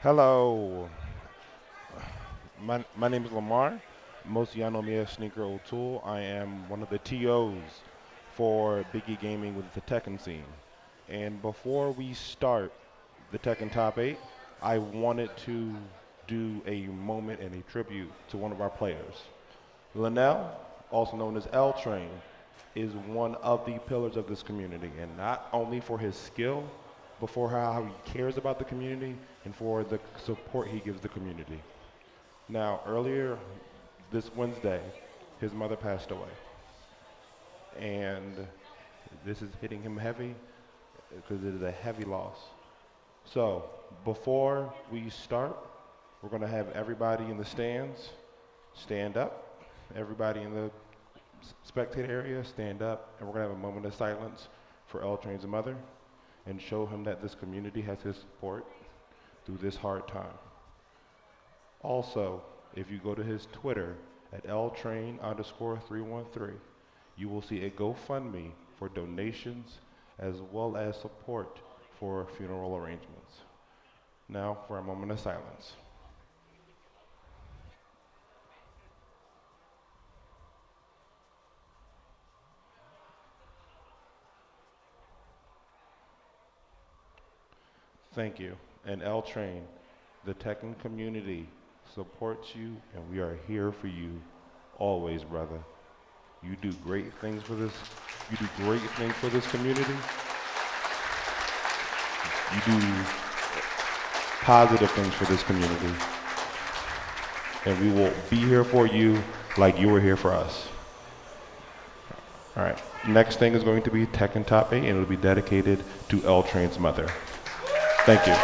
Hello, my name is Lamar. Most of y'all know me as Sneaker O'Toole. I am one of the TOs for Biggie Gaming with the Tekken scene. And before we start the Tekken Top 8, I wanted to do a moment and a tribute to one of our players. Linnell, also known as L Train, is one of the pillars of this community, and not only for his skill, but for how he cares about the community and for the support he gives the community. Now, earlier this Wednesday, his mother passed away, and this is hitting him heavy because it is a heavy loss. So, before we start, we're going to have everybody in the stands stand up. Everybody in the spectator area, stand up, and we're going to have a moment of silence for L Train's mother and show him that this community has his support through this hard time. Also, if you go to his Twitter at ltrain_313, you will see a GoFundMe for donations as well as support for funeral arrangements. Now for a moment of silence. Thank you. And L Train, the Tekken community supports you, and we are here for you always, brother. You do great things for this. You do great things for this community. You do positive things for this community, and we will be here for you like you were here for us. All right. Next thing is going to be Tekken Top 8, and it'll be dedicated to L Train's mother. Thank you.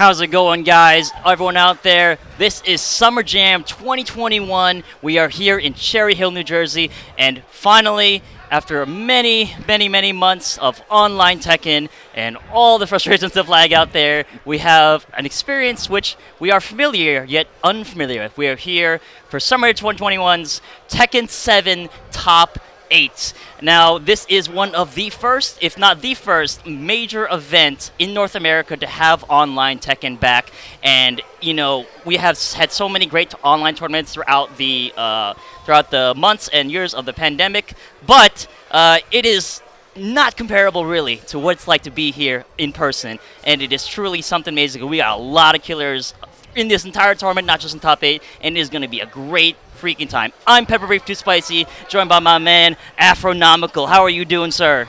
How's it going, guys? Everyone out there, this is Summer Jam 2021. We are here in Cherry Hill, New Jersey, and finally, after many months of online Tekken and all the frustrations of lag out there, we have an experience which we are familiar yet unfamiliar with. We are here for Summer 2021's Tekken 7 Top 8. Now, this is one of the first, if not the first, major event in North America to have online Tekken back. And, we have had so many great online tournaments throughout the months and years of the pandemic. But it is not comparable, really, to what it's like to be here in person. And it is truly something amazing. We got a lot of killers in this entire tournament, not just in top 8, and it is going to be a great freaking time. I'm Pepper Brief Too Spicy, joined by my man, Afronomical. How are you doing, sir?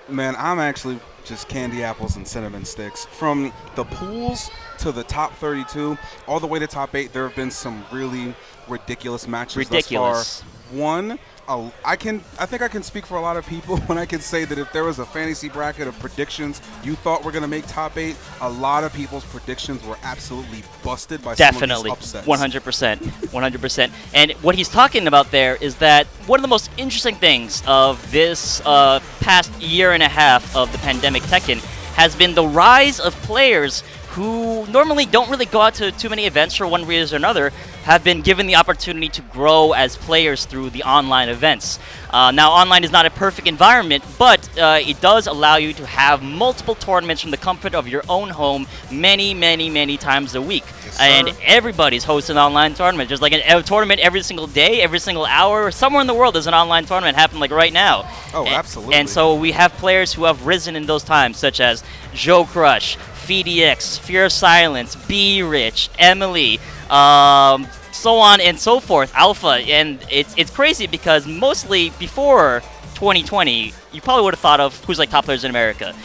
Man, I'm actually just candy apples and cinnamon sticks. From the pools to the top 32, all the way to top 8, there have been some really ridiculous matches thus far. One, I think I can speak for a lot of people when I can say that if there was a fantasy bracket of predictions you thought were going to make top 8, a lot of people's predictions were absolutely busted by some of these upsets. 100%. And what he's talking about there is that one of the most interesting things of this past year and a half of the pandemic Tekken has been the rise of players who normally don't really go out to too many events for one reason or another, have been given the opportunity to grow as players through the online events. Now, online is not a perfect environment, but it does allow you to have multiple tournaments from the comfort of your own home many times a week. Yes, and everybody's hosting an online tournament. There's like a tournament every single day, every single hour. Somewhere in the world there's an online tournament happening like right now. Oh, absolutely. And so we have players who have risen in those times, such as Joe Crush, FDX, Fear of Silence, B Rich, Emily, so on and so forth, Alpha. And it's crazy because mostly before 2020, you probably would have thought of who's like top players in America.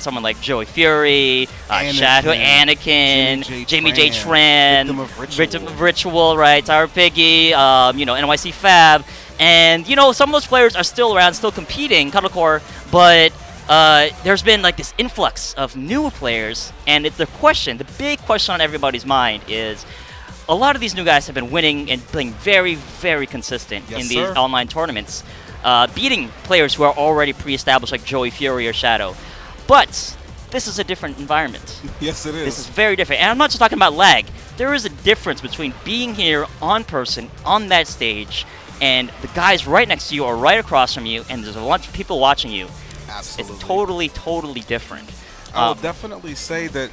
Someone like Joey Fury, Shadow, Anakin, Jamie J. Tran, Victim of Ritual, right? Tyra Piggy, NYC Fab. And, some of those players are still around, still competing, Cuddlecore, but there's been like this influx of new players, and the big question on everybody's mind is, a lot of these new guys have been winning and playing very consistent in these online tournaments, beating players who are already pre-established like Joey Fury or Shadow. But this is a different environment. Yes, it is. This is very different. And I'm not just talking about lag. There is a difference between being here on person, on that stage, and the guys right next to you or right across from you, and there's a bunch of people watching you. Absolutely. It's totally different. I will definitely say that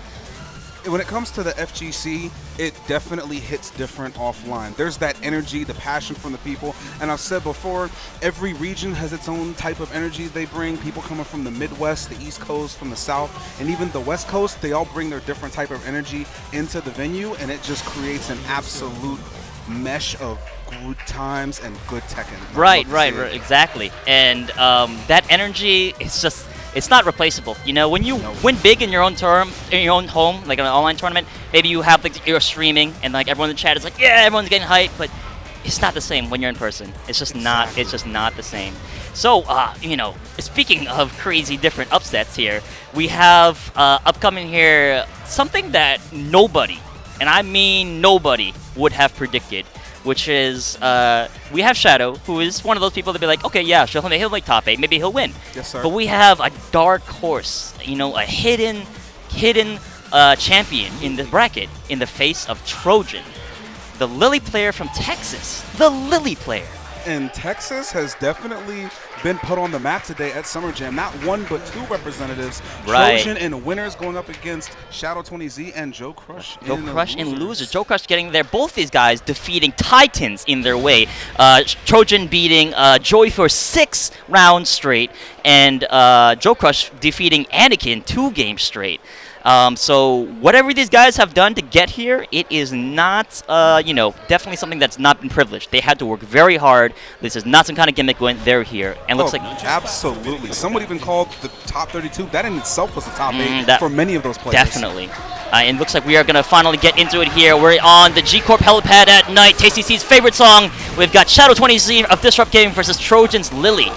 when it comes to the FGC, it definitely hits different offline. There's that energy, the passion from the people. And I've said before, every region has its own type of energy they bring. People coming from the Midwest, the East Coast, from the South, and even the West Coast, they all bring their different type of energy into the venue, and it just creates an absolute mesh of good times and good Tekken. Right, exactly. And that energy is it's not replaceable. When you win big in your own in your own home, like in an online tournament, maybe you have you're streaming and like everyone in the chat is like, yeah, everyone's getting hyped, but it's not the same when you're in person. It's just not. It's just not the same. So, speaking of crazy different upsets here, we have upcoming here something that nobody, and I mean nobody, would have predicted, which is we have Shadow, who is one of those people that be like, okay, yeah, sure, he'll make top 8, maybe he'll win. Yes, sir. But we have a dark horse, a hidden champion in the bracket in the face of Trojan, the Lily player from Texas, the Lily player. And Texas has definitely been put on the map today at Summer Jam. Not one, but two representatives. Right. Trojan in winners going up against Shadow 20Z and Joe Crush in losers. Joe Crush getting there. Both these guys defeating Titans in their way. Trojan beating Joey for 6 rounds straight, and Joe Crush defeating Anakin 2 games straight. So whatever these guys have done to get here, it is not, definitely something that's not been privileged. They had to work very hard. This is not some kind of gimmick when they're here. And looks like absolutely. Someone even called the top 32. That in itself was the top 8 for many of those players. Definitely. And it looks like we are going to finally get into it here. We're on the G Corp helipad at night. TCC's favorite song. We've got Shadow 20Z of Disrupt Gaming versus Trojan's Lily.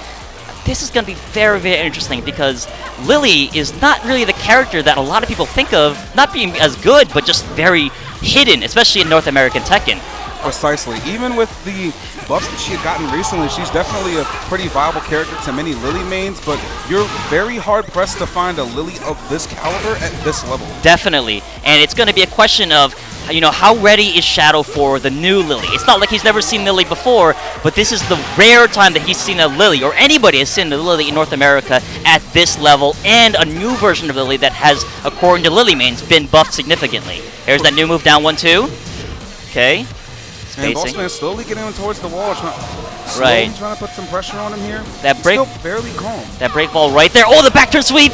this is going to be very, very interesting because Lily is not really the character that a lot of people think of, not being as good, but just very hidden, especially in North American Tekken. Precisely. Even with the buffs that she had gotten recently, she's definitely a pretty viable character to many Lily mains, but you're very hard-pressed to find a Lily of this caliber at this level. Definitely. And it's going to be a question of, how ready is Shadow for the new Lily? It's not like he's never seen Lily before, but this is the rare time that he's seen a Lily, or anybody has seen a Lily in North America at this level, and a new version of Lily that has, according to Lily mains, been buffed significantly. Here's that new move, down 1-2. Okay. And Bossman slowly getting him towards the wall, trying to put some pressure on him here. That break, still fairly calm. That break ball right there. Oh, the back turn sweep!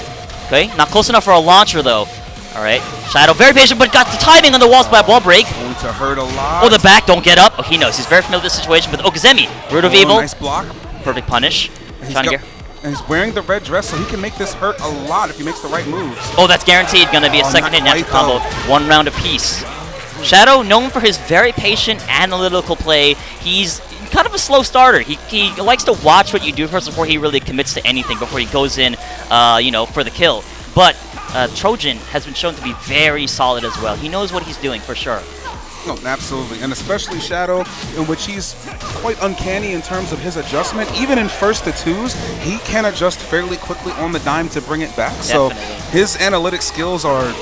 Okay, not close enough for a launcher, though. All right, Shadow very patient, but got the timing on the wall splat wall break. Going to hurt a lot. Oh, the back, don't get up. Oh, he knows. He's very familiar with this situation with Okazemi. Root of Evil. Nice block. Perfect punish. And he's wearing the red dress, so he can make this hurt a lot if he makes the right moves. Oh, that's guaranteed going to be a second hit natural combo. 1 round apiece. Shadow, known for his very patient, analytical play. He's kind of a slow starter. He likes to watch what you do first before he really commits to anything, before he goes in, for the kill. But Trojan has been shown to be very solid as well. He knows what he's doing for sure. No, absolutely, and especially Shadow, in which he's quite uncanny in terms of his adjustment. Even in first to twos, he can adjust fairly quickly on the dime to bring it back. Definitely. So his analytic skills are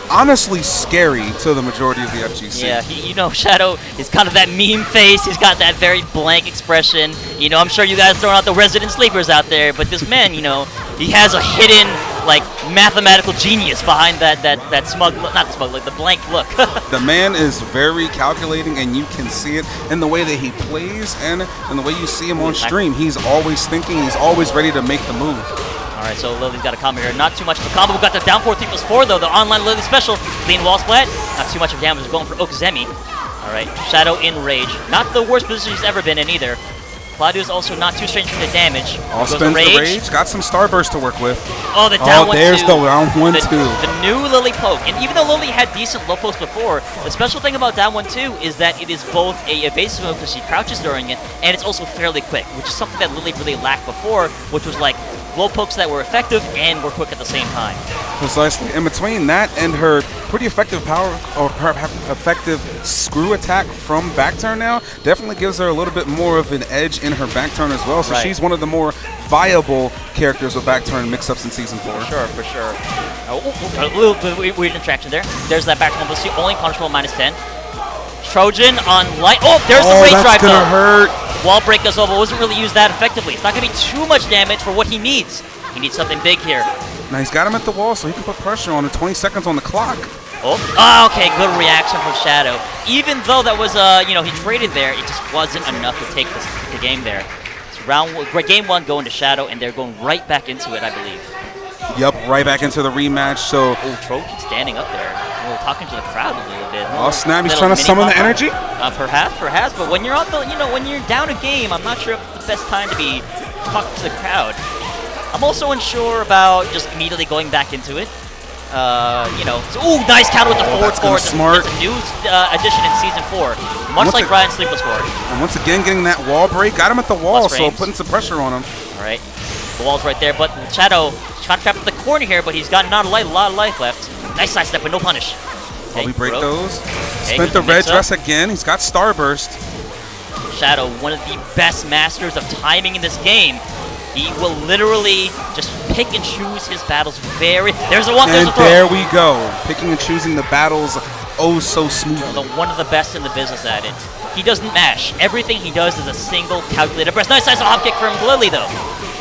honestly scary to the majority of the FGC. Yeah, Shadow is kind of that meme face. He's got that very blank expression. I'm sure you guys throwing out the resident sleepers out there, but this man, he has a hidden, mathematical genius behind that smug look, not the smug look, the blank look. The man is very calculating, and you can see it in the way that he plays and in the way you see him on stream. He's always thinking, he's always ready to make the move. Alright, so Lily's got a combo here. Not too much of a combo. We've got the down 4-3+4 though. The online Lily special. Clean wall splat. Not too much of damage. Going for Okazemi. Alright, Shadow in rage. Not the worst position he's ever been in either. Claudio's also not too strange from the damage. All spins the rage. Got some Starburst to work with. Oh, the down 1-2. There's the down 1-2. The new Lily poke. And even though Lily had decent low pokes before, the special thing about down 1-2 is that it is both a evasive move because she crouches during it, and it's also fairly quick, which is something that Lily really lacked before, which was low pokes that were effective and were quick at the same time. Precisely. In between that and her pretty effective power, or her effective screw attack from back turn now, definitely gives her a little bit more of an edge in her back turn as well. So she's one of the more viable characters with back turn mix-ups in Season 4. For sure. A little bit weird interaction there. There's that back turn ability, only punishable -10. Trojan on light. Oh, there's the rage drive though. That's gonna hurt. Wall break as well, but wasn't really used that effectively. It's not going to be too much damage for what he needs. He needs something big here. Now he's got him at the wall, so he can put pressure on him. 20 seconds on the clock. Oh, okay, good reaction from Shadow. Even though that was, he traded there, it just wasn't enough to take the game there. It's game 1 going to Shadow, and they're going right back into it, I believe. Yep, right back into the rematch. So Trojan standing up there. We're talking to the crowd a little bit. Oh snap! He's trying to summon the energy. Perhaps. But when you're on the, when you're down a game, I'm not sure if it's the best time to be talking to the crowd. I'm also unsure about just immediately going back into it. So, nice counter with the forward. Smart. It's a new addition in Season 4, much like Ryan Sleepless forward. And once again, getting that wall break, got him at the wall, so putting some pressure on him. All right, the wall's right there, but Shadow trying to trap the corner here, but he's got not a lot of life left. Nice side step, but no punish. Okay, we break those. Spent the red dress again. He's got Starburst. Shadow, one of the best masters of timing in this game. He will literally just pick and choose his battles There's a one, there's a throw. There we go. Picking and choosing the battles oh so smoothly. One of the best in the business at it. He doesn't mash. Everything he does is a single calculated press. Nice hop kick from Lily though.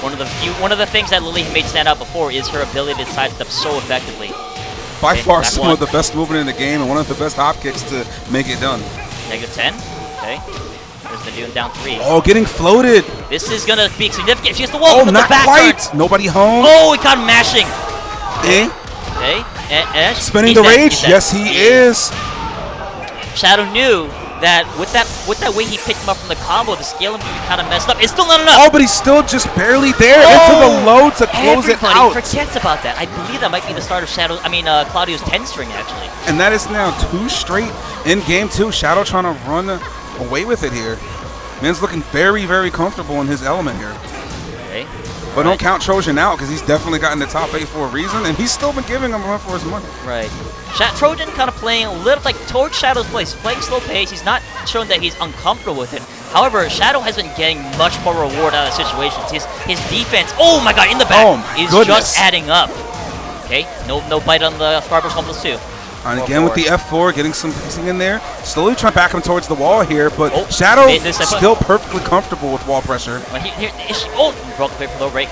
One of the things that Lily made stand out before is her ability to sidestep so effectively. By far some of the best movement in the game and one of the best hop kicks to make it done. -10. Okay. There's the dude down 3. Oh, getting floated. This is going to be significant. She has the wall with the not back quite. turn. Nobody home. Oh, he caught him mashing. Okay. Spinning He's the dead. rage. Yes, he is. Shadow knew that with that way he picked him up from the combo, the scaling would be kind of messed up. It's still not enough. Oh, but he's still just barely there into the low to close it out. Everybody forgets about that. I believe that might be the start of Claudio's 10 string actually. And that is now 2 straight in game 2. Shadow trying to run away with it here. Man's looking very, very comfortable in his element here. Okay. But don't count Trojan out because he's definitely gotten the top 8 for a reason, and he's still been giving him a run for his money. Right. Trojan kind of playing a little like towards Shadow's place. He's playing slow pace. He's not showing that he's uncomfortable with it. However, Shadow has been getting much more reward out of situations. His defense, oh my god, in the back, is just adding up. Okay, no bite on the Scarber's Homeless too. And again with the F4, getting some pacing in there. Slowly trying to back him towards the wall here, but Shadow still perfectly comfortable with wall pressure. Broke the paper low break.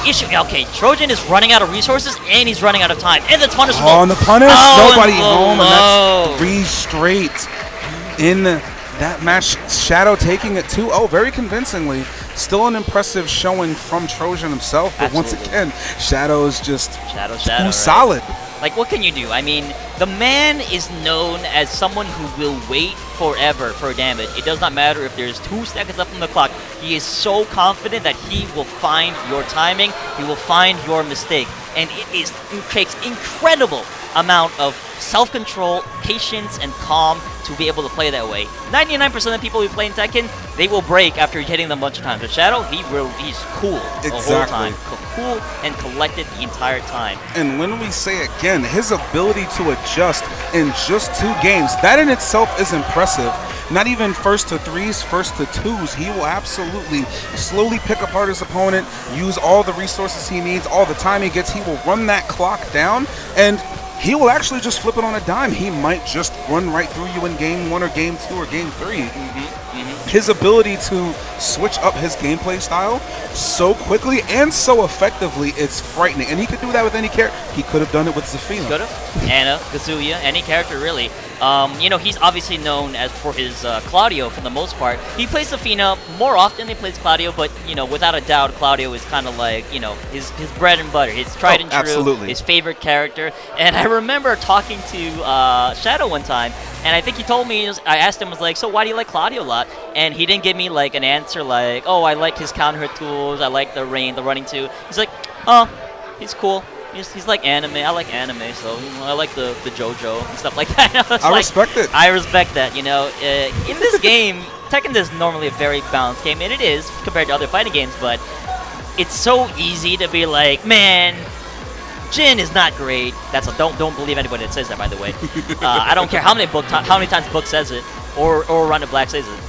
Okay, Trojan is running out of resources, and he's running out of time. And the punish. Oh, and the punish. Nobody home, and that's 3 straight in that match. Shadow taking it 2-0 very convincingly. Still an impressive showing from Trojan himself, but once again, Shadow is just too solid. Like, what can you do? I mean, the man is known as someone who will wait forever for damage. It does not matter if there's 2 seconds left on the clock. He is so confident that he will find your timing, he will find your mistake. And it takes incredible amount of self-control, patience, and calm to be able to play that way. 99% of the people who play in Tekken, they will break after hitting them a bunch of times. But Shadow, he's cool the whole time. Cool and collected the entire time. And when we say again, his ability to adjust in just 2 games, that in itself is impressive. Not even first to 3s, first to 2s. He will absolutely slowly pick apart his opponent, use all the resources he needs, all the time he gets. He will run that clock down, and he will actually just flip it on a dime. He might just run right through you in game 1 or game 2 or game 3. His ability to switch up his gameplay style so quickly and so effectively, it's frightening. And he could do that with any character. He could have done it with Zafina. Could have. Anna, Kazuya, any character really. He's obviously known as for his Claudio for the most part. He plays Zafina more often than he plays Claudio, but, without a doubt, Claudio is kind of like, his bread and butter, his tried and true, absolutely. His favorite character. And I remember talking to Shadow one time, and I think he told me, I asked him, so why do you like Claudio a lot? And he didn't give me like an answer like, oh, I like his counter tools, I like the running too. He's like, oh, he's cool. He's like anime. I like anime, so I like the JoJo and stuff like that. I respect it. I respect that. In this game, Tekken is normally a very balanced game, and it is compared to other fighting games. But it's so easy to be like, man, Jin is not great. Don't believe anybody that says that, by the way. I don't care how many times Book says it or Ronda Black says it.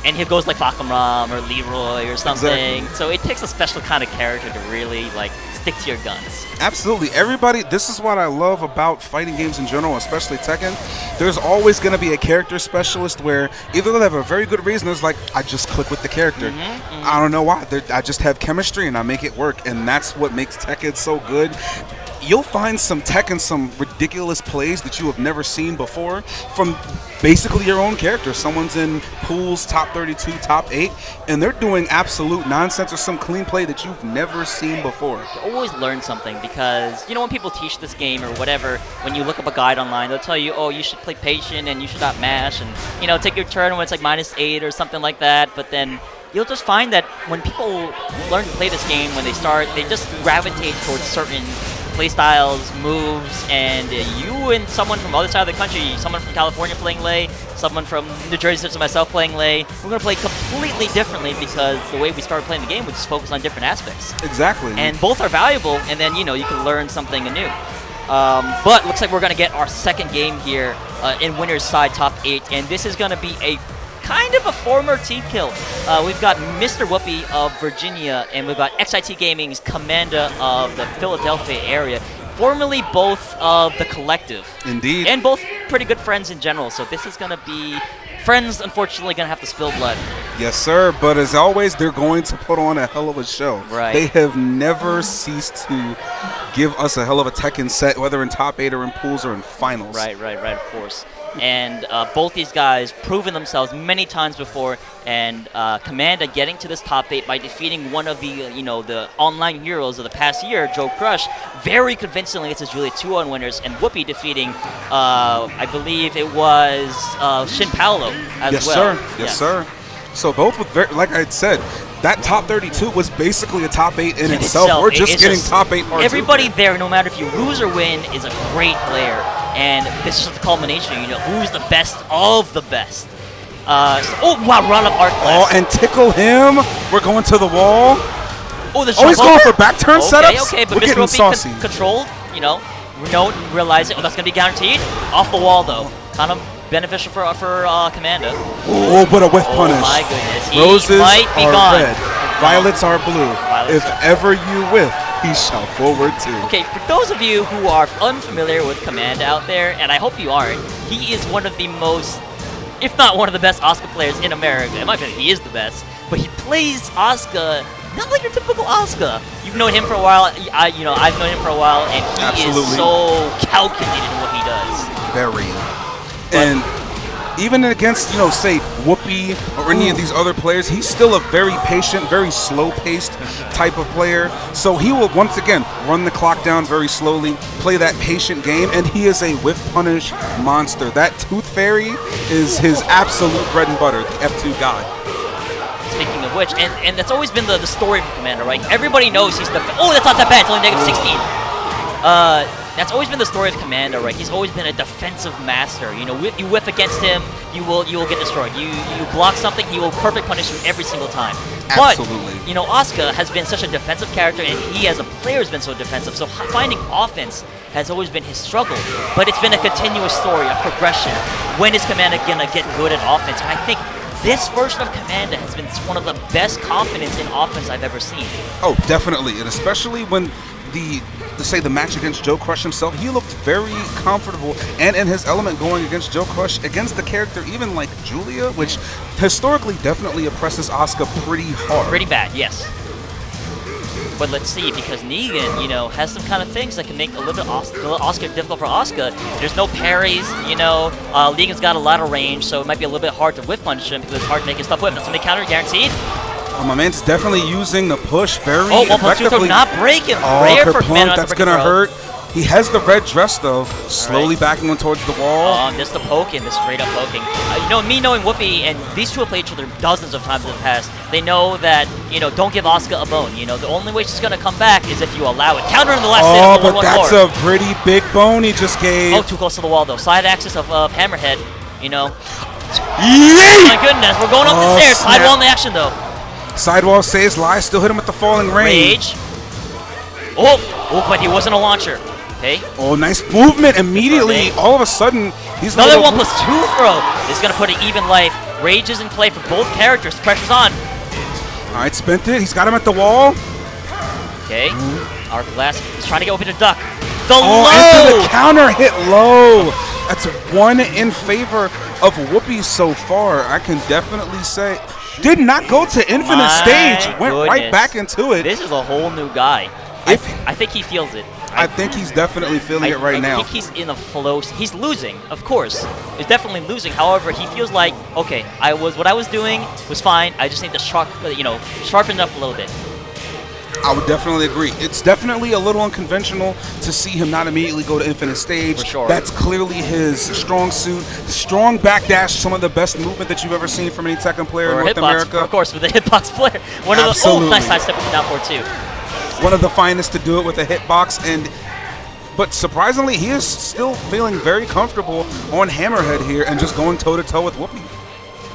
And he goes like Fakamram or Leroy or something. Exactly. So it takes a special kind of character to really stick to your guns. Absolutely. Everybody, this is what I love about fighting games in general, especially Tekken. There's always going to be a character specialist where either they have a very good reason, it's like, I just click with the character. I don't know why. I just have chemistry and I make it work. And that's what makes Tekken so good. You'll find some Tekken, some ridiculous plays that you have never seen before from basically your own character. Someone's in pools, top 32, top 8, and they're doing absolute nonsense or some clean play that you've never seen before. You always learn something because, when people teach this game or whatever, when you look up a guide online, they'll tell you, oh, you should play patient and you should not mash and, take your turn when it's like -8 or something like that. But then you'll just find that when people learn to play this game, when they start, they just gravitate towards certain playstyles, moves, and you and someone from the other side of the country, someone from California playing Lei, someone from New Jersey such as myself playing Lei, we're going to play completely differently because the way we started playing the game, we just focus on different aspects. Exactly. And both are valuable, and then, you can learn something anew. But looks like we're going to get our second game here in winner's side top 8, and this is going to be a kind of a former team kill. We've got Mr. Whoopi of Virginia, and we've got XIT Gaming's Commander of the Philadelphia area. Formerly both of the Collective. Indeed. And both pretty good friends in general, so this is going to be... Friends, unfortunately, going to have to spill blood. Yes, sir, but as always, they're going to put on a hell of a show. Right. They have never ceased to give us a hell of a Tekken set, whether in top 8 or in pools or in finals. Right, of course. And both these guys proven themselves many times before, and Commander getting to this top 8 by defeating one of the the online heroes of the past year, Joe Crush, very convincingly. It's his Julia 2-on winners, and Whoopi defeating I believe it was Shin Paolo as yes, well. Sir. Yes, sir. So both with like I said, that top 32 was basically a top 8 in itself. We're just getting top 8 parts. Everybody there, no matter if you lose or win, is a great player. And this is just the culmination, who's the best of the best. Wow, run up Art Class. Oh, and tickle him. We're going to the wall. Oh, the Oh, he's jump going over? for back turn Okay, setups. okay, but We're Mr. getting Whoopi saucy. controlled, you know, realize it. Oh, that's going to be guaranteed. Off the wall, though. Kind of beneficial for Commando. Oh, but a whiff Oh, punish. my goodness. He Roses might be are gone. red. Violets are blue. Violets If are- ever you whiff, he shall forward too. Okay, for those of you who are unfamiliar with Commando out there, and I hope you aren't, he is one of the most, if not one of the best Asuka players in America. In my opinion, he is the best. But he plays Asuka not like your typical Asuka. You've known him for a while. I've known him for a while, and he Absolutely. is so calculated in what he does. Very. And even against, say, Whoopi or any of these other players, he's still a very patient, very slow-paced type of player. So he will, once again, run the clock down very slowly, play that patient game, and he is a whiff punish monster. That Tooth Fairy is his absolute bread and butter, the F2 god. Speaking of which, and that's always been the story of Commander, right? Everybody knows he's the... Oh, that's not that bad. It's only negative 16. That's always been the story of Commander, right? He's always been a defensive master. You whiff against him, you will get destroyed. You block something, he will perfect punish you every single time. Absolutely. But, Asuka has been such a defensive character, and he as a player has been so defensive. So finding offense has always been his struggle. But it's been a continuous story, a progression. When is Commander gonna get good at offense? And I think this version of Commander has been one of the best confidence in offense I've ever seen. Oh, definitely. And especially when the match against Joe Crush himself, he looked very comfortable and in his element going against Joe Crush, against the character even like Julia, which historically definitely oppresses Asuka pretty hard. Pretty bad, yes. But let's see, because Negan, has some kind of things that can make a little bit Asuka difficult for Asuka. There's no parries, Negan's got a lot of range, so it might be a little bit hard to whiff punish him because it's hard to make his stuff whiff. That's something counter guaranteed. Oh, my man's definitely using the push very Oh, 1 plus 2 throw effectively. not breaking. Oh, Rare for Kerplunk, Commander not that's to break a gonna throw. hurt. He has the red dress though, slowly right. backing him towards the wall. Just the poking, the straight up poking. Me knowing Whoopi, and these two have played each other dozens of times in the past, they know that, don't give Asuka a bone. The only way she's going to come back is if you allow it. Counter in the last hit. Oh, of the but 1-1 that's core. a pretty big bone he just gave. Oh, too close to the wall, though. Side axis of Hammerhead, Yeet! My goodness, we're going up Oh, the stairs. snap. Sidewall in the action, though. Sidewall saves lies, still hit him with the falling rain. Rage. Oh, but he wasn't a launcher. Okay. Oh, nice movement immediately. All of a sudden, he's a Another little 1 plus 2 throw. This is going to put an even life. Rage is in play for both characters. Pressure's on. All right, spent it. He's got him at the wall. Okay. Arc Blast. He's trying to get open to duck. The Into low! the counter hit low. That's one in favor of Whoopi so far. I can definitely say. Did not go to infinite My stage. Went right goodness. back into it. This is a whole new guy. I think he feels it. I think he's definitely feeling it right now. I think he's in a flow. He's losing, of course. He's definitely losing. However, he feels like, okay, what I was doing was fine. I just need to sharpen it up a little bit. I would definitely agree. It's definitely a little unconventional to see him not immediately go to infinite stage. For sure. That's clearly his strong suit. Strong backdash, some of the best movement that you've ever seen from any Tekken player in Or North hitbox, America. of course, with the hitbox player. Absolutely. Nice side step with the down four too. One of the finest to do it with a hitbox, but surprisingly, he is still feeling very comfortable on Hammerhead here and just going toe-to-toe with Whoopi.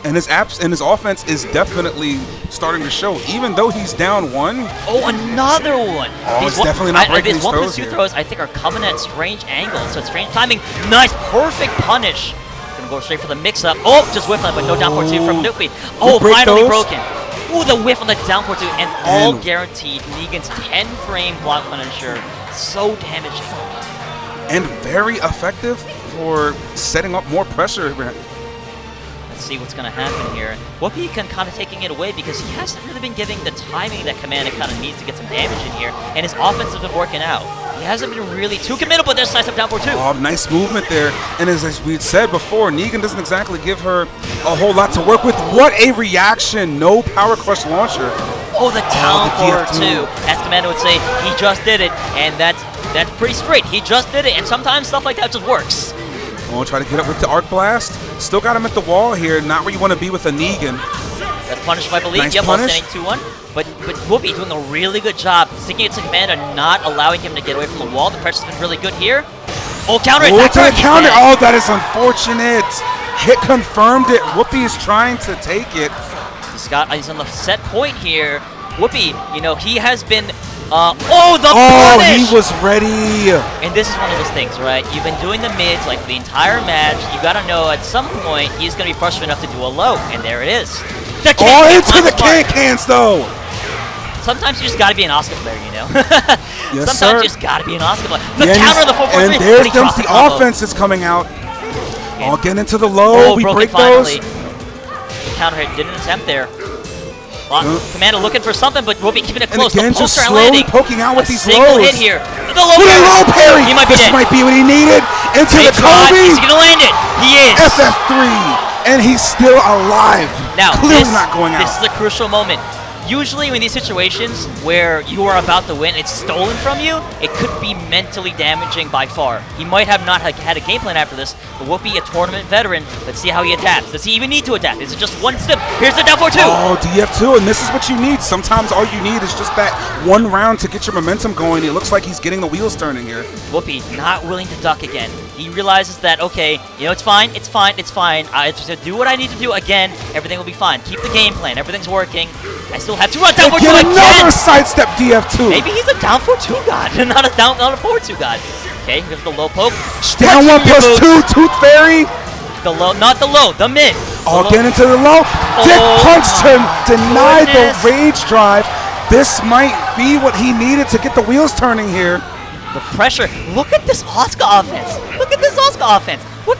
And his offense is definitely starting to show, even though he's down one. Oh, another one. Oh, he's definitely not breaking these these 1 plus throws 2 here. throws, I think, are coming at strange angles. So strange timing. Nice, perfect punish. Gonna go straight for the mix-up. Oh, just whiff on it, but no down 4-2 from Nuki. Oh, break finally those? broken. Ooh, the whiff on the down 4-2, and all guaranteed. Negan's 10-frame block punisher. So damaging. And very effective for setting up more pressure. Let's see what's going to happen here. Whoopi can kind of taking it away because he hasn't really been giving the timing that Commander kind of needs to get some damage in here, and his offense has been working out. He hasn't been really too committed, but there's slice up down 4-2. Oh, nice movement there. And as we said before, Negan doesn't exactly give her a whole lot to work with. What a reaction. No power crush launcher. Oh, the down the 4-2. As Commander would say, he just did it, and that's pretty straight. He just did it, and sometimes stuff like that just works. Oh, try to get up with the Arc Blast. Still got him at the wall here. Not where you want to be with a Negan. That's punished, I believe. Nice Yep, punish. standing 2-1. But Whoopi doing a really good job sticking it to Commander, not allowing him to get away from the wall. The pressure's been really good here. Oh, counter Oh, attack. to the counter. Oh, that is unfortunate. Hit confirmed it. Whoopi is trying to take it. He's on the set point here. Whoopi, you know, he has been. Oh, the Oh, punish! he was ready. And this is one of those things, right? You've been doing the mids like the entire match. You gotta know at some point he's gonna be frustrated enough to do a low, and there it is. The Oh, can into the can-cans, though. Sometimes you just gotta be an Oscar player, you know? Yes, Sometimes sir. you just gotta be an Oscar player. The And counter of the 4-4-3. And there's but he dropped the combo. offense is coming out. All get into the Oh, low. We broke break it finally. those. The counter hit didn't attempt there. Commander looking for something, but Whoopi keeping it And close. again, The just poster slowly landing. poking out with A these single lows. hit here. The low With a parry. low parry. He might be This dead. might be what he needed. Into Great the drive. Kobe. Is he gonna land it? He is. FF3. And he's still alive. Now, Clearly this, not going out. this is a crucial moment. Usually in these situations where you are about to win, it's stolen from you, it could be mentally damaging by far. He might have not had a game plan after this, but Whoopi, a tournament veteran, let's see how he adapts. Does he even need to adapt? Is it just one step? Here's the down 4-2. Oh, DF2, and this is what you need. Sometimes all you need is just that one round to get your momentum going. It looks like he's getting the wheels turning here. Whoopi not willing to duck again. He realizes that, okay, you know, it's fine. I just have to do what I need to do again. Everything will be fine. Keep the game plan. Everything's working. I still have 2 runs down 4-2 Get again. another sidestep DF2. Maybe he's a down 4-2 god, not a forward 2 god. Okay, here's the low poke. Down Stretch 1 plus your boots. 2, Tooth Fairy. The low, not the low, the mid. All The get low. into the low. Dick Oh punch to my deny goodness. the rage drive. This might be what he needed to get the wheels turning here. The pressure. Look at this Oscar offense. Look at this Oscar offense. What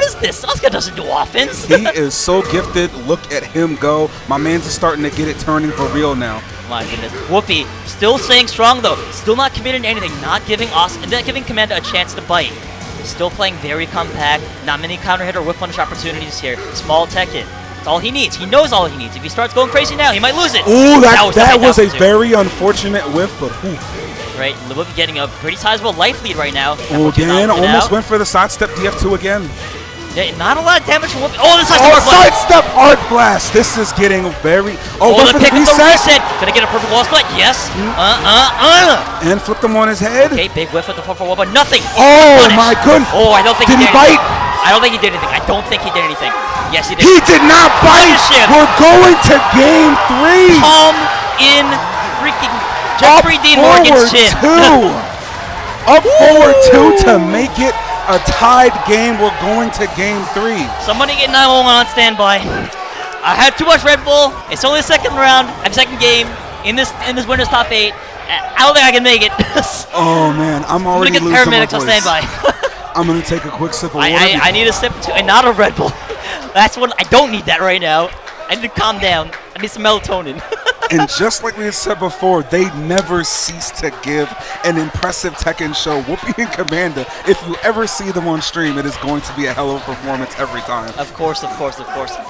is this? Oscar doesn't do offense. He is so gifted. Look at him go. My man's is starting to get it turning for real now. My goodness. Whoopi still staying strong though. Still not committing to anything. Not giving Commander a chance to bite. Still playing very compact. Not many counter hit or whip punish opportunities here. Small Tekken. That's all he needs. He knows all he needs. If he starts going crazy now, he might lose it. Ooh, that was definitely a down 4-2. very unfortunate whiff, but ooh. Right, Whoopi getting a pretty sizable life lead right now. Ooh, again, Down, almost out. went for the sidestep DF2 again. Yeah, not a lot of damage from Whoopi. Oh, this is Oh, hard blast. sidestep Arc Blast. This is getting very. Oh, Oh, went the for pick the of the reset. reset. Gonna get a perfect wall split. Yes. And flipped him on his head. Okay, big whiff with the 4-4-1, but nothing. Oh, Punish. my goodness. Oh, I don't think Did he he did anything. bite? I don't think he did anything. I don't think he did anything. Yes, he did. He did not bite. Punish him. We're going to game 3. Palm in freaking Up Jeffrey Dean Morgan's forward chin. 2. Up forward 2 to make it a tied game. We're going to game 3. Somebody get 911 on standby. I had too much Red Bull. It's only the second round. I'm second game in this winners top 8. I don't think I can make it. Oh man, I'm I'm already gonna get losing my paramedics on voice. standby. I'm gonna take a quick sip of water. I need a sip too, and not a Red Bull. That's what I don't need that right now. I need to calm down. I need some melatonin. And just like we had said before, they never cease to give an impressive Tekken show. Whoopi and Commander, if you ever see them on stream, it is going to be a hell of a performance every time. Of course.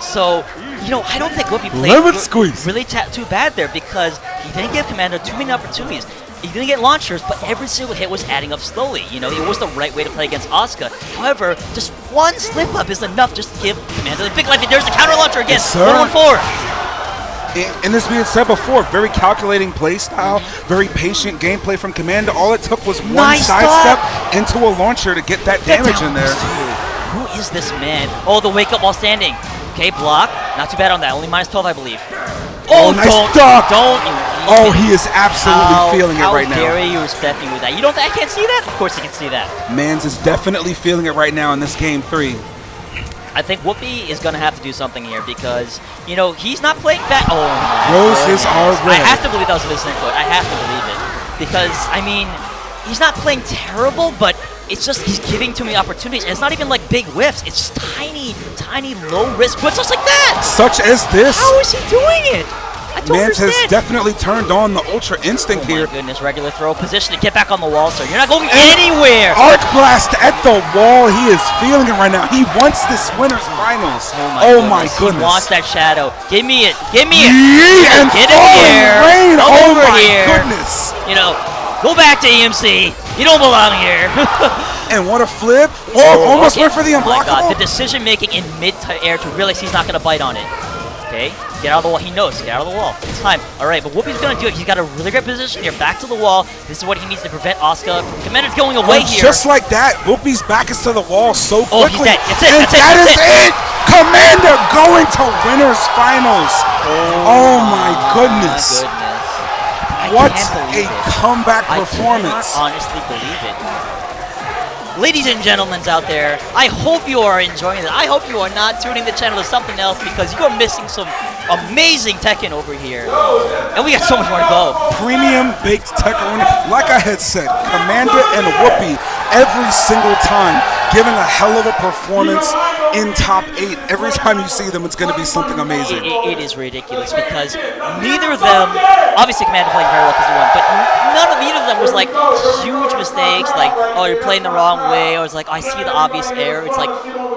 So, you know, I don't think Whoopi played Lemon squeeze. really too bad there because he didn't give Commander too many opportunities. He didn't get launchers, but every single hit was adding up slowly. You know, it was the right way to play against Asuka. However, just one slip up is enough just to give Commander the big life. There's the counter launcher again. Yes, sir. 1-1-4. And as we had said before, very calculating play style, very patient gameplay from Commander. All it took was one Nice sidestep into a launcher to get that damage in there. Who is this man? Oh, the wake up while standing. Okay, block. Not too bad on that. Only -12, I believe. Oh, nice duck. Don't you. Oh, he is absolutely feeling it right How now. dare you respect me with that? You don't think I can't see that? Of course I can see that. Mans is definitely feeling it right now in this game 3. I think Whoopi is going to have to do something here because, you know, he's not playing back. Oh, my Roses are goodness. red. I have to believe that was a missing foot. I have to believe it. Because, I mean, he's not playing terrible, but it's just he's giving too many opportunities. And it's not even like big whiffs. It's just tiny, low-risk whiffs just like that. Such as this. How is he doing it? I don't Mans has understand. definitely turned on the Ultra Instinct Oh here. my goodness, regular throw position to get back on the wall, sir. You're not going anywhere. Arc Blast at the wall. He is feeling it right now. He wants this winner's finals. Oh my goodness. He wants that shadow. Give me it. Give me it. Yee, and Get in falling here. rain. Come Oh over my here. goodness. You know, go back to EMC. You don't belong here. And what a flip. Oh, almost Okay. went for the Oh my God, the unblockable. decision making in mid-air to realize he's not going to bite on it. Okay, get out of the wall. He knows. Get out of the wall. It's time. All right, but Whoopi's going to do it. He's got a really great position here. Back to the wall. This is what he needs to prevent Asuka. Commander's going away And here. just like that, Whoopi's back is to the wall so Oh, he's quickly. dead. That's it. And That's it. that That's is it. it. Commander going to winners finals. Oh my goodness. My goodness. What can't believe a it. comeback I performance. cannot honestly believe it. Ladies and gentlemen out there, I hope you are enjoying it. I hope you are not tuning the channel to something else because you are missing some amazing Tekken over here. And we got so much more to go. Premium baked Tekken. Like I had said, Commander and Whoopi every single time giving a hell of a performance in top 8. Every time you see them, it's going to be something amazing. It is ridiculous because neither of them, obviously Commander playing very well because he won, but neither of them was like huge mistakes, like, oh, you're playing the wrong way, or it's like, I see the obvious error. It's like,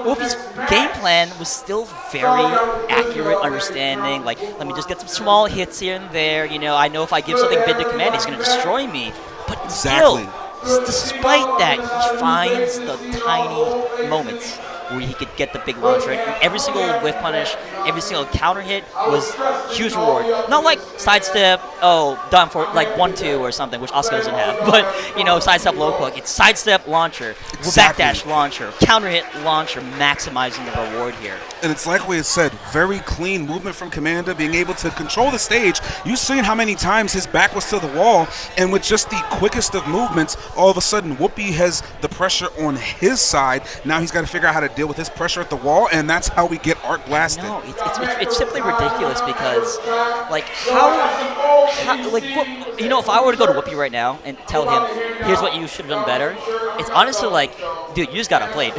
Whoopi's game plan was still very accurate, understanding, like, let me just get some small hits here and there, you know, I know if I give something big to Commander, he's going to destroy me. But Exactly. still, despite that, he finds the tiny moments where he could get the big launcher. And every single whiff punish, every single counter hit was huge reward. Not like sidestep, done for like 1-2 or something, which Asuka doesn't have. But, you know, sidestep low hook. It's sidestep launcher, Exactly. backdash launcher, counter hit launcher, maximizing the reward here. And it's like we had said, very clean movement from Commander, being able to control the stage. You've seen how many times his back was to the wall, and with just the quickest of movements, all of a sudden Whoopi has the pressure on his side. Now he's got to figure out how to deal with his pressure at the wall, and that's how we get Arc blasted. No, it's simply ridiculous because, like, like, what, you know, if I were to go to Whoopi right now and tell him, here's what you should have done better, it's honestly like, dude, you just got outplayed.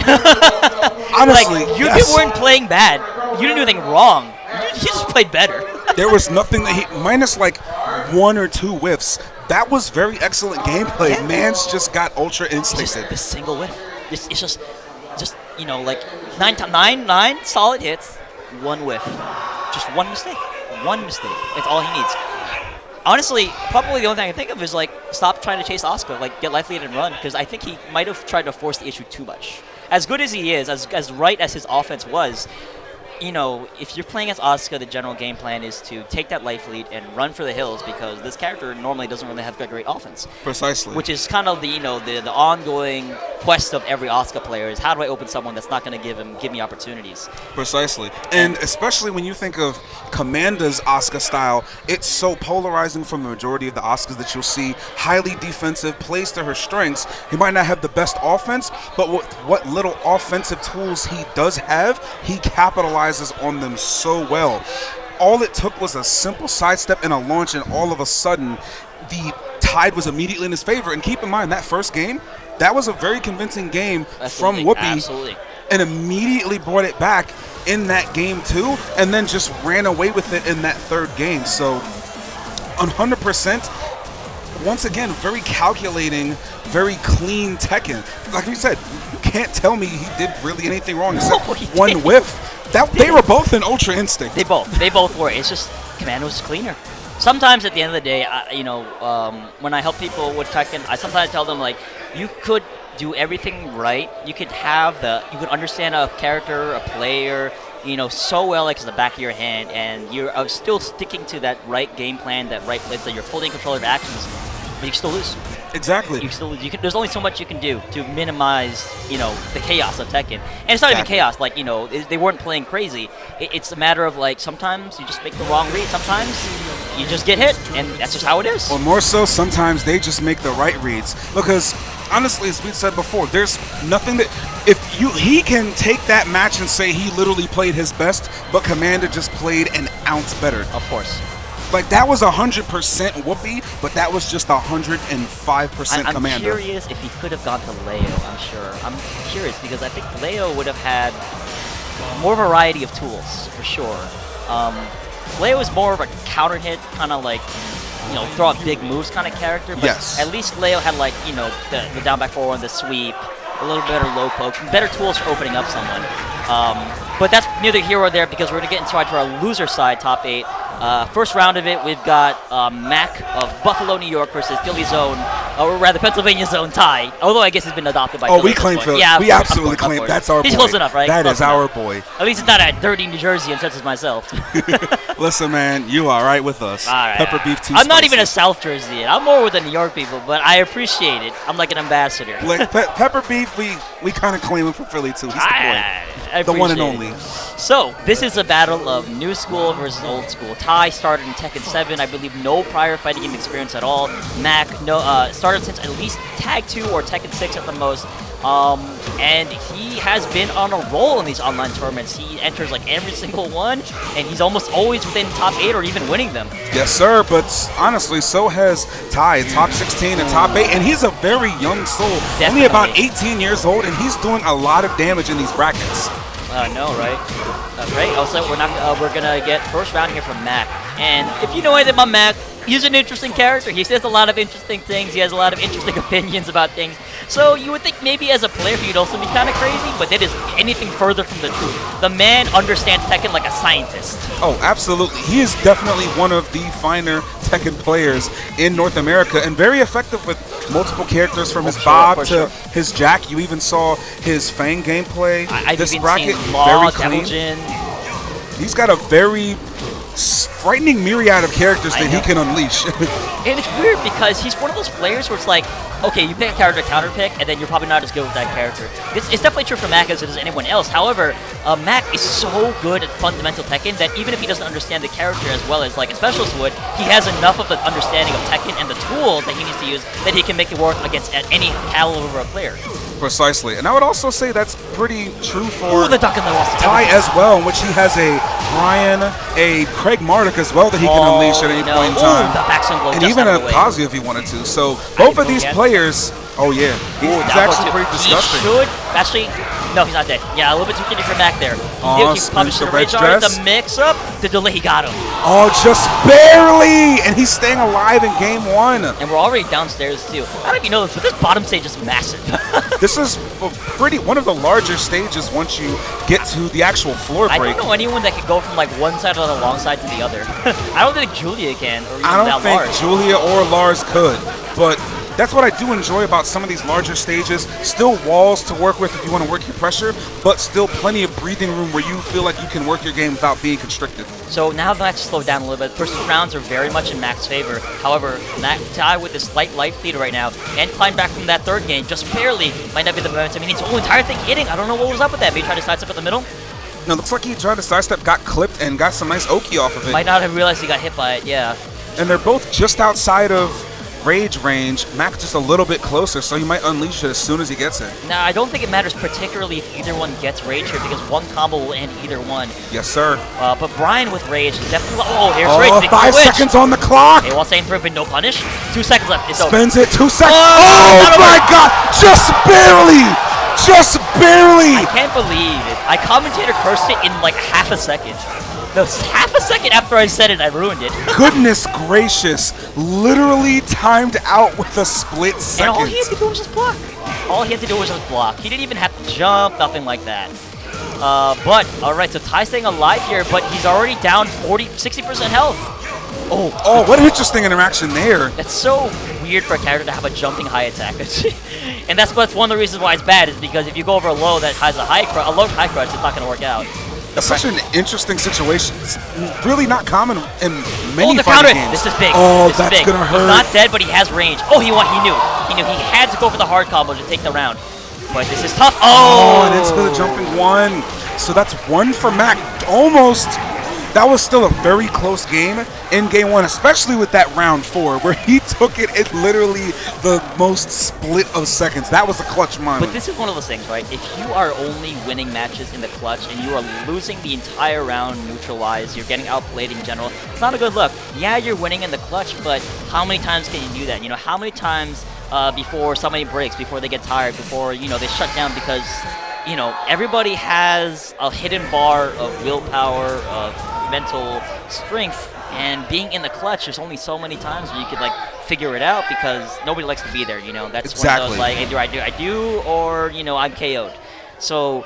Honestly, like, you yes. weren't playing bad. You didn't do anything wrong. You just played better. There was nothing that he, minus like 1 or 2 whiffs. That was very excellent gameplay. Yeah. Man's just got ultra It's just instincted. the single whiff. It's just you know, like nine solid hits, 1 whiff, just 1 mistake. 1 mistake. It's all he needs. Honestly, probably the only thing I can think of is like stop trying to chase Asuka, like get life lead and run, because I think he might have tried to force the issue too much. As good as he is, as right as his offense was, you know, if you're playing as Asuka, the general game plan is to take that life lead and run for the hills because this character normally doesn't really have a great offense. Precisely. Which is kind of the, you know, the ongoing quest of every Asuka player is how do I open someone that's not going to give me opportunities. Precisely. And especially when you think of Commander's Asuka style, it's so polarizing from the majority of the Asukas that you'll see. Highly defensive, plays to her strengths. He might not have the best offense, but with what little offensive tools he does have, he capitalizes on them so well. All it took was a simple sidestep and a launch, and all of a sudden, the tide was immediately in his favor. And keep in mind, that first game, that was a very convincing game from Whoopi. Absolutely. And immediately brought it back in that game too, and then just ran away with it in that third game. So 100%, once again, very calculating, very clean Tekken. Like we said, you can't tell me he did really anything wrong except one whiff. They were both in Ultra Instinct. They both were. It's just Commando was cleaner. Sometimes at the end of the day, you know, when I help people with Tekken, I sometimes tell them like, you could do everything right. You could you could understand a character, a player, you know, so well like it's the back of your hand, and you're still sticking to that right game plan, that right place, that you're fully in control of your actions, but you can still lose. Exactly. There's only so much you can do to minimize, you know, the chaos of Tekken. And it's not even chaos. Like, you know, they weren't playing crazy. It's a matter of like sometimes you just make the wrong read. Sometimes you just get hit, and that's just how it is. Or more so, sometimes they just make the right reads. Because honestly, as we said before, there's nothing that he can take that match and say he literally played his best, but Commander just played an ounce better. Of course. Like, that was 100% Whoopi, but that was just 105% I'm Commander. curious if he could have gone to Leo, I'm sure. I'm curious because I think Leo would have had more variety of tools, for sure. Leo is more of a counter hit, kind of like, you know, throw out big moves kind of character. But yes. At least Leo had, like, you know, the down back forward, the sweep, a little better low poke, better tools for opening up someone. But that's neither here or there because we're going to get inside to our loser side, top 8. First round of it, we've got Mac of Buffalo, New York versus Philly Zone, or rather Pennsylvania Zone Ty. Although I guess he's been adopted by Philly. Oh, we claim Philly. Yeah, we absolutely claim. That's our boy. He's close enough, right? That Close is enough. our boy. At least it's not at dirty New Jersey and senses myself. Listen, man, you are right with us. All right. Pepper beef too I'm not even a spicy. South Jersey. I'm more with the New York people, but I appreciate it. I'm like an ambassador. Like, Pepper beef, we kind of claim him for Philly too. He's the boy. I the one and appreciate it. only. So, this is a battle of new school versus old school. Ty started in Tekken 7, I believe no prior fighting game experience at all. Mac started since at least Tag 2 or Tekken 6 at the most. And he has been on a roll in these online tournaments. He enters like every single one, and he's almost always within top 8 or even winning them. Yes, sir, but honestly, so has Ty, top 16 and top 8, and he's a very young soul, only about 18 years old, and he's doing a lot of damage in these brackets. I know, right? Right. Also, we're gonna get first round here from Mac. And if you know anything about Mac, he's an interesting character. He says a lot of interesting things. He has a lot of interesting opinions about things. So you would think maybe as a player he'd also be kind of crazy, but that is anything further from the truth. The man understands Tekken like a scientist. Oh, absolutely. He is definitely one of the finer Tekken players in North America, and very effective with multiple characters from his Bob to his Jack. You even saw his Fang gameplay. I've this even bracket, seen Law, very clean. Jin. He's got a very frightening myriad of characters that he can unleash. And it's weird because he's one of those players where it's like, okay, you pick a character to counter pick, and then you're probably not as good with that character. It's definitely true for Mac as it is anyone else. However, Mac is so good at fundamental Tekken that even if he doesn't understand the character as well as like a specialist would, he has enough of the understanding of Tekken and the tools that he needs to use that he can make it work against any caliber of player. Precisely. And I would also say that's pretty true for Ooh, the duck in the wall. Ty as well, in which he has a Brian, a Craig Marduk as well that he can unleash at any point in time. The back blow and just even out a of the way. Kazuya if he wanted to. So both of these players, oh yeah, he's actually pretty disgusting. He should, actually, no, he's not dead. Yeah, a little bit too kidding for Mac there. He probably should have red rage on the mix-up. The delay, he got him. Oh, just barely! And he's staying alive in game 1. And we're already downstairs, too. I don't know if you know this, but this bottom stage is massive. This is one of the larger stages once you get to the actual floor break. I don't know anyone that could go from like one side of the long side to the other. I don't think Julia can, or even I don't think Lars. Julia or Lars could, but that's what I do enjoy about some of these larger stages. Still walls to work with if you want to work your pressure, but still plenty of breathing room where you feel like you can work your game without being constricted. So now the match has slowed down a little bit. First two rounds are very much in Mac's favor. However, Mac Ty with this slight life lead right now and climb back from that third game just barely might not be the momentum. He needs the whole entire thing hitting. I don't know what was up with that. Maybe try to sidestep at the middle. No, looks like he tried to sidestep, got clipped, and got some nice Oki off of it. Might not have realized he got hit by it, yeah. And they're both just outside of rage range. Mac just a little bit closer, so he might unleash it as soon as he gets it. Now, I don't think it matters particularly if either one gets rage here because one combo will end either one. Yes, sir. But Brian with rage is definitely... Oh, here's rage. 5 seconds on the clock. Hey, while saying for no punish. 2 seconds left. It's Spins over. it. 2 seconds. Oh, Oh my God! Just barely. Just barely. I can't believe it. I commentator cursed it in like half a second. No, half a second after I said it, I ruined it. Goodness gracious. Literally timed out with a split second. And all he had to do was just block. All he had to do was just block. He didn't even have to jump, nothing like that. But, alright, so Ty's staying alive here, but he's already down 60% health. Oh, what an interesting interaction there. That's so weird for a character to have a jumping high attack. And that's one of the reasons why it's bad, is because if you go over a low that has a low high crush, it's not going to work out. That's such an interesting situation. It's really not common in many the fighting counter. games. This is big. Oh, this that's is big. going to hurt. He's not dead, but he has range. Oh, he knew. He knew. He had to go for the hard combo to take the round. But this is tough. Oh, and into the jumping one. So that's 1 for Mac. Almost. That was still a very close game in game 1, especially with that round 4, where he took it in literally the most split of seconds. That was a clutch moment. But this is one of those things, right? If you are only winning matches in the clutch and you are losing the entire round neutralized, you're getting outplayed in general, it's not a good look. Yeah, you're winning in the clutch, but how many times can you do that? You know, how many times before somebody breaks, before they get tired, before, you know, they shut down because, you know, everybody has a hidden bar of willpower, of mental strength, and being in the clutch, there's only so many times where you could like figure it out because nobody likes to be there, you know. That's one of those like either I do or, you know, I'm KO'd. So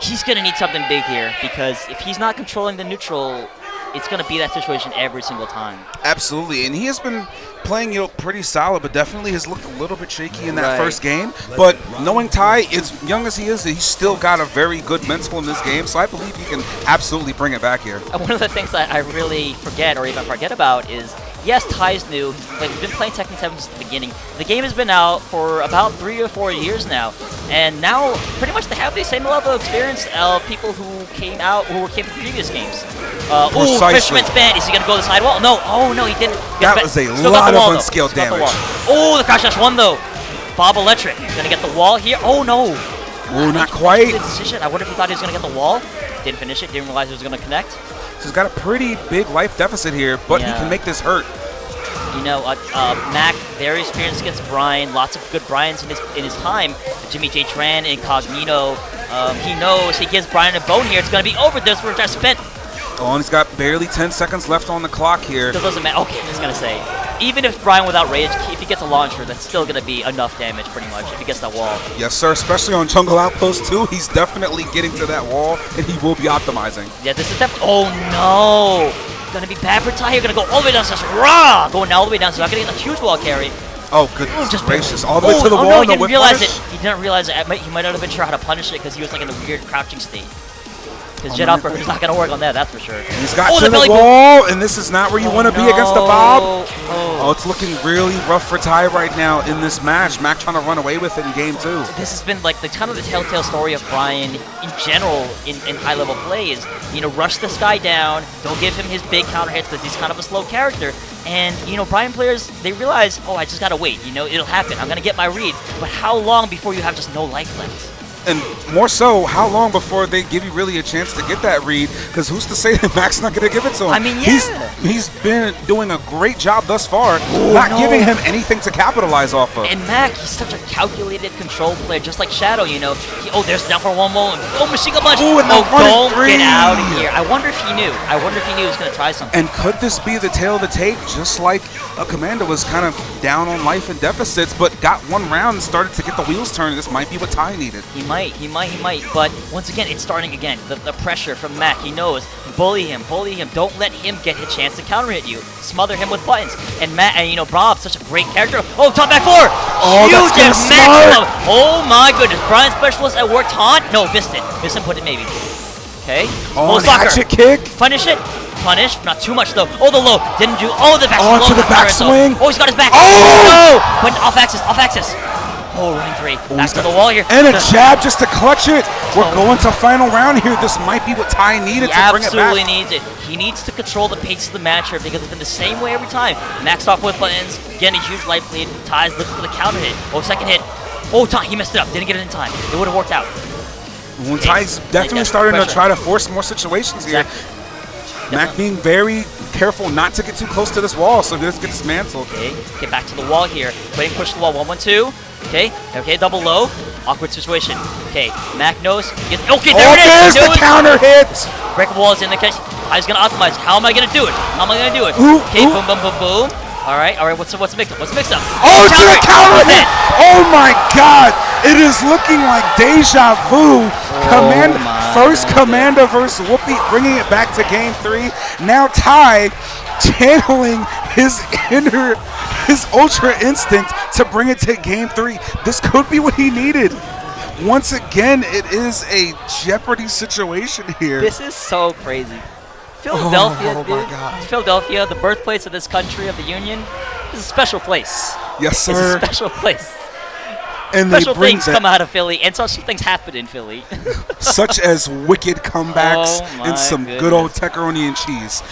he's gonna need something big here because if he's not controlling the neutral, it's gonna be that situation every single time. Absolutely, and he has been playing, you know, pretty solid, but definitely has looked a little bit shaky in that first game. But knowing Ty, as young as he is, he's still got a very good mental in this game, so I believe he can absolutely bring it back here. And one of the things that I really forget or even forget about is yes, Ty's new, but he's been playing Tekken 7 since the beginning. The game has been out for about 3 or 4 years now, and now pretty much they have the same level of experience of people who came from previous games. Ooh, Fisherman's Band. Is he gonna go to the sidewall? No. Oh no, he didn't. That was a lot of unskilled damage. Oh, the crash dash won though. Bob Electric gonna get the wall here. Oh no. Ooh, not quite. Good decision. I wonder if he thought he was gonna get the wall. Didn't finish it. Didn't realize it was gonna connect. So he's got a pretty big life deficit here, but he can make this hurt. You know, Mac, very experienced against Brian. Lots of good Brians in his time. Jimmy J. Tran, Incognito. He knows he gives Brian a bone here. It's gonna be over. This we're just spent. Oh, and he's got barely 10 seconds left on the clock here. Still doesn't matter. Okay, I was gonna say, even if Brian without rage, if he gets a launcher, that's still gonna be enough damage, pretty much, if he gets that wall. Yes, sir. Especially on Jungle Outpost 2, he's definitely getting to that wall, and he will be optimizing. Yeah, this is definitely. Oh no! Gonna be bad for Ty here. Gonna go all the way down. Just raw, going all the way down. So not gonna get a huge wall carry. Oh, goodness gracious! All the way to the wall. No, he didn't realize it. He didn't realize it. He might not have been sure how to punish it because he was like in a weird crouching state. His jet upper is not going to work on that, that's for sure. He's got to the wall, and this is not where you want to be against the Bob. Oh, it's looking really rough for Ty right now in this match. Mac trying to run away with it in game 2. This has been like the kind of the telltale story of Brian in general in high-level play is, you know, rush this guy down, don't give him his big counter hits because he's kind of a slow character. And, you know, Brian players, they realize, oh, I just got to wait. You know, it'll happen. I'm going to get my read. But how long before you have just no life left? And more so, how long before they give you really a chance to get that read? Because who's to say that Mac's not going to give it to him? I mean, yeah. He's been doing a great job thus far, not giving him anything to capitalize off of. And Mac, he's such a calculated control player, just like Shadow, you know. There's down for one more. Oh, machine gun punch. Ooh, and don't get out of here. I wonder if he knew. I wonder if he knew he was going to try something. And could this be the tail of the tape, just like a Commander was kind of down on life and deficits, but got one round and started to get the wheels turning? This might be what Ty needed. He might. But once again, it's starting again. The pressure from Mac, he knows. Bully him. Don't let him get a chance to counter hit you. Smother him with buttons. And Matt, and you know, Bob, such a great character. Oh, taunt back 4. Oh, huge that's and maximum. smart. Oh my goodness. Brian specialist at work. Taunt. No, missed it. Missed him. Put it maybe. Okay. Oh, hatchet kick. Punish it. Punish. Not too much though. Oh, the low. Didn't do. Oh, the back. Oh, to the backswing. Oh, he's got his back. Oh no. But off axis. Oh, running 3. Back to the wall here. And a jab just to clutch it. We're going to final round here. This might be what Ty needed to bring it back. He absolutely needs it. He needs to control the pace of the match here because it's in the same way every time. Maxed off with buttons, getting a huge life lead. Ty's looking for the counter hit. Oh, second hit. Oh, Ty, he messed it up. Didn't get it in time. It would have worked out. When Ty's definitely starting to try to force more situations here. Mac being very careful not to get too close to this wall so he doesn't get dismantled. Okay, get back to the wall here. Waiting, push the wall. 1-1-2. Okay, double low. Awkward situation. Okay, Mac knows. Okay, there it is! There's the counter hit! Breakable wall is in the catch. I was going to optimize. How am I going to do it? Okay, boom, boom, boom, boom. All right. What's the mix up? Oh, to the counter hit! Oh my God! It is looking like deja vu. First Commander versus Whoopi, bringing it back to game 3. Now Ty channeling his ultra instinct to bring it to game 3. This could be what he needed. Once again, it is a Jeopardy situation here. This is so crazy. Philadelphia, oh my God. Philadelphia, the birthplace of this country, of the Union, is a special place. Yes, sir. It's a special place. And special things come out of Philly, and special things happen in Philly. Such as wicked comebacks and some good old pepperoni and cheese.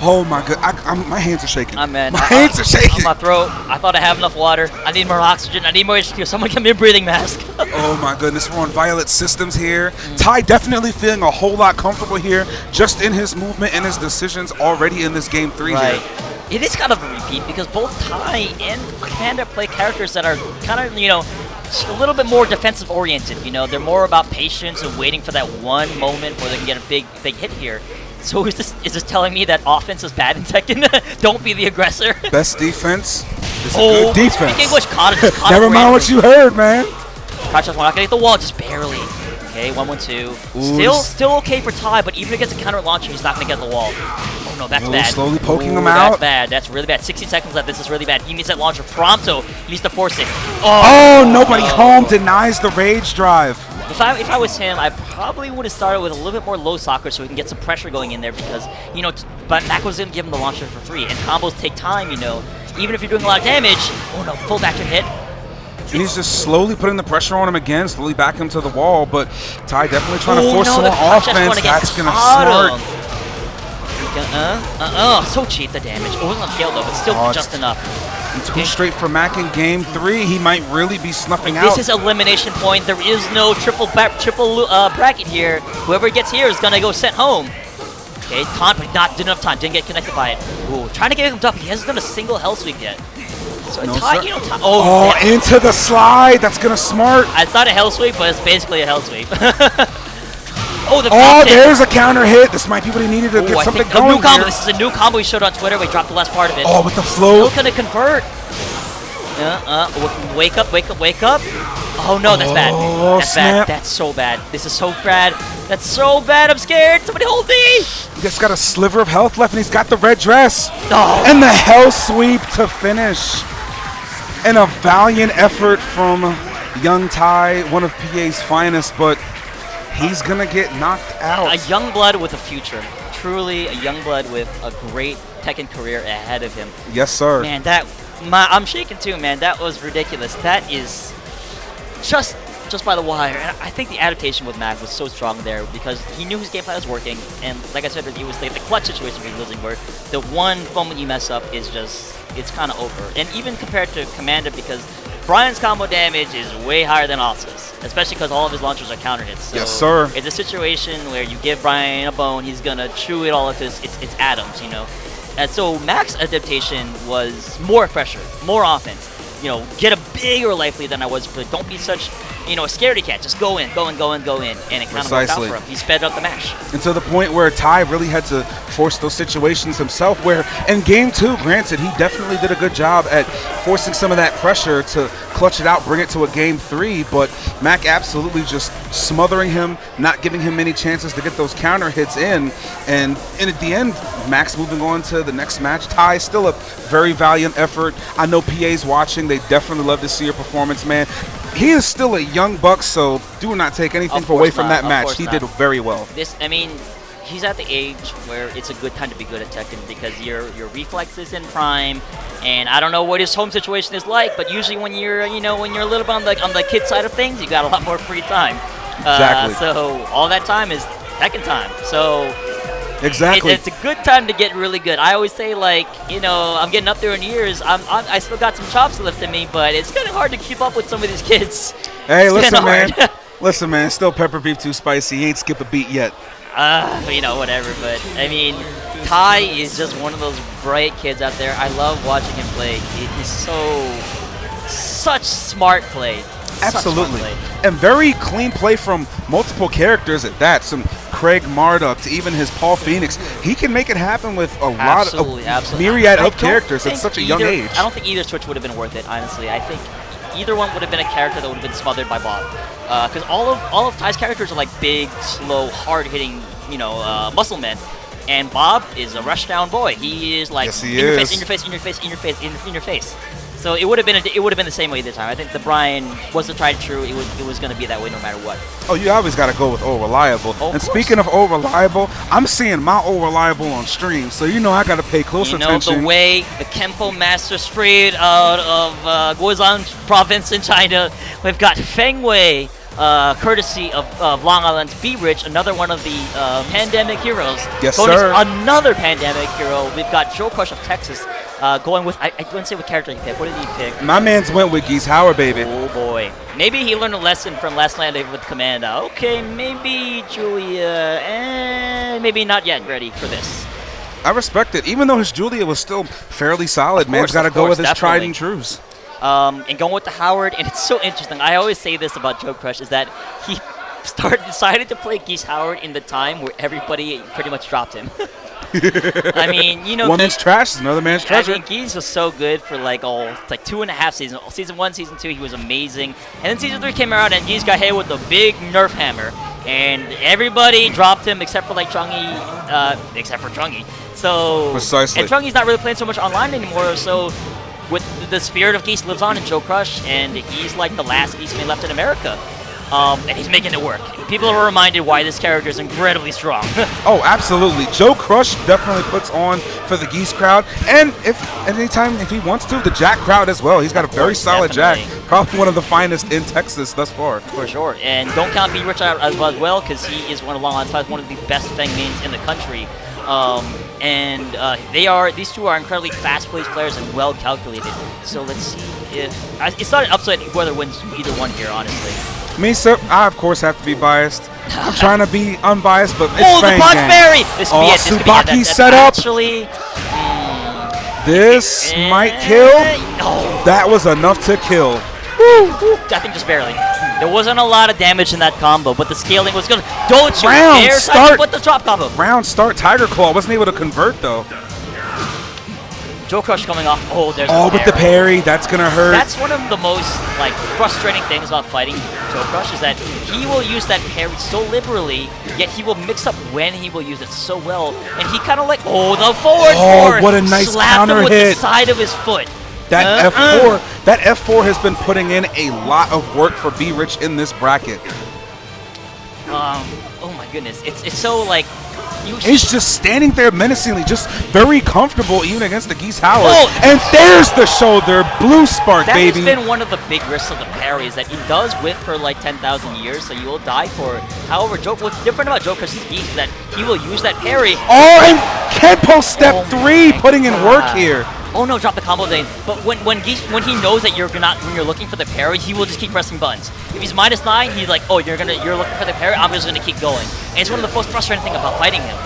Oh my God, my hands are shaking. My hands are shaking. My throat. I thought I have enough water. I need more oxygen. I need more HQ. Someone give me a breathing mask. Oh my goodness, we're on Violet Systems here. Ty definitely feeling a whole lot comfortable here, just in his movement and his decisions already in this game 3 here. It is kind of a repeat because both Ty and Commander play characters that are kind of, you know, a little bit more defensive oriented. You know, they're more about patience and waiting for that one moment where they can get a big hit here. So is this telling me that offense is bad in Tekken? Don't be the aggressor. Best defense is a good defense. Speak English, Kata. Never mind what you heard, man. Kata's not gonna hit the wall, just barely. Okay, 1-1-2. Still okay for Ty, but even against a counter launcher, he's not gonna get the wall. Oh no, that's bad. Slowly poking him out. That's bad. That's really bad. 60 seconds left. This is really bad. He needs that launcher pronto. He needs to force it. Oh, nobody home denies the rage drive. if I was him, I probably would have started with a little bit more low soccer so we can get some pressure going in there because, but Mac was going to give him the launcher for free. And combos take time, Even if you're doing a lot of damage, oh no, full back to hit. And he's just slowly putting the pressure on him again, slowly back him to the wall, but Ty definitely trying to force some more offense. That's going to smart. So cheap, the damage. It wasn't on scale though, but still just enough. Too straight for Mac in game 3. He might really be snuffing out. This is elimination point. There is no triple bracket here. Whoever gets here is going to go sent home. Okay, taunt, but not enough time. Didn't get connected by it. Ooh, trying to get him up. He hasn't done a single hell sweep yet. So no, into the slide. That's going to smart. I thought a hell sweep, but it's basically a hell sweep. There's a counter hit. This might be what he needed to get something going. A new combo. This is a new combo he showed on Twitter. We dropped the last part of it. Oh, with the flow. Still gonna convert. Wake up, wake up, wake up. Oh no, that's bad. That's bad. That's so bad. This is so bad. That's so bad. I'm scared. Somebody hold me. He just got a sliver of health left, and he's got the red dress. Oh. And the hell sweep to finish. And a valiant effort from young Ty, one of PA's finest, but he's going to get knocked out. A young blood with a future. Truly a young blood with a great Tekken career ahead of him. Yes, sir. Man, I'm shaking too, man. That was ridiculous. That is just by the wire. And I think the adaptation with Mac was so strong there because he knew his game plan was working. And like I said, it was like the clutch situation we were losing where the one moment you mess up is just, it's kind of over. And even compared to Commander, because Brian's combo damage is way higher than Asu's, especially because all of his launchers are counter hits. So yes, sir. It's a situation where you give Brian a bone, he's going to chew it all of his its atoms, And so Mac's adaptation was more pressure, more offense. Get a bigger life lead than I was, but don't be such, a scaredy cat. Just go in, go in, go in, go in. And it kind of worked out for him. He sped up the match. And to the point where Ty really had to force those situations himself, where in game 2, granted, he definitely did a good job at forcing some of that pressure to clutch it out, bring it to a game 3, but Mac absolutely just smothering him, not giving him many chances to get those counter hits in. And at the end, Mac's moving on to the next match. Ty, still a very valiant effort. I know PA's watching. They definitely love to see your performance, man. He is still a young buck, so do not take anything away from that match. He did very well. He's at the age where it's a good time to be good at Tekken because your reflex is in prime, and I don't know what his home situation is like, but usually when you're a little bit on the kid side of things, you got a lot more free time. Exactly. So all that time is Tekken time. So exactly, it's a good time to get really good. I always say I'm getting up there in years. I still got some chops left in me, but it's kind of hard to keep up with some of these kids. Hey, listen, man. Listen, man. Still pepper beef too spicy. He ain't skip a beat yet. Whatever. But Ty is just one of those bright kids out there. I love watching him play. He's such smart play. Absolutely. And very clean play from multiple characters at that. Some Craig Marduk to even his Paul Phoenix. He can make it happen with a lot of myriad of characters at such a young age. I don't think either switch would have been worth it, honestly. I think either one would have been a character that would have been smothered by Bob. Because all of Ty's characters are like big, slow, hard-hitting, muscle men. And Bob is a rush-down boy. He is like in your face, in your face, in your face, in your face, in your face. So it would have been the same way this time. I think the Brian was the tried and true. It was going to be that way no matter what. Oh, you always got to go with Old Reliable. Oh, and speaking of Old Reliable, I'm seeing my Old Reliable on stream, so I got to pay close attention. The way the Kempo Master straight out of Guizhou province in China, we've got Feng Wei, courtesy of Long Island's Be Rich, another one of the pandemic heroes. Yes, sir. Another pandemic hero. We've got Joe Crush of Texas going with, I didn't say what character he picked. What did he pick? My man's went with Geese Howard, baby. Oh, boy. Maybe he learned a lesson from last night with Commanda. Okay, maybe Julia, maybe not yet ready for this. I respect it. Even though his Julia was still fairly solid, man's got to go with his tried and trues. And going with the Howard, and it's so interesting. I always say this about Joe Crush is that he decided to play Geese Howard in the time where everybody pretty much dropped him. One man's trash is another man's treasure. Geese was so good for like 2.5 seasons. Season 1, Season 2, he was amazing. And then Season 3 came around, and Geese got hit with a big Nerf hammer. And everybody dropped him except for Chungi. So, precisely. And Chungi's not really playing so much online anymore, so with the spirit of Geese lives on in Joe Crush, and he's like the last Geese man left in America. and he's making it work. People are reminded why this character is incredibly strong. Oh, absolutely. Joe Crush definitely puts on for the Geese crowd, and if he wants to, the Jack crowd as well. He's got a very solid definitely. Jack, probably one of the finest in Texas thus far. For sure, and don't count B Rich out as well, because he is one of one of the best Feng mains in the country. These two are incredibly fast-paced players and well calculated. So let's see if it's not an upset whether wins either one here, honestly. Me, sir, I of course have to be biased. I'm trying to be unbiased, but it's Oh, the Fang Box gang. Berry! This could Oh, be it. This could be it. Tsubaki That's set up. Actually, This might kill. Oh, That was enough to kill. I think just barely. There wasn't a lot of damage in that combo, but the scaling was good. Don't you Round dare start. with the drop combo. Round start, Tiger Claw wasn't able to convert though. Joe Crush coming off. Oh, there's Oh, a with the parry, that's gonna hurt. That's one of the most frustrating things about fighting Joe Crush is that he will use that parry so liberally, yet he will mix up when he will use it so well, and he kind of the forward four. What a nice slapped counter him with hit. the side of his foot. That F4 has been putting in a lot of work for B Rich in this bracket. Oh my goodness, it's so He's just standing there menacingly, just very comfortable even against the Geese Howard. Oh! And there's the shoulder, blue spark, That baby. has been one of the big risks of the parry is that he does whiff for 10,000 years, so you will die for it. However, what's different about Joe Crush's Geese is that he will use that parry. Oh, and Kenpo step Oh 3 my putting in work God. here. Oh no, drop the combo lane. But when he knows that when you're looking for the parry, he will just keep pressing buttons. If he's -9, he's like, oh, you're looking for the parry, I'm just gonna keep going. And it's one of the most frustrating things about fighting him.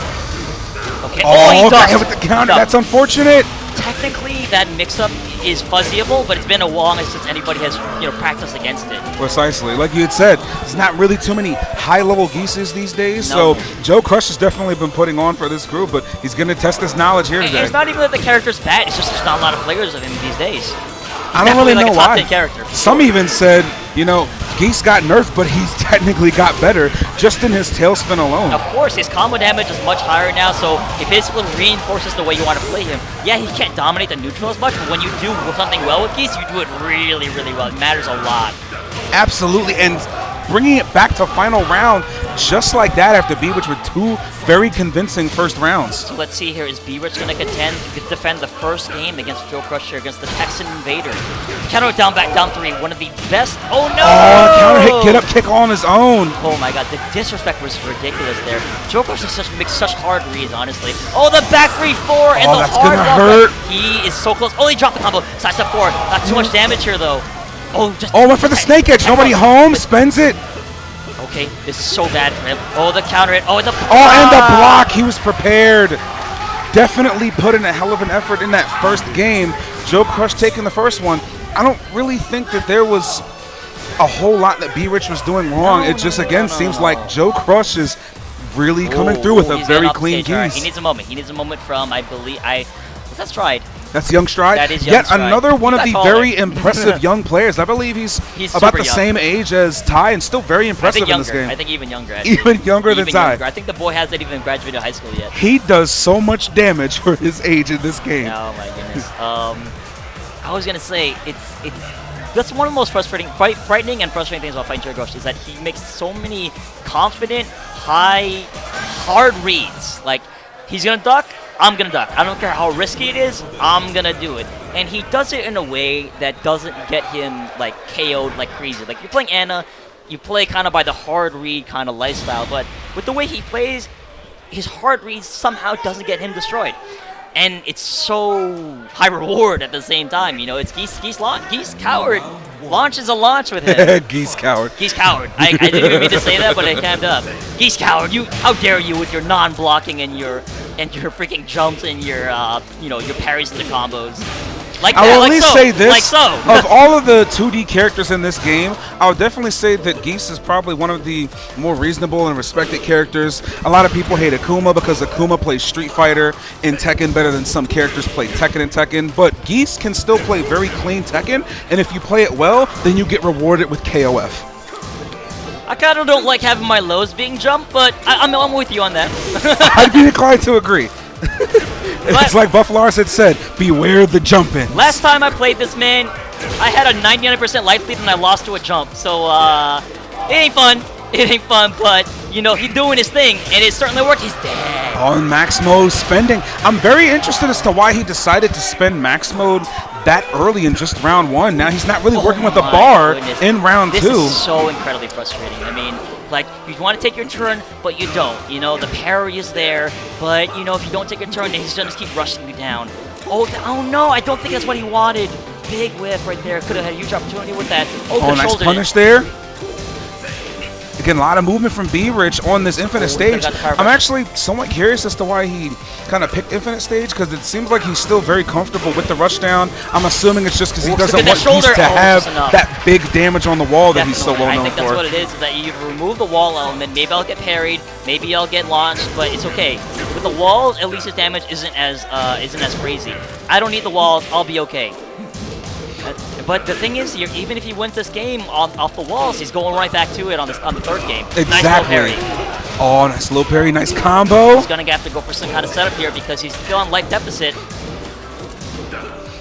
Okay. Oh, he got does. hit with the counter. He That's does. unfortunate. Technically, that mix-up is fuzzyable, but it's been a long since anybody has practiced against it. Precisely. Like you had said, there's not really too many high-level Geeses these days, No. so Joe Crush has definitely been putting on for this group, but he's going to test his knowledge here And today. it's not even that the character's bad, it's just there's not a lot of players of him these days. I don't really know a top why. 10 character. Some even said, Geese got nerfed, but he's technically got better just in his tailspin alone. Of course, his combo damage is much higher now, so it basically reinforces the way you want to play him. Yeah, he can't dominate the neutral as much, but when you do something well with Geese, you do it really, really well. It matters a lot. Absolutely, and bringing it back to final round just like that after B-Witch with 2 very convincing first rounds. So let's see here, is B-Rich going to defend the first game against Joe Crusher against the Texan Invader? Counter down 3, one of the best. Oh no! Oh, counter hit, get up, kick on his own. Oh my god, the disrespect was ridiculous there. Joe Crusher makes such hard reads, honestly. Oh, the back 3-4 and the that's hard gonna walk hurt. back. He is so close. Oh, he dropped the combo. Side step 4. Not too much damage here though. Oh, Went for the snake edge. Nobody home, spends it. Okay, this is so bad for him. Oh, the counter hit. Oh, the block. Oh, and the block. He was prepared. Definitely put in a hell of an effort in that first game. Joe Crush taking the first one. I don't really think that there was a whole lot that B-Rich was doing wrong. It just, again, seems like Joe Crush is really coming through with a he's very getting off the clean stage. All right, Geese. he needs a moment. He needs a moment from, that's Stride. That's Young Stride. That is Young Yet Stride. another one He of got the taller. very impressive young players. I believe he's about super the young. same age as Ty and still very I impressive think in this younger. game. I think even younger. Even younger than Ty. I think the boy hasn't even graduated high school yet. He does so much damage for his age in this game. Oh my goodness. I was gonna say that's one of the most frightening and frustrating things about fighting Joe Crush is that he makes so many confident, hard reads. Like he's gonna duck, I'm gonna duck. I don't care how risky it is, I'm gonna do it. And he does it in a way that doesn't get him KO'd like crazy. Like you're playing Anna, you play kind of by the hard read kind of lifestyle, but with the way he plays, his hard read somehow doesn't get him destroyed. And it's so high reward at the same time. It's Geese Coward launches a launch with him. Geese Coward. Geese Coward. I didn't even mean to say that, but I camed up. Geese Coward. How dare you with your non-blocking and your freaking jumps and your your parries to the combos. I will at least say this, Like so. of all of the 2D characters in this game, I would definitely say that Geese is probably one of the more reasonable and respected characters. A lot of people hate Akuma because Akuma plays Street Fighter in Tekken better than some characters play Tekken in Tekken, but Geese can still play very clean Tekken, and if you play it well, then you get rewarded with KOF. I kind of don't like having my lows being jumped, but I'm with you on that. I'd be inclined to agree. It's like Buffalo had said, beware the jumping. Last time I played this man, I had a 99% life lead and I lost to a jump. So It ain't fun. It ain't fun, but you know he's doing his thing, and it certainly worked. He's dead. On max mode spending. I'm very interested as to why he decided to spend max mode that early in just round 1. Now he's not really working with the my bar goodness. in round This 2. is so incredibly frustrating. I mean, like, you want to take your turn, but you don't. You know, the parry is there, but, you know, if you don't take your turn, then he's going to just keep rushing you down. Oh no, I don't think that's what he wanted. Big whiff right there. Could have had a huge opportunity with that. Oh, nice controlled punish there. Again, a lot of movement from B-Rich on this Infinite stage. I'm actually somewhat curious as to why he kind of picked Infinite stage, because it seems like he's still very comfortable with the rushdown. I'm assuming it's just because he doesn't want Geese to have that big damage on the wall that he's so well known for. I think that's what it is that you remove the wall element. Maybe I'll get parried, maybe I'll get launched, but it's okay. With the walls, at least his damage isn't as crazy. I don't need the walls, I'll be okay. But the thing is, even if he wins this game off the walls, he's going right back to it on the third game. Exactly. Nice little parry. Oh, nice low parry, nice combo. He's going to have to go for some kind of setup here because he's still on life deficit.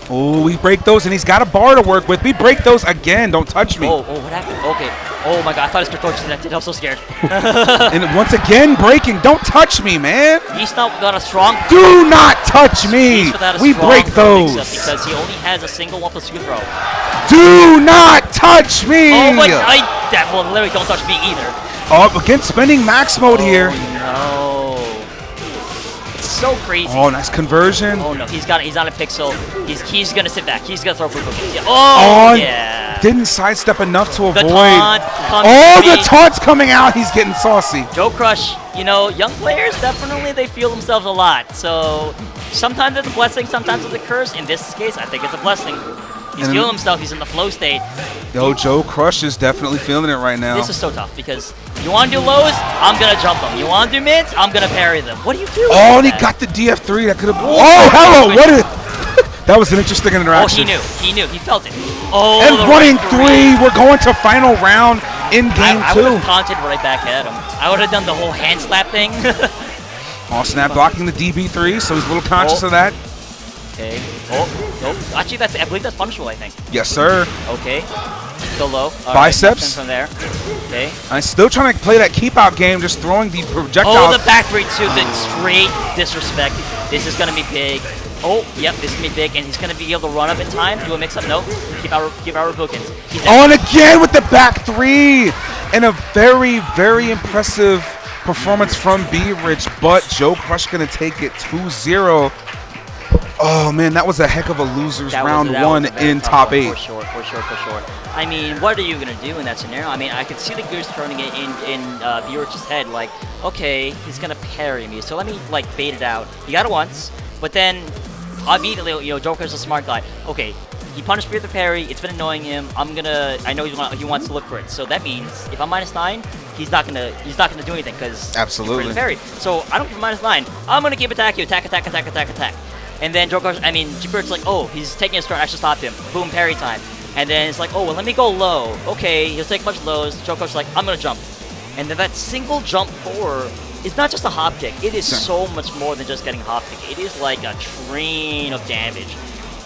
Oh, we break those, and he's got a bar to work with. We break those again. Don't touch me. Oh, what happened? Okay. Oh my god, I thought his controller disconnected. I was so scared. And once again, breaking. Don't touch me, man. He's not got a strong... Do not touch me. We break those. Because he only has a single 1+2 throw. Do not touch me. Oh, but well, literally don't touch me either. Oh, again, spending max mode here. No. It's so crazy. Oh, nice conversion. Oh no, he's on a pixel. He's gonna sit back. He's gonna throw for cookies. Yeah. Oh, yeah. Didn't sidestep enough to avoid. The taunts coming out. He's getting saucy. Joe Crush, you know, young players definitely they feel themselves a lot. So sometimes it's a blessing, sometimes it's a curse. In this case, I think it's a blessing. He's feeling himself. He's in the flow state. Yo, Joe Crush is definitely feeling it right now. This is so tough because you want to do lows, I'm going to jump them. You want to do mids, I'm going to parry them. What do you do? Oh, and he got the DF3. That could have... Oh, hello. What is... That was an interesting interaction. Oh, he knew. He felt it. Oh, and running three. We're going to final round in game 2. I would have taunted right back at him. I would have done the whole hand slap thing. Oh, snap blocking the DB3, so he's a little conscious of that. Okay. Oh. Actually, I believe that's punishable, I think. Yes, sir. Okay. Still low. Biceps. From there. Okay. I'm still trying to play that keep-out game, just throwing the projectiles. Oh, the back three to the straight disrespect. This is going to be big. Oh, yep, this is going to be big, and he's going to be able to run up in time. Do a mix-up. No. Keep our bookings. Oh, and again with the back three. And a very, very impressive performance from B-Rich, but Joe Crush going to take it 2-0. Oh, man, that was a heck of a loser's round one in top 8. For sure. I mean, what are you going to do in that scenario? I mean, I could see the gears turning it in B-Rich's head, like, okay, he's going to parry me, so let me, like, bait it out. He got it once, but then immediately, you know, Joker's a smart guy. Okay, he punished me with the parry, it's been annoying him, I know he wants to look for it, so that means if I'm -9, he's not gonna do anything, because absolutely parry. So I don't give him -9, I'm gonna keep attacking you, attack. And then G-Bird's like, oh, he's taking his turn, I should stop him. Boom, parry time. And then it's like, oh, well, let me go low. Okay, he'll take much lows. Joker's like, I'm gonna jump. And then that single jump forward is not just a hop kick. It is so much more than just getting a hop kick. It is like a train of damage.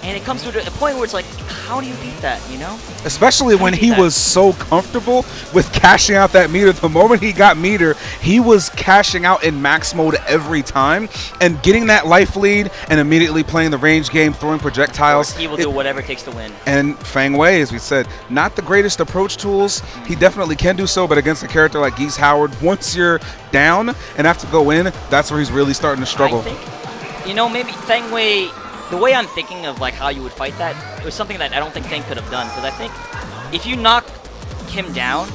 And it comes to a point where it's like, how do you beat that, you know? Especially when he was so comfortable with cashing out that meter. The moment he got meter, he was cashing out in max mode every time and getting that life lead and immediately playing the range game, throwing projectiles. He will do whatever it takes to win. And Fang Wei, as we said, not the greatest approach tools. He definitely can do so, but against a character like Geese Howard, once you're down and have to go in, that's where he's really starting to struggle. I think, you know, maybe Fang Wei... The way I'm thinking of like how you would fight that was something that I don't think Fang could have done, because I think if you knock him down,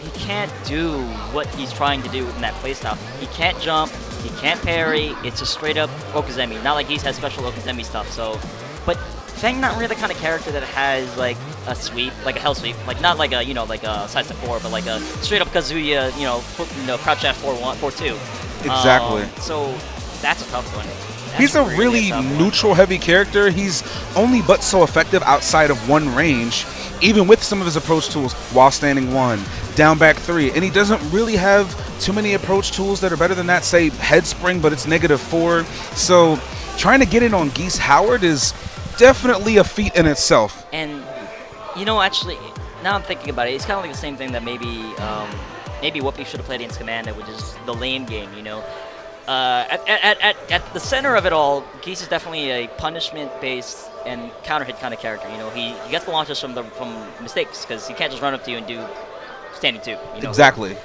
he can't do what he's trying to do in that playstyle. He can't jump, he can't parry. It's just straight up Okuzemi. Not like Geese has special Okuzemi stuff. So, but Fang not really the kind of character that has like a sweep, like a hell sweep, like not like a like a side step 4, but like a straight up Kazuya, crouch at 4-2. Exactly. So that's a tough one. He's a really neutral-heavy character. He's only but so effective outside of one range, even with some of his approach tools, while standing 1, down back 3. And he doesn't really have too many approach tools that are better than that, say head spring, but it's -4. So trying to get it on Geese Howard is definitely a feat in itself. And, you know, actually, now I'm thinking about it. It's kind of like the same thing that maybe Whoopi should have played against Commander, which is the lane game. At the center of it all, Geese is definitely a punishment-based and counter-hit kind of character. He gets the launches from mistakes because he can't just run up to you and do standing two. Exactly.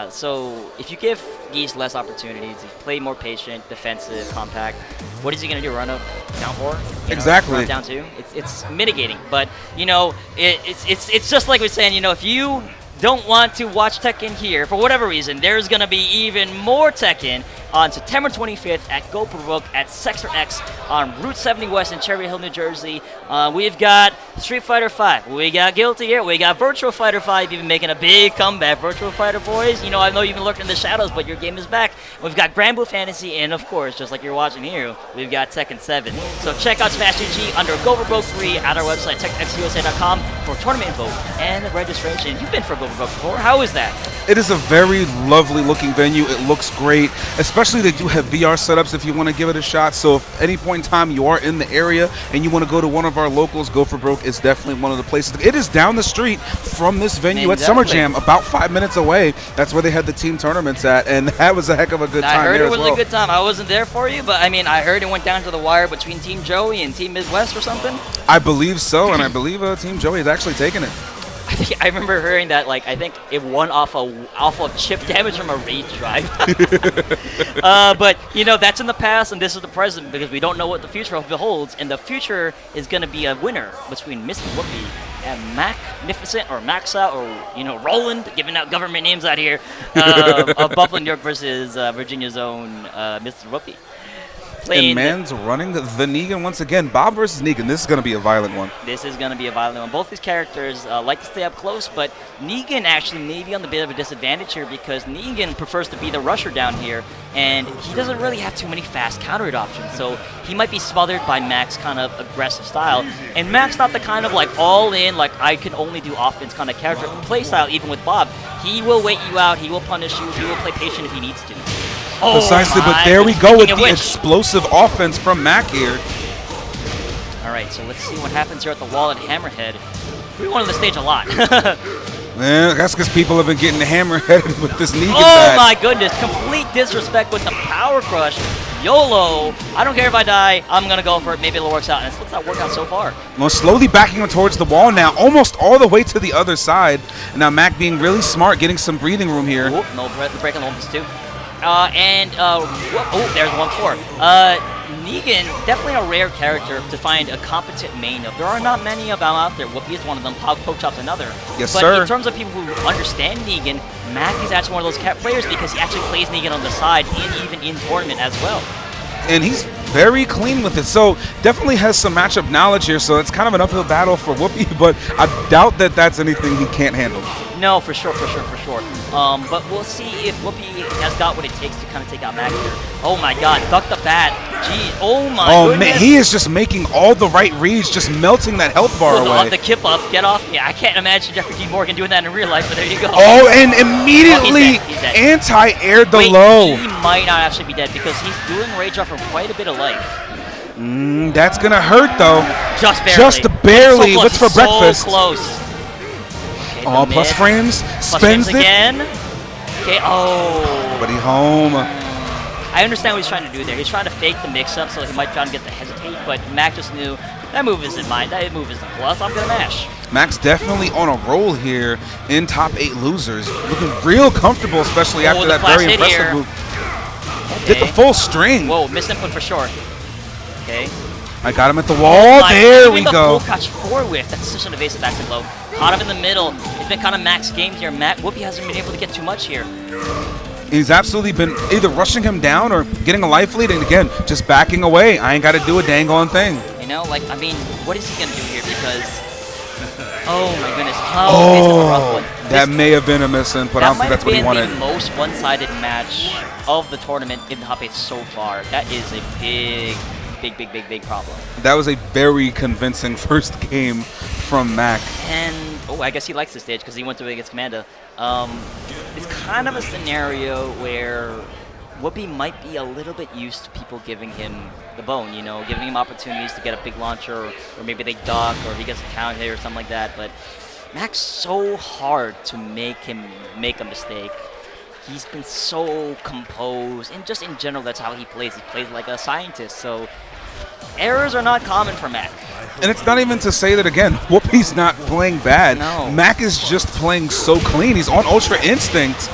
So if you give Geese less opportunities, if you play more patient, defensive, compact, what is he going to do? Run up down four? Exactly. Run up down two? It's mitigating, but it's just like we're saying. If you don't want to watch Tekken here for whatever reason, there's going to be even more Tekken on September 25th at Go Provoke at Sector X on Route 70 West in Cherry Hill, New Jersey. We've got Street Fighter V. We got Guilty Gear. We got Virtual Fighter 5 even making a big comeback. Virtual Fighter boys, I know you've been lurking in the shadows, but your game is back. We've got Grand Blue Fantasy, and of course, just like you're watching here, we've got Tekken 7. So check out Smash GG under Go Provoke 3 at our website, TekkenXUSA.com for tournament info and registration. You've been for Go Provoke before. How is that? It is a very lovely looking venue. It looks great, especially they do have VR setups if you want to give it a shot. So if any point in time you are in the area and you want to go to one of our locals, Go for Broke is definitely one of the places. It is down the street from this venue at Summer Jam, about 5 minutes away. That's where they had the team tournaments at, and that was a heck of a good time. I heard there it was as well. a good time. I wasn't there for you, but I heard it went down to the wire between Team Joey and Team Midwest or something. I believe so, and I believe Team Joey has actually taken it. I remember hearing that, I think it won off of chip damage from a rage drive. But, that's in the past, and this is the present, because we don't know what the future beholds, and the future is going to be a winner between Mr. Whoopi and Magnificent, or Maxa, or, Roland, giving out government names out here, of Buffalo, New York versus Virginia's own Mr. Whoopi. And man's running the Negan once again. Bob versus Negan. This is going to be a violent one. This is going to be a violent one. Both these characters like to stay up close, but Negan actually may be on the bit of a disadvantage here because Negan prefers to be the rusher down here, and he doesn't really have too many fast counter-hit options, so he might be smothered by Mac's kind of aggressive style. And Mac's not the kind of all-in, I can only do offense kind of character play style, even with Bob. He will wait you out, he will punish you, he will play patient if he needs to. Precisely, but there we go with the explosive offense from Mac here. All right, so let's see what happens here at the wall at Hammerhead. We won on the stage a lot. Yeah, that's because people have been getting hammerheaded with this Negan Oh my goodness, complete disrespect with the power crush. YOLO, I don't care if I die, I'm going to go for it. Maybe it'll work out, and it's not worked out so far. Well, slowly backing him towards the wall now, almost all the way to the other side. Now Mac being really smart, getting some breathing room here. Oop, no break on the homes too. There's 1-4. Negan, definitely a rare character to find a competent main of. There are not many of them out there. Whoopi is one of them. Pokechop's another. Yes, but sir. in terms of people who understand Negan, Mac is actually one of those players because he actually plays Negan on the side, even in tournament as well. And he's very clean with it, so definitely has some matchup knowledge here, so it's kind of an uphill battle for Whoopi, but I doubt that that's anything he can't handle. No, for sure. But we'll see if Whoopi has got what it takes to kind of take out Mac here. Oh my god, duck the bat. Gee, oh my goodness. Man, he is just making all the right reads, just melting that health bar away. The kip up, get off. Yeah, I can't imagine Jeffrey D. Morgan doing that in real life, but there you go. Oh, and immediately he's dead. anti-aired the low. He might not actually be dead because he's doing rage off for quite a bit of life. That's going to hurt, though. Just barely. Just barely. So What's for breakfast? So close. Okay, plus frames. Plus spins frames it. again. Okay, oh. But he home. I understand what he's trying to do there. He's trying to fake the mix-up so he might try to get the hesitate, but Mac just knew that move isn't mine. That move isn't plus. I'm going to mash. Mac's definitely on a roll here in top 8 losers. Looking real comfortable, especially after that very impressive move. Okay. Get the full string. Whoa, misinput for sure. Okay. I got him at the wall. There we go. Full catch 4 whiff. That's such an evasive back low. Caught him in the middle. It's been kind of Mac's game here. Whoopi hasn't been able to get too much here. He's absolutely been either rushing him down or getting a life lead, and again, just backing away. I ain't got to do a dang on thing. What is he going to do here? Because, oh my goodness. Oh, rough one. That may have been a miss-in, but I don't think that's what he wanted. That might have been the most one-sided match of the tournament in the top 8 so far. That is a big problem. That was a very convincing first game from Mac. And, I guess he likes this stage because he went to it against Commando. It's kind of a scenario where Whoopi might be a little bit used to people giving him the bone, giving him opportunities to get a big launcher, or maybe they duck, or he gets a counter hit or something like that. But Mac's so hard to make him make a mistake. He's been so composed, and just in general, that's how he plays. He plays like a scientist, so errors are not common for Mac. And it's not even to say that, again, Whoopi's not playing bad. No. Mac is just playing so clean. He's on Ultra Instinct.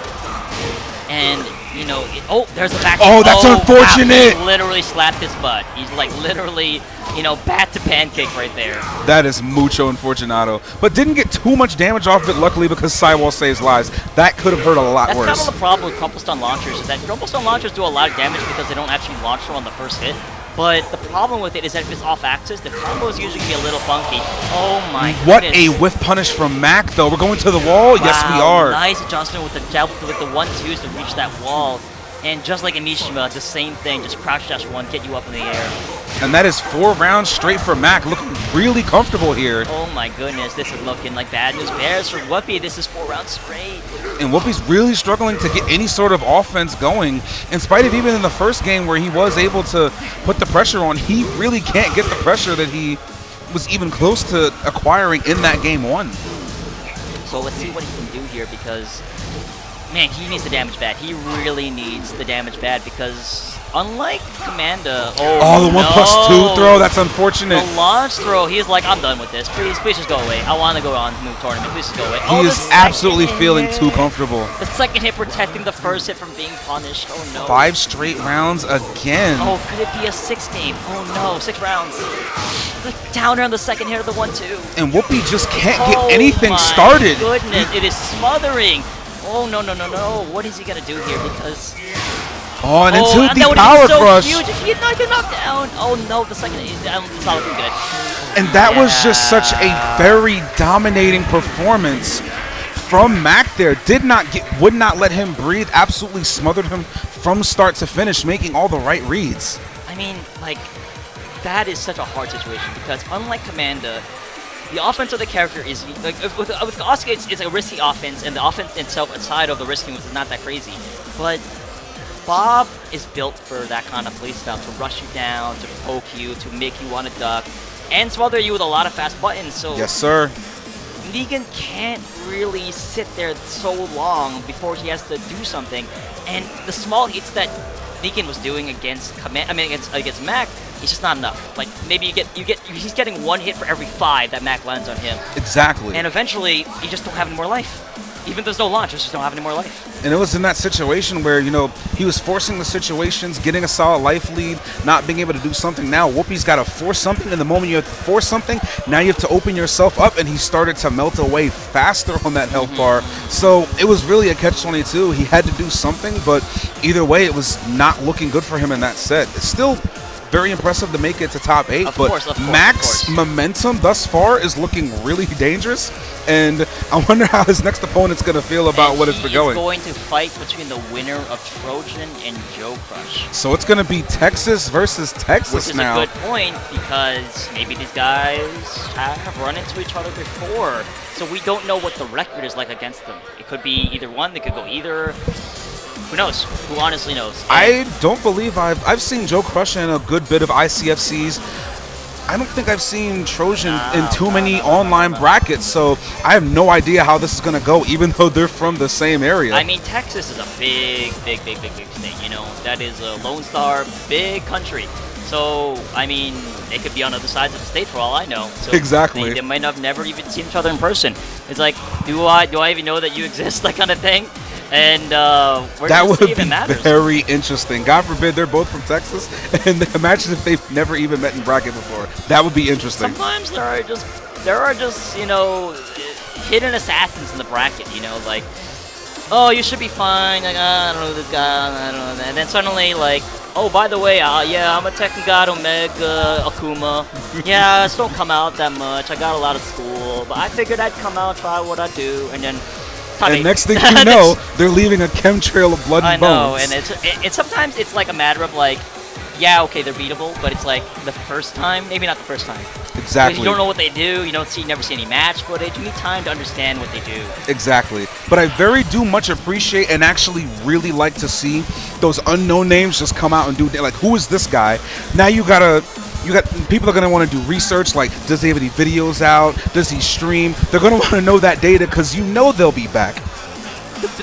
And, you know, there's a back. Oh, that's unfortunate. Wow, he literally slapped his butt. He's like literally, you know, bat to pancake right there. That is mucho unfortunato. But didn't get too much damage off of it, luckily, because Sidewall saves lives. That could have hurt a lot That's worse. kind of the problem with Crumple Stun launchers, is that Crumple Stun launchers do a lot of damage because they don't actually launch them on the first hit. But the problem with it is that if it's off axis, the combo is usually going to be a little funky. Oh my What goodness. a whiff punish from Mac, though. We're going to the wall. Wow, Yes, we are. Nice adjustment with the 1-2s to reach that wall. And just like in Mishima, the same thing, just crouch dash 1, get you up in the air. And that is 4 rounds straight for Mac, looking really comfortable here. Oh my goodness, this is looking like bad news bears for Whoopi. This is 4 rounds straight. And Whoopi's really struggling to get any sort of offense going. In spite of even in the first game where he was able to put the pressure on, he really can't get the pressure that he was even close to acquiring in that game 1. So let's see what he can do here, because, man, he needs the damage bad. He really needs the damage bad, because unlike Commanda, Oh, the 1+2 throw, that's unfortunate. The launch throw, he's like, I'm done with this. Please just go away. I want to go on to the tournament. Please just go away. He is absolutely feeling too comfortable. The second hit protecting the first hit from being punished. Oh no. 5 straight rounds again. Oh, could it be a 6 game? Oh no, 6 rounds. The downer on the second hit of the 1-2. And Whoopi just can't get Oh anything my started. Goodness, it is smothering. Oh no. What is he gonna do here? Because Oh, and into that the would've power been so crush. huge if he had not been knocked down. Oh no, the second it's not looking good. And that was just such a very dominating performance from Mac there. Would not let him breathe, absolutely smothered him from start to finish, making all the right reads. I mean, like, that is such a hard situation, because unlike Commanda, the offense of the character is, like, with Asuka, it's a risky offense, and the offense itself, aside of the riskiness, is not that crazy. But Bob is built for that kind of playstyle, to rush you down, to poke you, to make you want to duck, and smother you with a lot of fast buttons. So Yes, sir. Negan can't really sit there so long before he has to do something. And the small hits that Negan was doing against against Mac, it's just not enough. Like, maybe he's getting 1 hit for every 5 that Mac lands on him. Exactly. And eventually, you just don't have any more life. Even if there's no launch, you just don't have any more life. And it was in that situation where, you know, he was forcing the situations, getting a solid life lead, not being able to do something. Now Whoopi's got to force something, and the moment you have to force something, now you have to open yourself up, and he started to melt away faster on that health bar. So it was really a catch-22. He had to do something, but either way, it was not looking good for him in that set. It's still very impressive to make it to top 8, but Mac's momentum thus far is looking really dangerous, and I wonder how his next opponent's going to feel about what it's been going. He's going to fight between the winner of Trojan and Joe Crush. So it's going to be Texas versus Texas now. Which is a good point, because maybe these guys have run into each other before, so we don't know what the record is like against them. It could be either one, they could go either. Who knows? Who honestly knows? I don't believe I've seen Joe Crush in a good bit of ICFCs. I don't think I've seen Trojan in too many online brackets, so I have no idea how this is going to go, even though they're from the same area. I mean, Texas is a big state, you know. That is a Lone Star, big country. So, I mean, they could be on other sides of the state for all I know. So Exactly. They might have never even seen each other in person. It's like, do I even know that you exist, that kind of thing? And that would be very interesting. God forbid they're both from Texas, and imagine if they've never even met in bracket before. That would be interesting. Sometimes there are just you know, hidden assassins in the bracket. You know, like, oh, you should be fine. Like, I don't know this guy. I don't know that. And then suddenly, like, oh, by the way, yeah, I'm a Tekken God Omega Akuma. Yeah, I just don't come out that much. I got a lot of school, but I figured I'd come out, try what I do, and then. And next thing you know, they're leaving a chemtrail of blood and bones. I know, and it's sometimes it's like a matter of like, yeah, okay, they're beatable, but it's like the first time, maybe not the first time. Exactly. You don't know what they do. You never see any match footage. You need time to understand what they do. Exactly. But I very much appreciate and actually really like to see those unknown names just come out and do, like, who is this guy? Now you gotta You got people are going to want to do research, like, does he have any videos out? Does he stream? They're going to want to know that data because you know they'll be back.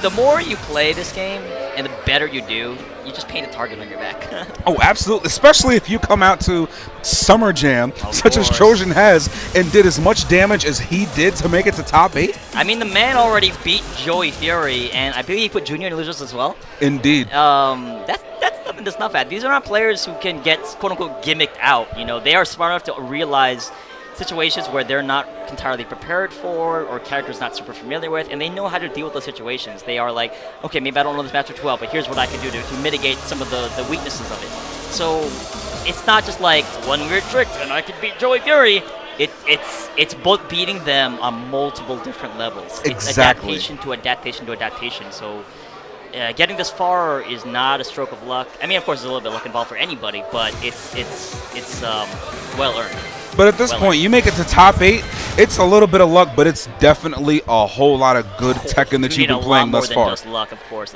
The more you play this game and the better you do, you just paint a target on your back. Oh, absolutely. Especially if you come out to Summer Jam, Of such as course. Trojan has, and did as much damage as he did to make it to top 8. I mean, the man already beat Joey Fury, and I believe he put Junior in losers as well. Indeed. That's nothing to snuff at. These are not players who can get quote unquote gimmicked out. You know, they are smart enough to realize situations where they're not entirely prepared for or characters not super familiar with, and they know how to deal with those situations. They are like, okay, maybe I don't know this match too well, but here's what I can do to mitigate some of the weaknesses of it. So it's not just like one weird trick and I can beat Joey Fury. It's both beating them on multiple different levels. It's Exactly. adaptation to adaptation to adaptation. So getting this far is not a stroke of luck. I mean, of course, there's a little bit of luck involved for anybody, but it's well earned. But at this point, you make it to top 8, it's a little bit of luck, but it's definitely a whole lot of good Tekken that you've been playing thus far. More than just luck, of course.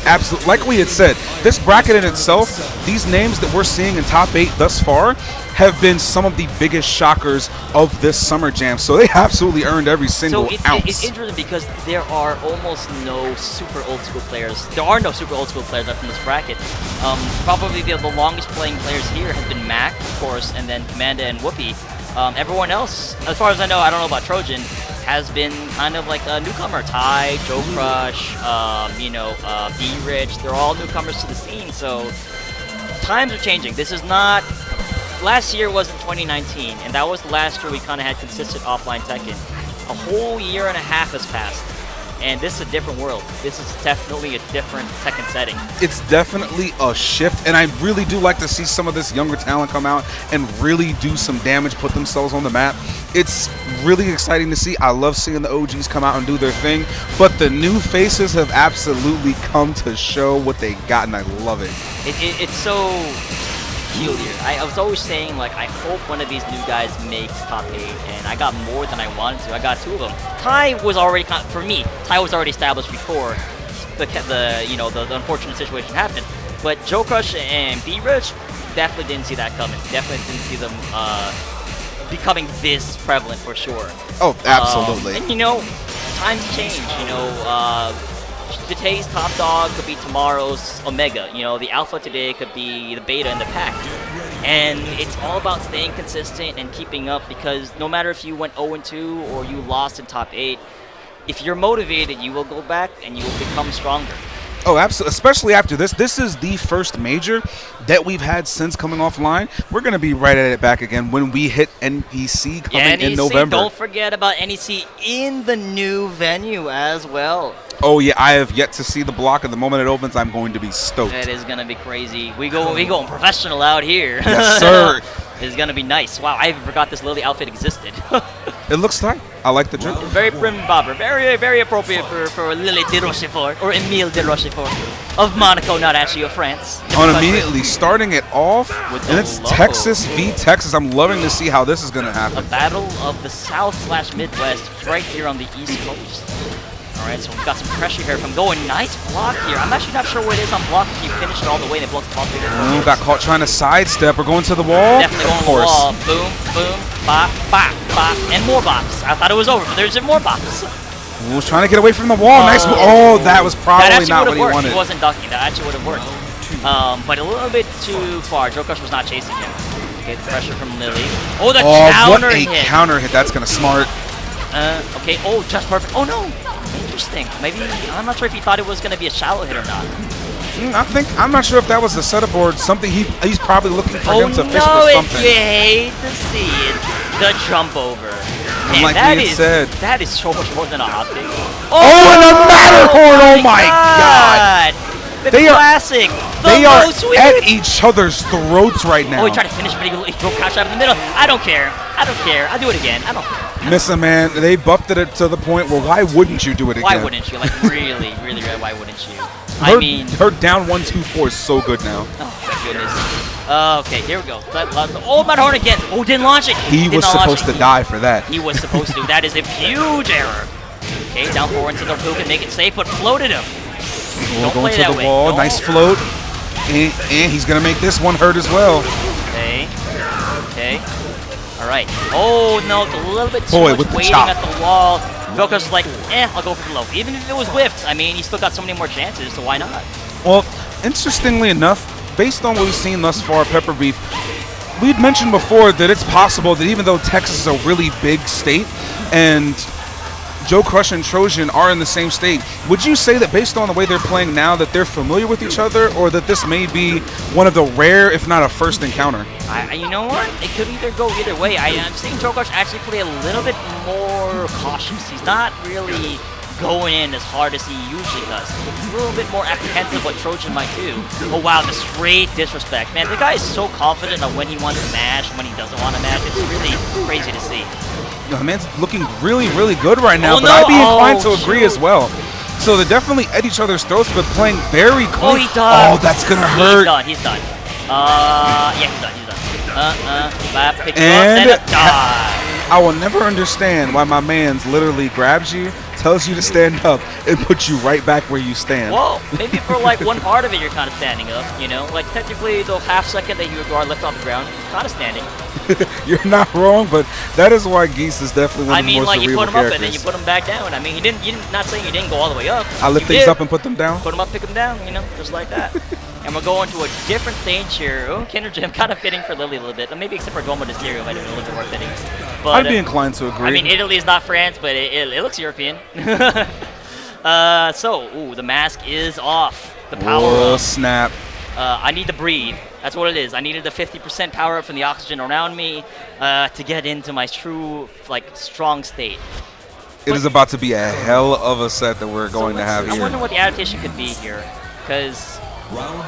Absolutely. Like we had said, this bracket in itself, these names that we're seeing in top 8 thus far have been some of the biggest shockers of this Summer Jam. So they absolutely earned every single ounce. It's interesting because there are almost no super old school players. There are no super old school players left in this bracket. Probably the longest playing players here have been Mac, of course, and then Commanda and Whoopi. Everyone else, as far as I don't know about Trojan, has been kind of like a newcomer. Ty, Joe Crush, B-Rich, they're all newcomers to the scene, so times are changing. This is not... Last year wasn't 2019, and that was the last year we kind of had consistent offline Tekken. A whole year and a half has passed, and this is a different world. This is definitely a different Tekken setting. It's definitely a shift, and I really do like to see some of this younger talent come out and really do some damage, put themselves on the map. It's really exciting to see. I love seeing the OGs come out and do their thing, but the new faces have absolutely come to show what they got, and I love it. It's so peculiar. I was always saying, like, I hope one of these new guys makes top 8, and I got more than I wanted to. I got 2 of them. Ty was already, for me, Ty was already established before the unfortunate situation happened. But Joe Crush and B-Rich definitely didn't see that coming. Definitely didn't see them becoming this prevalent for sure. Oh, absolutely. And times change. Today's top dog could be tomorrow's Omega. The alpha today could be the beta in the pack. And it's all about staying consistent and keeping up, because no matter if you went 0-2 or you lost in top 8, if you're motivated, you will go back and you will become stronger. Oh, absolutely. Especially after this. This is the first major that we've had since coming offline. We're going to be right at it back again when we hit NEC coming in November. Don't forget about NEC in the new venue as well. Oh, yeah. I have yet to see the block, and the moment it opens, I'm going to be stoked. That is going to be crazy. We going professional out here. Yes, sir. It's going to be nice. Wow, I even forgot this Lily outfit existed. It looks tight. I like the drink. Very prim and proper. Very, very appropriate for Lily de Rochefort, or Emile de Rochefort of Monaco, not actually of France. On immediately starting it off, With and the it's low. Texas v. Texas. I'm loving to see how this is going to A happen. battle of the South/Midwest right here on the East Coast. All right, so we've got some pressure here from going. Nice block here. I'm actually not sure what it is on block if you finish it all the way and it blocks the ball through there. Got caught trying to sidestep. We're going to the wall. Definitely going Of to the course. wall. Boom, boom, bop, bop, bop, and more bops. I thought it was over, but there's more bops. Was trying to get away from the wall. Nice. Oh, that was That probably actually not would what have he worked. wanted. He wasn't ducking. That actually would have worked. But a little bit too far. Joe Crush was not chasing him. Okay, the pressure from Lily. Oh, the Oh, what counter a hit. counter hit. That's going to smart. Okay, oh, just perfect. Oh, no. Interesting. Maybe, I'm not sure if he thought it was going to be a shallow hit or not. I'm not sure if that was a setup or something. He's probably looking for him to fish no, for you something. hate to see it. The jump over. Man, like that we had is, said. that is so much more than a optic. Oh, and a Matterhorn! Oh my God! The They are- classic. They the are low sweep. at each other's throats right now. Oh, he tried to finish, but he broke crash out in the middle. I don't care. I don't care. I'll do it again. I don't care. Listen, man, they buffed it to the point where why wouldn't you do it again? Why wouldn't you? Like, really, really, why wouldn't you? I mean, her down 1-2-4 is so good now. oh, my goodness. Okay, here we go. Oh, Matterhorn again. Oh, didn't launch it. He Did was not launch supposed it. to die for that. He was supposed to. That is a huge error. Okay, down forward into the hook and make it safe, but floated him. Don't Going play to that the way. wall. Don't. Nice float. And he's going to make this one hurt as well. Okay. Okay. All right. Oh, no, it's a little bit too Boy, much with the waiting chop. at the wall. Goku's like, I'll go for the low. Even if it was whiffed, I mean, he still got so many more chances, so why not? Well, interestingly enough, based on what we've seen thus far, Pepper Beef, we'd mentioned before that it's possible that even though Texas is a really big state and Joe Crush and Trojan are in the same state, would you say that based on the way they're playing now that they're familiar with each other, or that this may be one of the rare, if not a first encounter? You know what? It could either go either way. I'm seeing Joe Crush actually play a little bit more cautious. He's not really going in as hard as he usually does. He's a little bit more apprehensive what Trojan might do. Oh wow, the straight disrespect. Man, the guy is so confident on when he wants to mash, when he doesn't want to mash. It's really crazy to see. The man's looking really, really good right now, Oh, but no. I'd be inclined to agree Shoot. as well. So they're definitely at each other's throats, but playing very Oh, clean. he done. Oh, that's gonna He's hurt. done. He's done. Yeah, he's done. He's done. Lap, pick you up, And then a dive. I will never understand why my man's literally grabs you, tells you to stand up, and puts you right back where you stand. Well, maybe for like one part of it, you're kind of standing up, you know? Like technically, the half second that you are left off the ground, you're kind of standing. You're not wrong, but that is why Geese is definitely one I of the mean, more like you cerebral put him up characters. and then you put him back down. I mean, you didn't not saying you didn't go all the way up. I lift You things did. up and put them down. Put him up, pick him down, you know, just like that. And we're going to a different stage here. Oh, Kinder Jim kind of fitting for Lily a little bit. Maybe except for Gomo de Stereo might have been a little bit more fitting. But, I'd be inclined to agree. I mean, Italy is not France, but it looks European. The mask is off. The power oh, up. snap. I need to breathe. That's what it is. I needed the 50% power up from the oxygen around me to get into my true, strong state. It is about to be a hell of a set that we're going to have I here. wonder what the adaptation could be here, because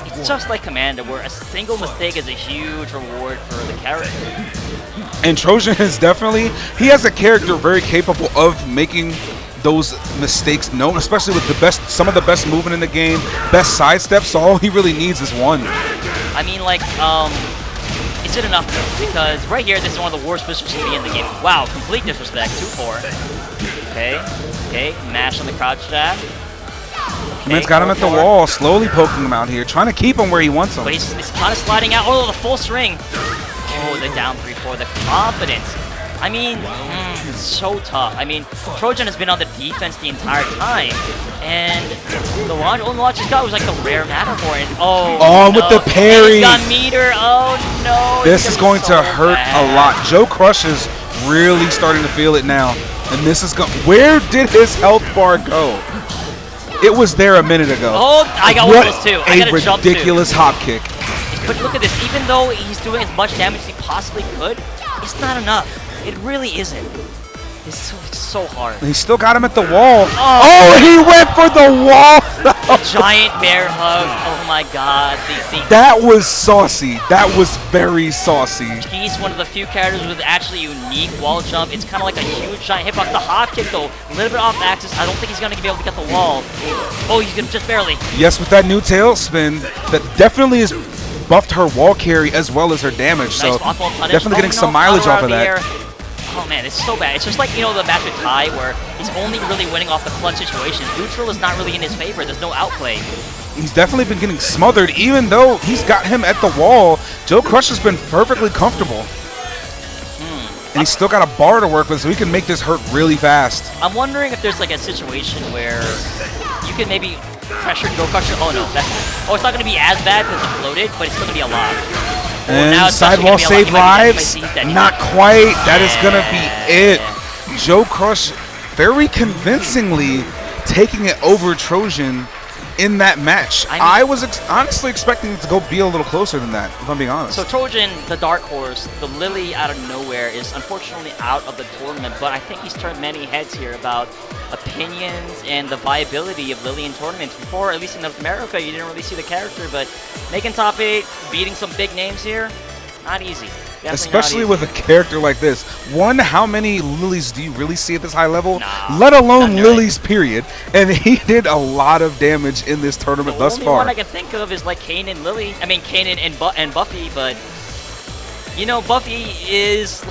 it's just like Commander, where a single mistake is a huge reward for the character. And Trojan is definitely, he has a character very capable of making those mistakes known, especially with some of the best movement in the game, best sidesteps, so all he really needs is one. I mean, is it enough though? Because right here, this is one of the worst positions to be in the game. Wow, complete disrespect, 2-4. Okay, mash on the crouch jab. Man's got him at the wall, slowly poking him out here, trying to keep him where he wants him. But he's kind of sliding out. Oh, the full string. Oh, the down 3-4, the confidence. I mean, it's so tough. I mean, Trojan has been on the defense the entire time, and the launch he's got was like the rare mana for it. Oh, with the parry. He's got meter. Oh no. This is going to hurt a lot. Joe Crush is really starting to feel it now, and this is going. Where did his health bar go? It was there a minute ago. Oh, I got one of those too. I got a a jump too. ridiculous hop kick. But look at this. Even though he's doing as much damage as he possibly could, it's not enough. It really isn't. It's so hard. He still got him at the wall. Oh, he went for the wall. Giant bear hug. Oh my god. That was saucy. That was very saucy. He's one of the few characters with actually unique wall jump. It's kind of like a huge giant hitbox. The hop kick though, a little bit off axis. I don't think he's going to be able to get the wall. Oh, he's going to just barely. Yes, with that new tail spin, that definitely has buffed her wall carry as well as her damage. Nice So off-wall punish. definitely getting some mileage off of that. Oh man, it's so bad. It's just like, the match with Tai where he's only really winning off the clutch situations. Neutral is not really in his favor. There's no outplay. He's definitely been getting smothered, even though he's got him at the wall. Joe Crush has been perfectly comfortable. And he's still got a bar to work with, so he can make this hurt really fast. I'm wondering if there's like a situation where you can maybe pressure Joe Crush. Oh no, it's not going to be as bad because it's floated, but it's still going to be a lot. And sidewall save lives, not quite. That is going to be it. Joe Crush very convincingly taking it over Trojan in that match. I was honestly expecting it to go be a little closer than that, if I'm being honest. So Trojan, the dark horse, the Lily out of nowhere, is unfortunately out of the tournament, but I think he's turned many heads here about opinions and the viability of Lily in tournaments. Before, at least in North America, you didn't really see the character, but making top 8, beating some big names here, not easy. Especially with a character like this. One, how many Lilies do you really see at this high level? Nah, let alone Lilies, period. And he did a lot of damage in this tournament thus far. The only one I can think of is like Kane and Lily. I mean, Kane and Buffy, but Buffy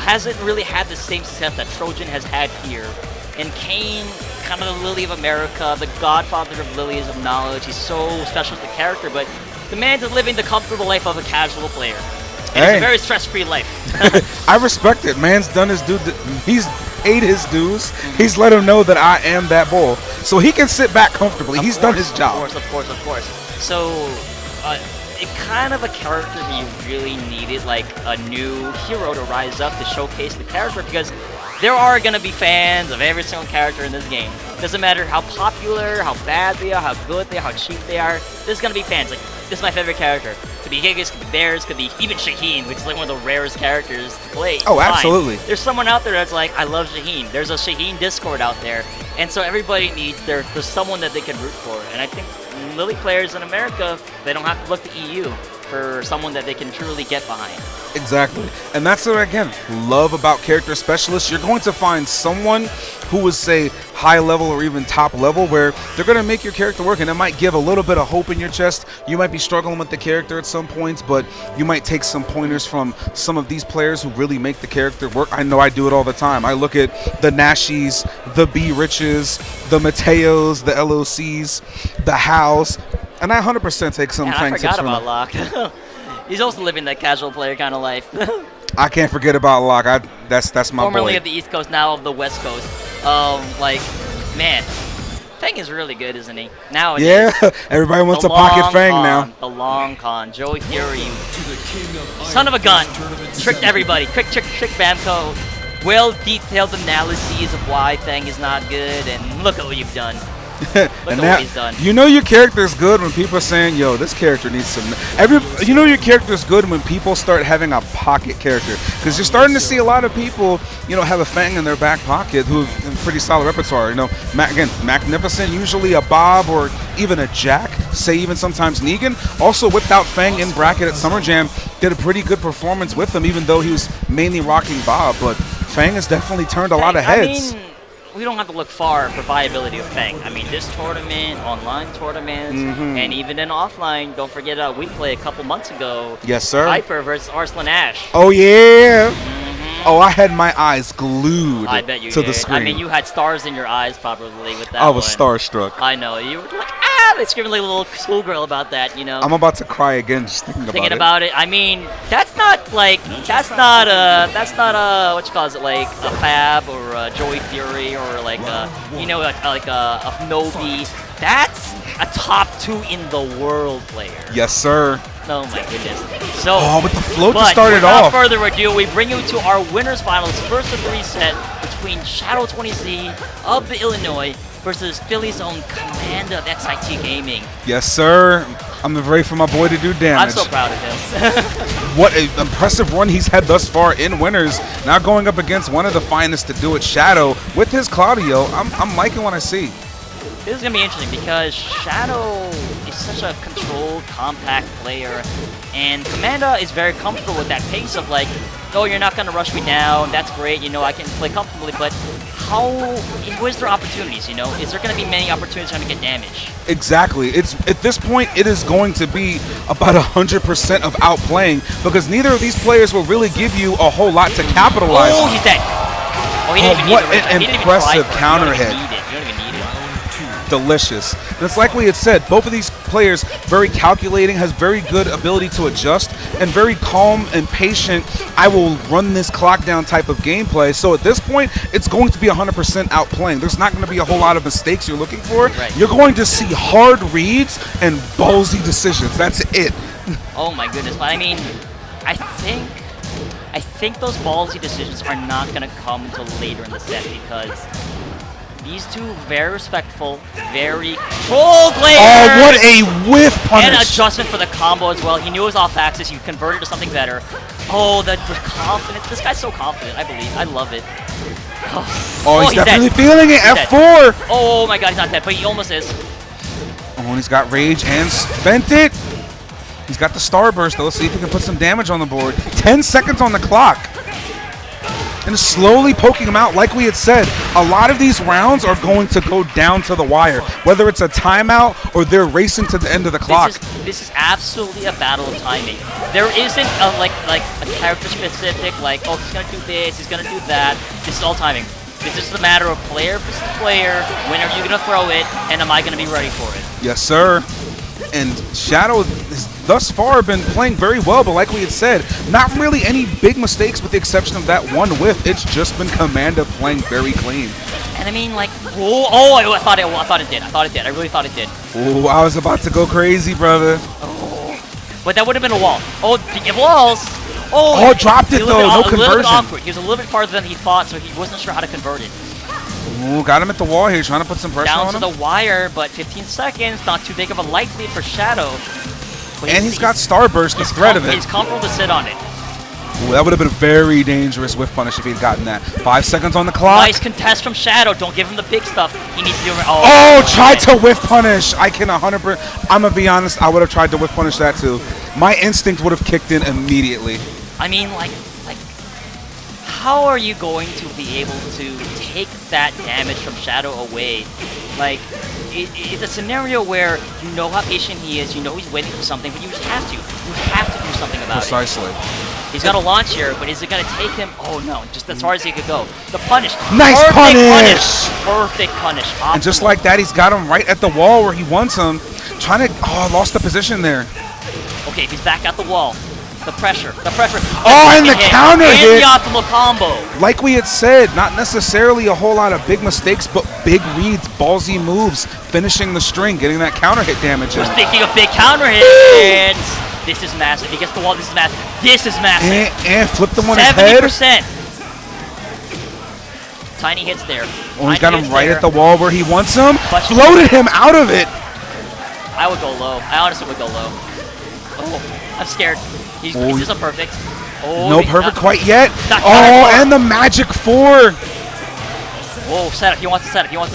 hasn't really had the same success that Trojan has had here. And Kane, kind of the Lily of America, the godfather of Lilies of knowledge. He's so special as a character, but the man's living the comfortable life of a casual player. It is a Hey. very stress-free life. I respect it. Man's done his due. He's paid his dues. He's let him know that I am that bull, so he can sit back comfortably. He's done his job. Of course. So, it kind of a character that you really needed, like a new hero to rise up to showcase the character, because there are going to be fans of every single character in this game. Doesn't matter how popular, how bad they are, how good they are, how cheap they are. There's going to be fans. Like, this is my favorite character. Could be Gigas, could be Bears, could be even Shaheen, which is like one of the rarest characters to play. Oh, Fine. absolutely. There's someone out there that's like, I love Shaheen. There's a Shaheen Discord out there. And so everybody needs, there's someone that they can root for. And I think Lily players in America, they don't have to look to EU for someone that they can truly get behind. Exactly. And that's what, again, love about character specialists. You're going to find someone who is, say, high level or even top level, where they're going to make your character work, and it might give a little bit of hope in your chest. You might be struggling with the character at some points, but you might take some pointers from some of these players who really make the character work. I know I do it all the time. I look at the Nashis, the B Riches, the Mateos, the LOCs, the Hows, and I 100% take some Man, I playing tips forgot from about them. Locke. He's also living that casual player kind of life. I can't forget about Locke. That's my Formerly boy. of the East Coast, now of the West Coast. Like, man, Fang is really good, isn't he? Nowadays. Yeah, everybody wants The a pocket long Fang con, now. The long con. Joey Fury, son of a gun, tricked everybody. Trick Bamco. Well-detailed analyses of why Fang is not good, and look at what you've done. Look And at now, what he's done. you know your character is good when people are saying, "Yo, this character needs some." You know your character is good when people start having a pocket character, because you're starting to see a lot of people, have a Fang in their back pocket who have pretty solid repertoire. Again, Magnificent, usually a Bob or even a Jack. Say even sometimes Negan. Also whipped out Fang in bracket at Summer Jam. Did a pretty good performance with him, even though he was mainly rocking Bob. But Fang has definitely turned a lot of heads. I mean, we don't have to look far for viability of Fang. I mean, this tournament, online tournaments, and even in offline, don't forget we played a couple months ago. Yes, sir. Hyper versus Arslan Ash. Oh yeah. Oh, I had my eyes glued I bet you to did. the screen. I mean, you had stars in your eyes probably with that I was one. starstruck. I know. You were like, they screaming like a little schoolgirl about that, I'm about to cry again just thinking about it. I mean, that's not what you call it, like a Fab or a Joey Fury or like a Nobi. That's a top 2 in the world player. Yes, sir. Oh my goodness. So, with the float to but start it without off. further ado, we bring you to our winners finals, first of 3 set between Shadow 20Z of the Illinois versus Philly's own Commander of XIT Gaming. Yes, sir. I'm ready for my boy to do damage. I'm so proud of him. What an impressive run he's had thus far in winners. Now going up against one of the finest to do it, Shadow, with his Claudio. I'm liking what I see. This is going to be interesting because Shadow is such a controlled, compact player, and Commander is very comfortable with that pace of like, oh, you're not going to rush me down, that's great, I can play comfortably, but where's their opportunities, Is there going to be many opportunities trying to get damage? Exactly. At this point, it is going to be about 100% of outplaying, because neither of these players will really give you a whole lot to capitalize Oh, on. he's dead. Oh, he didn't even what need it. an He didn't even try impressive for it. counter You don't hit. even need it. You don't even need it. Delicious. And it's like we had said, both of these players very calculating, has very good ability to adjust, and very calm and patient. I will run this clock down type of gameplay. So at this point, it's going to be 100% outplaying. There's not going to be a whole lot of mistakes you're looking for. Right. You're going to see hard reads and ballsy decisions. That's it. Oh my goodness! But I mean, I think those ballsy decisions are not going to come until later in the set because these two very respectful, very controlled players. Oh, what a whiff punish. And adjustment for the combo as well. He knew it was off axis. He converted to something better. Oh, the confidence. This guy's so confident. I believe. I love it. Oh, he's definitely dead. feeling it. He's dead. F4. Oh my god, he's not dead, but he almost is. Oh, and he's got rage and spent it. He's got the starburst, though. Let's see if he can put some damage on the board. 10 seconds on the clock. And slowly poking him out, like we had said. A lot of these rounds are going to go down to the wire, whether it's a timeout or they're racing to the end of the clock. This is absolutely a battle of timing. There isn't like a character specific, like, oh, he's gonna do this, he's gonna do that. This is all timing. This is a matter of player versus player. When are you gonna throw it, and am I gonna be ready for it? Yes, sir. And Shadow is thus far been playing very well, but like we had said, not really any big mistakes with the exception of that one whiff. It's just been Commanda playing very clean. And I mean, like, I thought it did. I really thought it did. Ooh, I was about to go crazy, brother. But that would have been a wall. Oh, speaking of walls. Oh, dropped it though. No A little bit conversion. awkward. He was a little bit farther than he thought, so he wasn't sure how to convert it. Ooh, got him at the wall here, trying to put some pressure Down on to him. the wire, but 15 seconds, not too big of a light lead for Shadow. But And he's got Starburst, the threat of it. He's comfortable to sit on it. Ooh, that would have been a very dangerous whiff punish if he'd gotten that. 5 seconds on the clock. Nice contest from Shadow. Don't give him the big stuff. He needs to do. Oh, tried to whiff punish. I can 100%. I'm going to be honest, I would have tried to whiff punish that too. My instinct would have kicked in immediately. I mean, like, how are you going to be able to take that damage from Shadow away? Like, it's a scenario where you know how patient he is, you know he's waiting for something, but you just have to. You have to do something about Precisely. it. He's got a launch here, but is it going to take him? Oh no, just as far as he could go. The punish. Nice punish! Perfect punish. Optimal. And just like that, he's got him right at the wall where he wants him. Trying to, lost the position there. Okay, he's back at the wall. The pressure. Oh, and the counter hit. And the optimal combo. Like we had said, not necessarily a whole lot of big mistakes, but big reads, ballsy moves, finishing the string, getting that counter hit damage in. Was thinking of big counter hit, and this is massive. He gets the wall. This is massive. This is massive. And flip them on his head. 70%. Tiny hits there. Oh, he's got him right at the wall where he wants him. Floated him out of it. I would go low. I honestly would go low. Oh, I'm scared. He's just a perfect. Oh, no perfect quite yet. Not And the magic 4. Whoa, setup. He wants to set up. He wants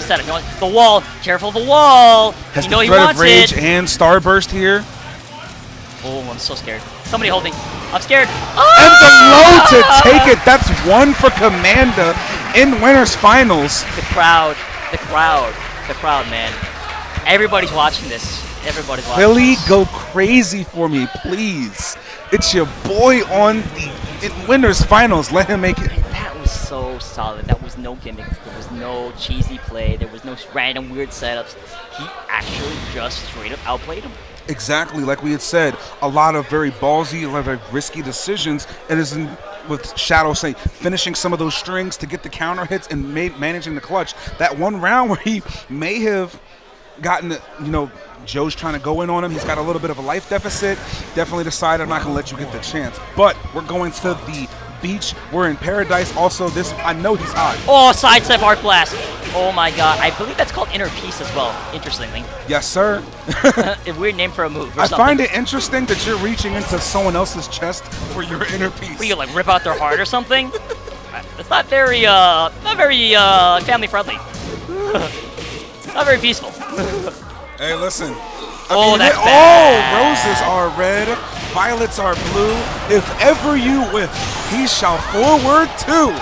the wall. Careful of the wall. Has You know the he threat wants of rage it. and Starburst here. Oh, I'm so scared. Somebody hold me. I'm scared. And the low to take it. That's one for Commanda in winners finals. The crowd, man. Everybody's watching this. Everybody's watching. Philly, go crazy for me, please. It's your boy on the winners finals. Let him make it. And that was so solid. That was no gimmicks. There was no cheesy play. There was no random weird setups. He actually just straight up outplayed him. Exactly, like we had said, a lot of very ballsy, a lot of very risky decisions. It is with Shadow saying finishing some of those strings to get the counter hits and managing the clutch. That one round where he may have gotten, Joe's trying to go in on him. He's got a little bit of a life deficit. Definitely decided I'm not going to let you get the chance. But we're going to the beach. We're in paradise. Also, I know he's hot. Oh, sidestep arc blast. Oh my god. I believe that's called inner peace as well, interestingly. Yes, sir. A weird name for a move. I find it interesting that you're reaching into someone else's chest for your inner peace. Where you like rip out their heart or something? It's not very family friendly. Not very peaceful. Hey, listen. That's bad. Roses are red, violets are blue. If ever you whiff, he shall forward too.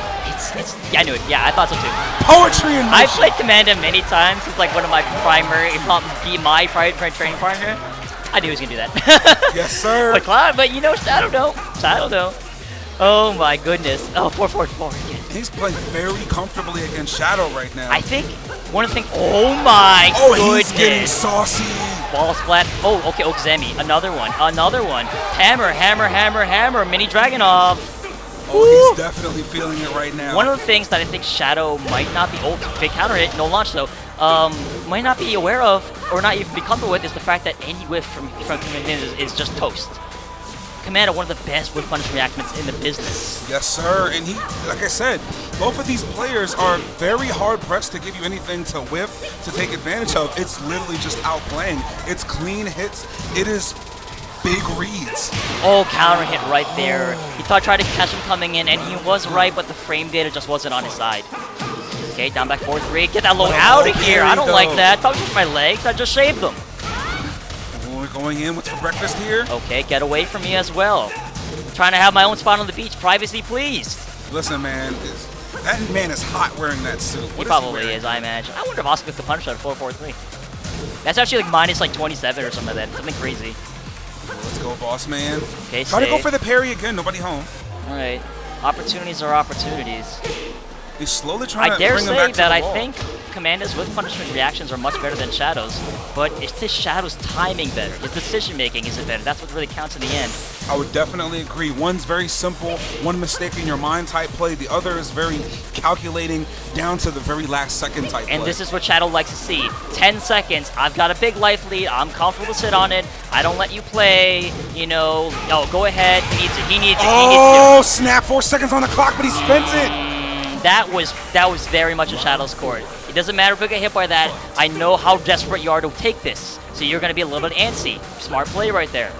Yeah, I knew it. Yeah, I thought so too. Poetry in motion. I've played Commanda many times. It's like one of my primary, if not my primary training partner. I knew he was gonna do that. Yes, sir. But Cloud, Shadow don't. Oh my goodness. Oh, 4-4-4 again. He's playing very comfortably against Shadow right now. I think one of the things. Oh my goodness. He's getting saucy. Ball splat. Oh, okay. Okzemi. Another one. Hammer. Mini Dragonov. Oh, he's definitely feeling it right now. One of the things that I think Shadow might not be big counter hit, no launch though, might not be aware of or not even be comfortable with is the fact that any whiff from Commanda is just toast. Commanda, one of the best whiff punish reactments in the business. Yes, sir. And like I said, both of these players are very hard pressed to give you anything to whiff, to take advantage of. It's literally just outplaying. It's clean hits. It is big reads. Oh, counter hit right there. He tried to catch him coming in, and he was right, but the frame data just wasn't on his side. Okay, down back 4-3. Get that low out of here. I don't like that. That was just my legs. I just shaved them. We're going in. What's for breakfast here? Okay, get away from me as well. Trying to have my own spot on the beach. Privacy, please. Listen, man. That man is hot wearing that suit. He probably is, I imagine. I wonder if Oscar could punish that at 4-4-3. That's actually like minus like 27 or something like that. Something crazy. Let's go, boss man. Okay, try to go for the parry again. Nobody home. All right. Opportunities are opportunities. He's slowly trying I to dare bring him back say to that the I wall. think Commanda's with punishment reactions are much better than Shadow's, but it's his Shadow's timing better. His decision making isn't better. That's what really counts in the end. I would definitely agree. One's very simple, one mistake in your mind type play. The other is very calculating down to the very last second type And play. this is what Shadow likes to see. 10 seconds, I've got a big life lead, I'm comfortable to sit on it, I don't let you play, you know, oh, go ahead, he needs it. Oh, snap, 4 seconds on the clock, but he spent it. That was very much in Shadow's court. It doesn't matter if we get hit by that, I know how desperate you are to take this, so you're going to be a little bit antsy. Smart play right there.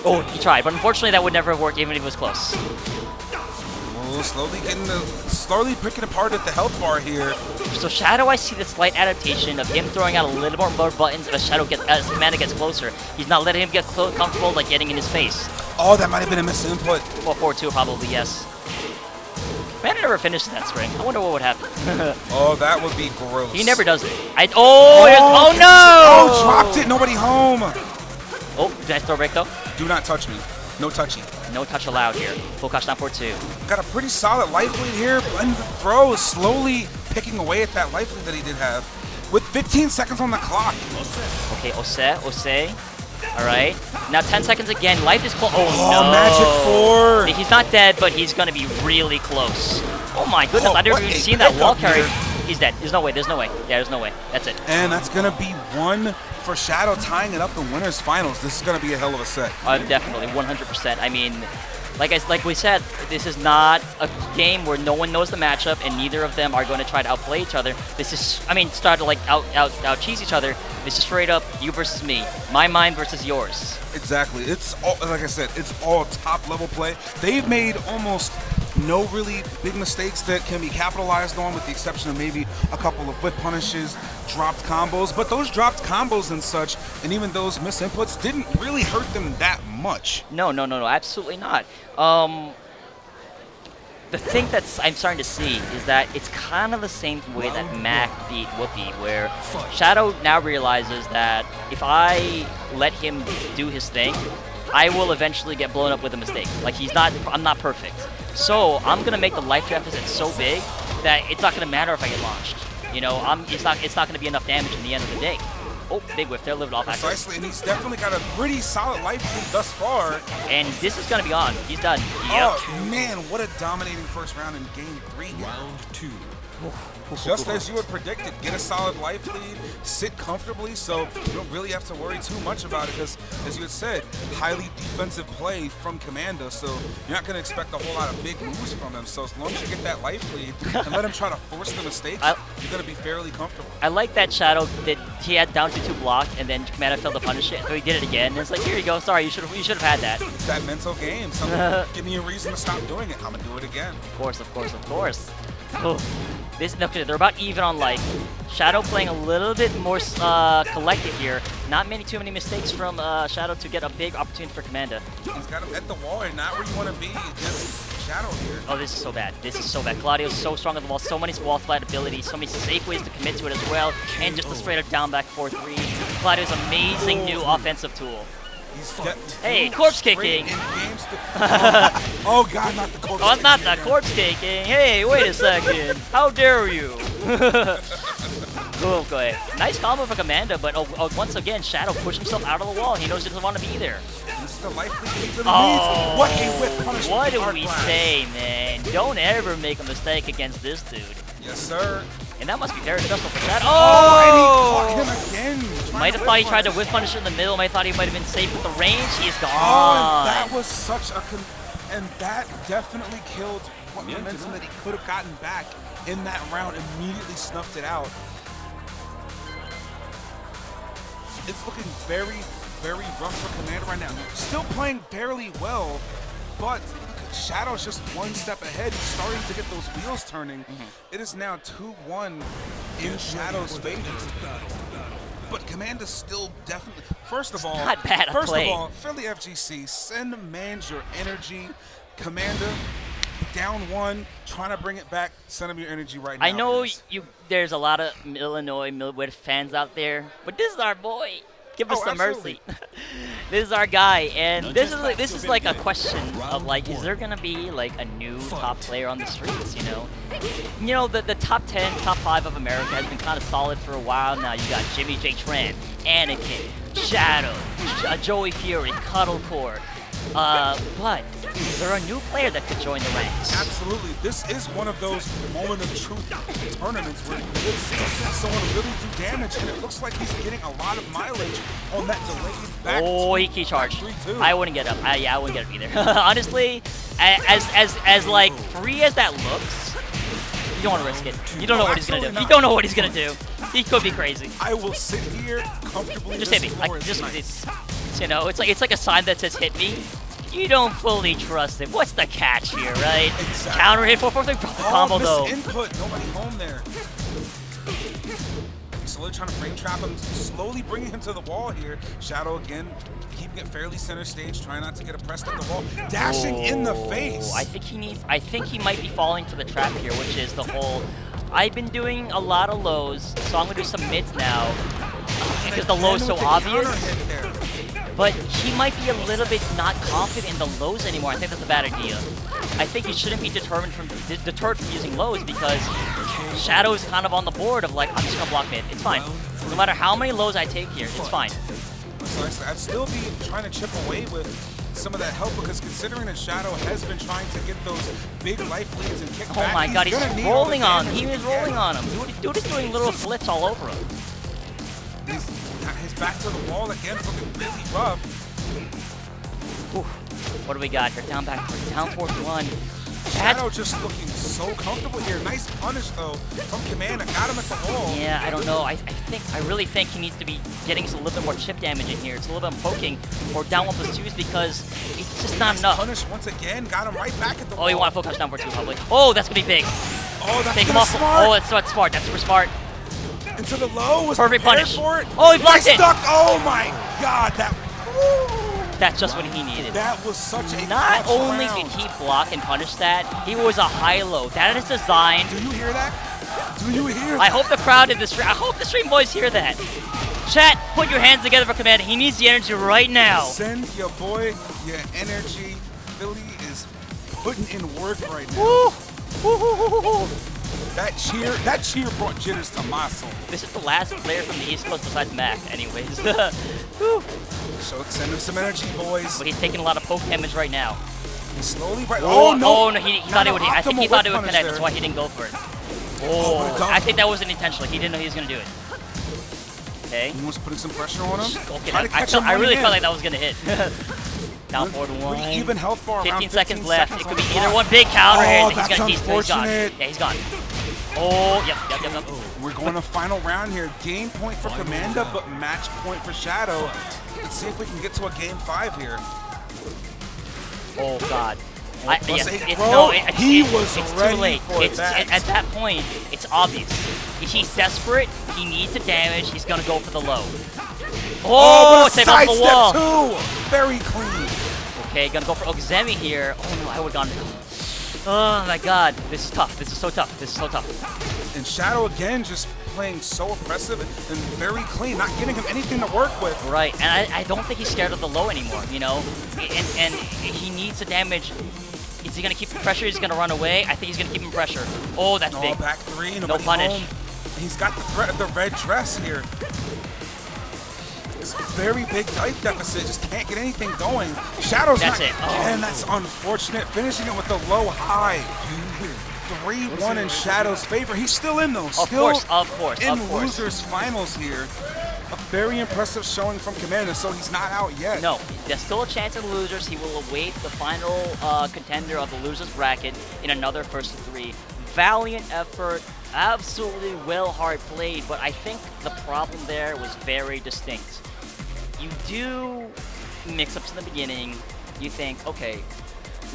Oh, he tried, but unfortunately that would never have worked even if it was close. Oh, slowly picking apart at the health bar here. So Shadow, I see the slight adaptation of him throwing out a little more buttons as Commander gets closer. He's not letting him get comfortable, like getting in his face. Oh, that might have been a misinput. Well, 4-2 probably, yes. Commander never finished that string. I wonder what would happen. Oh, that would be gross. He never does it. Oh no! Oh, dropped it. Nobody home. Oh, did I throw break though? Do not touch me. No touchy. No touch allowed here. Full cost down 4-2. Got a pretty solid life lead here. And the throw is slowly picking away at that life lead that he did have. With 15 seconds on the clock. Okay, Ose. All right. Now 10 seconds again. Life is close. Oh, Oh, no. Magic 4. He's not dead, but he's going to be really close. Oh, my goodness. I've never even seen that wall carry. He's dead. There's no way. There's no way. Yeah, there's no way. That's it. And that's going to be one for Shadow, tying it up in winners finals. This is going to be a hell of a set. Definitely, 100%. I mean, like we said, this is not a game where no one knows the matchup and neither of them are going to try to outplay each other. This is, I mean, start to like out cheese each other. This is straight up you versus me, my mind versus yours. Exactly. It's all, like I said, it's all top level play. They've made almost no really big mistakes that can be capitalized on, with the exception of maybe a couple of whip punishes, dropped combos. But those dropped combos and such, and even those misinputs, didn't really hurt them that much. No, absolutely not. The thing that I'm starting to see is that it's kind of the same way that Mac beat Whoopi, where Shadow now realizes that if I let him do his thing, I will eventually get blown up with a mistake. Like I'm not perfect. So I'm gonna make the life deficit so big that it's not gonna matter if I get launched. You know, it's not gonna be enough damage in the end of the day. Oh, big whiff there, lived off access. Precisely, and he's definitely got a pretty solid life lead thus far. And this is gonna be on. He's done. Yep. Oh man, what a dominating first round in game 3. Round 2. Just as you had predicted, get a solid life lead, sit comfortably, so you don't really have to worry too much about it, because, as you had said, highly defensive play from Commander, so you're not going to expect a whole lot of big moves from him. So as long as you get that life lead and let him try to force the mistakes, you're going to be fairly comfortable. I like that Shadow that he had down to 2 blocked, and then Commander failed to punish it, so he did it again. And it's like, here you go, sorry, you should have had that. It's that mental game. Give me a reason to stop doing it. I'm going to do it again. Of course. Oh. Okay, they're about even on life. Shadow playing a little bit more collected here. Not too many mistakes from Shadow to get a big opportunity for Commander. He's got him at the wall and not where you want to be against Shadow here. Oh, this is so bad. Claudio's so strong on the wall. So many wall slide abilities. So many safe ways to commit to it as well. And just a straight up down back 4-3. Claudio's amazing new offensive tool. Hey, corpse kicking! Oh god, not the corpse Oh, kicking. not the corpse kicking! Hey, wait a second! How dare you! Okay, nice combo for Commander, but once again, Shadow pushed himself out of the wall. He knows he doesn't want to be there. This is the life lead he really Oh, needs. What a whip punishment. what do Art we Blast. say, man? Don't ever make a mistake against this dude. Yes, sir. And that must be very stressful for Shadow. Oh, and he caught him again. Might have thought he tried to whip punish it in the middle. Might have thought he might have been safe with the range. He is gone. Oh, and that was such a... and that definitely killed what momentum that he could have gotten back in that round. Immediately snuffed it out. It's looking very, very rough for Commander right now. Still playing fairly well, but Shadow's just one step ahead. He's starting to get those wheels turning. It is now 2-1 in Shadow's favor. But Commander's still definitely... First of all, not bad at play. Philly FGC, send man your energy. Commander, down 1, trying to bring it back. Send him your energy right now. I know please. there's a lot of Illinois Midwest fans out there, but this is our boy. Give us Oh, some mercy. absolutely. This is our guy, and this is like a question of like, is there gonna be like a new top player on the streets? The top 10, top 5 of America has been kind of solid for a while now. You got Jimmy J. Tran, Anakin, Shadow, Joey Fury, Cuddlecore. But is there a new player that could join the ranks? Absolutely. This is one of those moment of truth tournaments where you could see someone really do damage, and it looks like he's getting a lot of mileage on that delayed back. Oh, he key charged. 3-2. I wouldn't get up. Yeah, I wouldn't get up either. Honestly, as like free as that looks, you don't want to risk it. You don't know what he's gonna do. absolutely You not. don't know what he's gonna do. He could be crazy. I will sit here comfortably. Just hit me. It's like a sign that says hit me. You don't fully trust him. What's the catch here, right? Exactly. Counter hit 4-4-3 combo though. Input. Nobody home there. Slowly trying to frame trap him, slowly bringing him to the wall here. Shadow again, keeping it fairly center stage, trying not to get oppressed on the wall. Dashing in the face. I think he might be falling for the trap here, which is the whole. I've been doing a lot of lows, so I'm gonna do some mids now because the low is so obvious. But he might be a little bit not confident in the lows anymore. I think that's a bad idea. I think he shouldn't be deterred from using lows because Shadow is kind of on the board of like, I'm just gonna block mid. It's fine. No matter how many lows I take here, it's fine. So I'd still be trying to chip away with some of that help because considering that Shadow has been trying to get those big life leads and kick back, Oh my god, he's gonna need rolling all on the him. He damage is he can rolling get. on him. Dude is doing little flips all over him. His back to the wall again is looking really rough. Oof. What do we got here? Down 4-1. Shadow just looking so comfortable here. Nice punish though from Command. I got him at the wall. Yeah, I don't know. I really think he needs to be getting a little bit more chip damage in here. It's a little bit of poking or down 1+2s because it's just not enough. Punish once again. Got him right back at the wall. Oh, you want to focus down 4-2 probably. Oh, that's gonna be big. Oh, that's Take him gonna off. smart. Oh, that's smart. That's super smart. Into the low. Was Perfect prepared punish. for it. Oh, he blocked it. Stuck. Oh my god. That's just what he needed. That was such a Not clutch only round. did he block and punish that, he was a high-low. That is designed. Do you hear that? Do you hear that? I hope the crowd in the stream. I hope the stream boys hear that. Chat, put your hands together for Command. He needs the energy right now. Send your boy your energy. Philly is putting in work right now. Woo! Woo-hoo-hoo-hoo-hoo. That cheer brought jitters to my soul. This is the last player from the East Coast besides Mac, anyways. Woo. So send him some energy, boys. But he's taking a lot of poke damage right now. He's slowly right. Oh, no! no, he thought it would. I think he Optimal thought it whip would punish connect. That's there. why he didn't go for it. Oh, Oh, I think that wasn't intentional. He didn't know he was gonna do it. Okay. He was putting some pressure on him. Okay. Try to catch him I really running felt in. like that was gonna hit. Down 4-1. Pretty even health bar. 15 around seconds left. It on could be the either clock. one. Big counter Oh, hit. that's He's gone. unfortunate. Yeah, he's gone. Oh, yep. We're going to final round here. Game point for Commanda, but match point for Shadow. Let's see if we can get to a game 5 here. Oh God. Plus 8. Bro, he was it's ready too late. for that. At that point, it's obvious. If he's desperate, he needs the damage. He's gonna go for the low. Oh, but a take off the wall. sidestep too. Very clean. Okay, gonna go for Ogzemi here. Oh no, I would've gone. Oh my God, this is tough. This is so tough. This is so tough. And Shadow again just playing so oppressive and very clean, not giving him anything to work with. Right, and I don't think he's scared of the low anymore, you know? And he needs the damage. Is he gonna keep the pressure? He's gonna run away? I think he's gonna keep him pressure. Oh, that's No, big. back 3, No nobody punish. home. He's got the threat of the red dress here. It's a very big life deficit, just can't get anything going. Shadow's That's not, it. Oh. and that's unfortunate. Finishing it with the low high. 3-1 in Shadow's favor. He's still in though. Of Still course, in losers finals here. A very impressive showing from Commander, so he's not out yet. No, there's still a chance of losers. He will await the final contender of the losers bracket in another first of 3. Valiant effort, absolutely well hard played, but I think the problem there was very distinct. You do mix-ups in the beginning. You think, okay,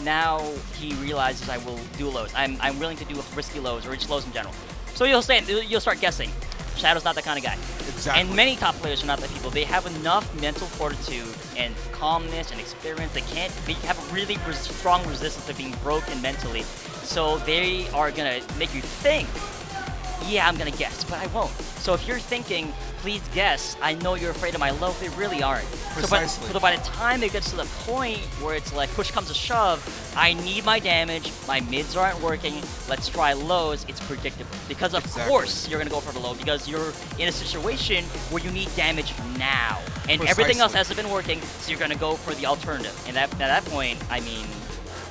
now he realizes I will do lows. I'm willing to do risky lows or just lows in general. So you'll start guessing. Shadow's not that kind of guy. Exactly. And many top players are not that people. They have enough mental fortitude and calmness and experience. They have a really strong resistance to being broken mentally. So they are gonna make you think yeah, I'm gonna guess, but I won't. So if you're thinking, please guess, I know you're afraid of my low, they really aren't. Precisely. So by the time it gets to the point where it's like push comes to shove, I need my damage, my mids aren't working, let's try lows, it's predictable. Because of Exactly. course you're gonna go for the low, because you're in a situation where you need damage now. And everything else Precisely. hasn't been working, so you're gonna go for the alternative. And at that point, I mean,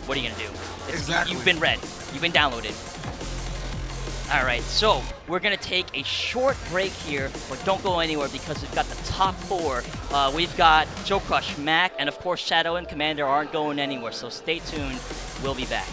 what are you gonna do? Exactly. You've been read. You've been downloaded. All right, so we're gonna take a short break here, but don't go anywhere because we've got the top four. We've got Joe Crush, Mac, and of course Shadow and Commander aren't going anywhere. So stay tuned. We'll be back.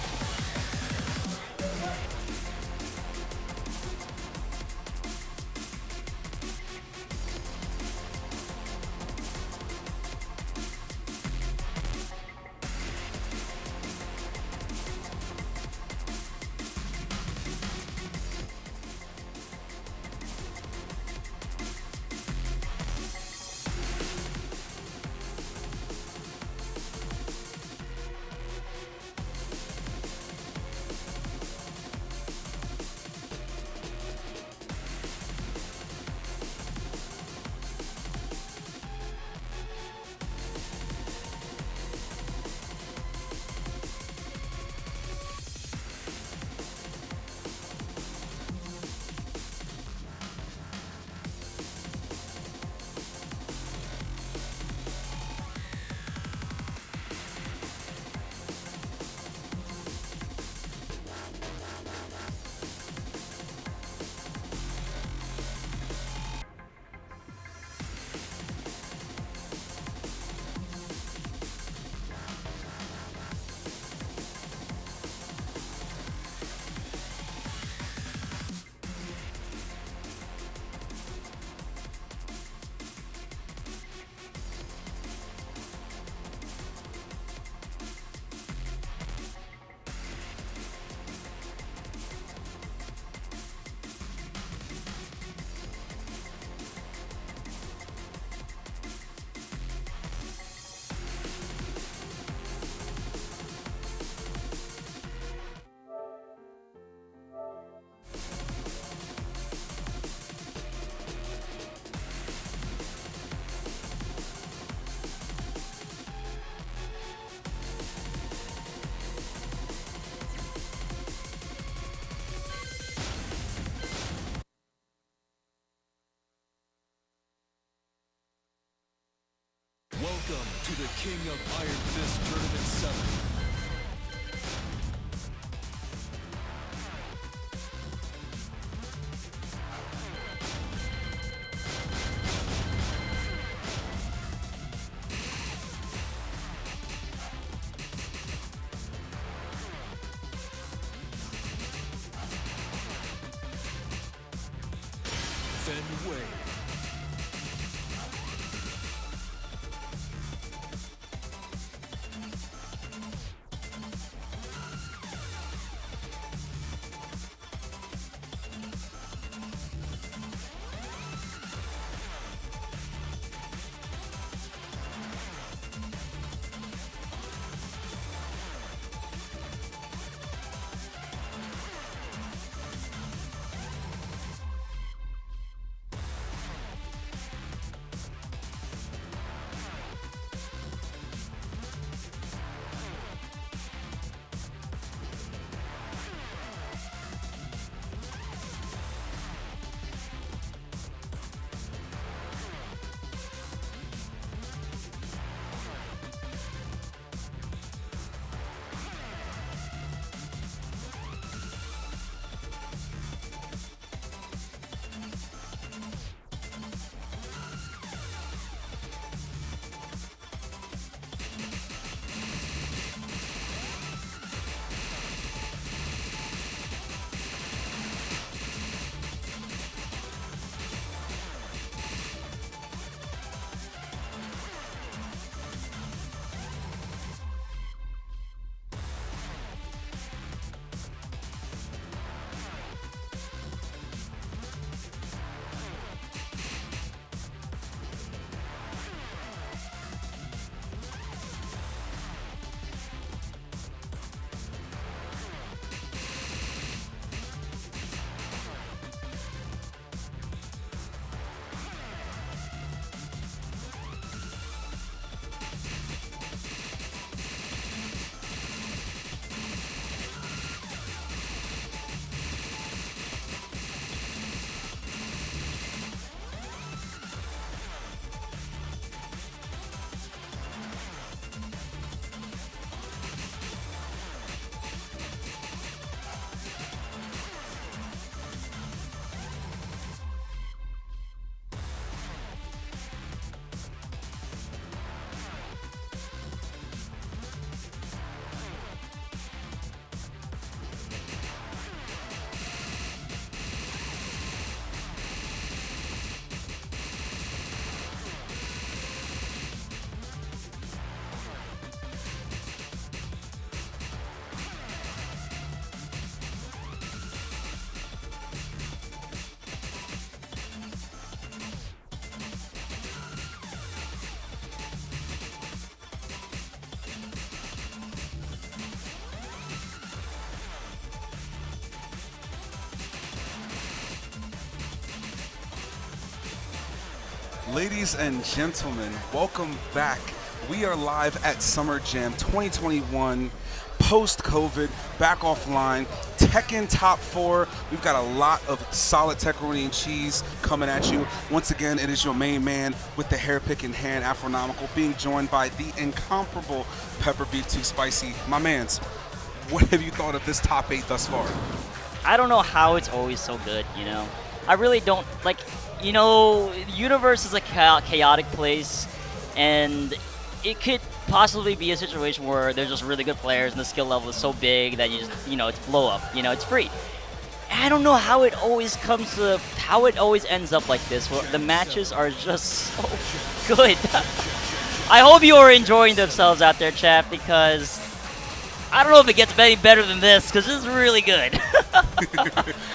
Welcome to the King of Iron Fist Tournament 7. Fenway. Ladies and gentlemen, welcome back. We are live at Summer Jam 2021, post-COVID, back offline. Tekken Top 4. We've got a lot of solid Tekkeroni and cheese coming at you. Once again, it is your main man with the hair pick in hand, Afronomical, being joined by the incomparable Pepper Beef Too Spicy. My mans, what have you thought of this top 8 thus far? I don't know how it's always so good, you know? I really don't, like, you know, the universe is a chaotic place, and it could possibly be a situation where there's just really good players and the skill level is so big that you just, you know, it's blow up, you know, it's free. I don't know how it always ends up like this. Well, the matches are just so good. I hope you are enjoying themselves out there, chat, because I don't know if it gets any better than this, because this is really good.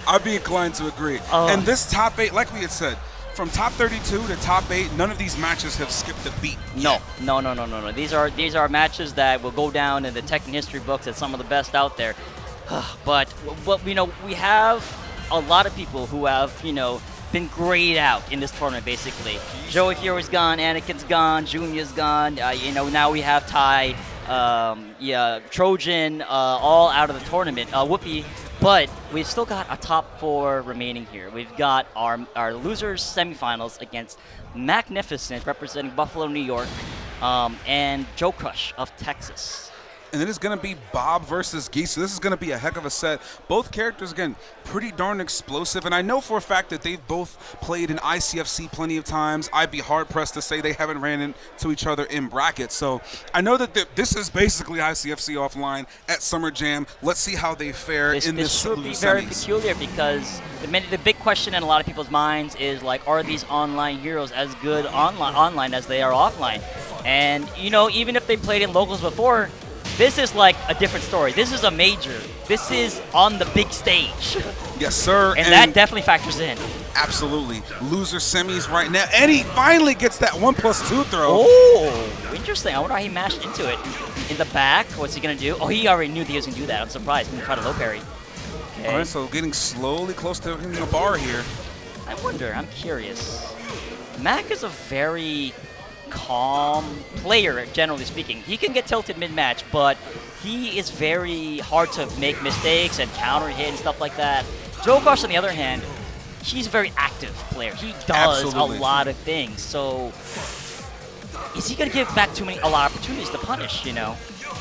I'd be inclined to agree. And this top 8, like we had said, from top 32 to top 8, none of these matches have skipped a beat. No. These are matches that will go down in the Tekken history books as some of the best out there. But you know, we have a lot of people who have, you know, been grayed out in this tournament. Basically, Joey Fury's gone, Anakin's gone, Junior's gone. You know, now we have Tai, Trojan, all out of the tournament. Whoopi. But we've still got a top 4 remaining here. We've got our losers semifinals against Magnificent, representing Buffalo, New York, and Joe Crush of Texas. And it is going to be Bob versus Geese. So this is going to be a heck of a set. Both characters, again, pretty darn explosive. And I know for a fact that they've both played in ICFC plenty of times. I'd be hard-pressed to say they haven't ran into each other in brackets. So I know that this is basically ICFC offline at Summer Jam. Let's see how they fare in this should be very peculiar, because the big question in a lot of people's minds is, like, are these online heroes as good online as they are offline? And, you know, even if they played in locals before, this is like a different story. This is a major. This is on the big stage. Yes, sir. And that definitely factors in. Absolutely. Loser semis right now. And he finally gets that 1+2 throw. Oh, interesting. I wonder how he mashed into it. In the back, what's he going to do? Oh, he already knew that he was going to do that. I'm surprised. He's going to try to low parry. Okay. All right, so getting slowly close to hitting the bar here. I wonder. I'm curious. Mac is a very calm player, generally speaking. He can get tilted mid-match, but he is very hard to make mistakes and counter hit and stuff like that. Joe Crush, on the other hand, he's a very active player. He does a lot of things. So is he going to give back a lot of opportunities to punish, you know?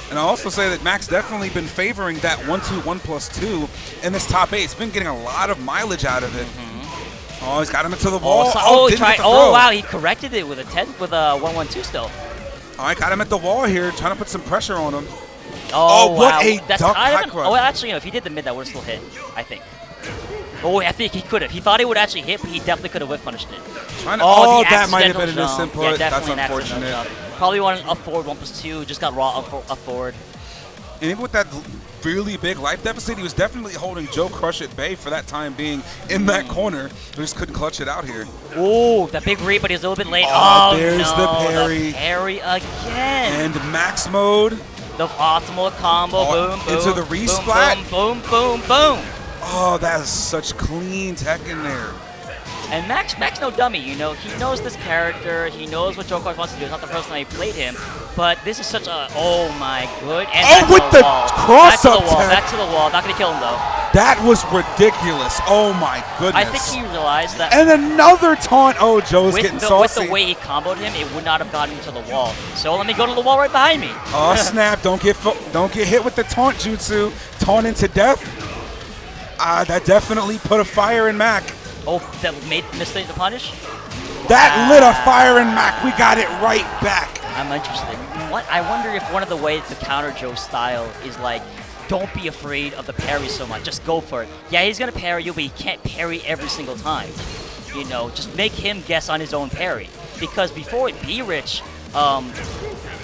And I'll also say that Mac's definitely been favoring that 1-2, 1+2 in this top 8. It's been getting a lot of mileage out of it. Oh, he's got him into the wall. Oh, wow, he corrected it with a 1-1-2 still. All right, got him at the wall here, trying to put some pressure on him. Oh, wow. What a That's duck kind high of crutch. Oh, actually, you know, if he did the mid, that would have still hit, I think. Oh, I think he could have. He thought it would actually hit, but he definitely could have whip punished it. That might have been an misinput. Yeah, That's definitely unfortunate. Probably wanted up forward 1+2, just got raw up forward. And even with that really big life deficit, he was definitely holding Joe Crush at bay for that time being in that corner. He just couldn't clutch it out here. Oh, that big read, but he's a little bit late. There's the parry. The parry again. And max mode. The optimal combo. Boom, boom. Into the resplat. Boom, boom, boom, boom. Oh, that is such clean tech in there. And Max no dummy, you know. He knows this character. He knows what Joe Crush wants to do. It's not the first time he played him. But this is such a, oh my good. And with the cross-up Back to the wall. Not going to kill him, though. That was ridiculous. Oh my goodness. I think he realized that. And another taunt. Oh, Joe's getting saucy. With the way he comboed him, it would not have gotten him to the wall. So let me go to the wall right behind me. Oh, snap. Don't get hit with the taunt jutsu. Taunt into death. That definitely put a fire in Mac. Oh, that made mistake to punish? That lit a fire in Mac. We got it right back. I'm interested. I wonder if one of the ways to counter Joe's style is like, don't be afraid of the parry so much. Just go for it. Yeah, he's going to parry you, but he can't parry every single time. You know, just make him guess on his own parry. Because before it Be Rich,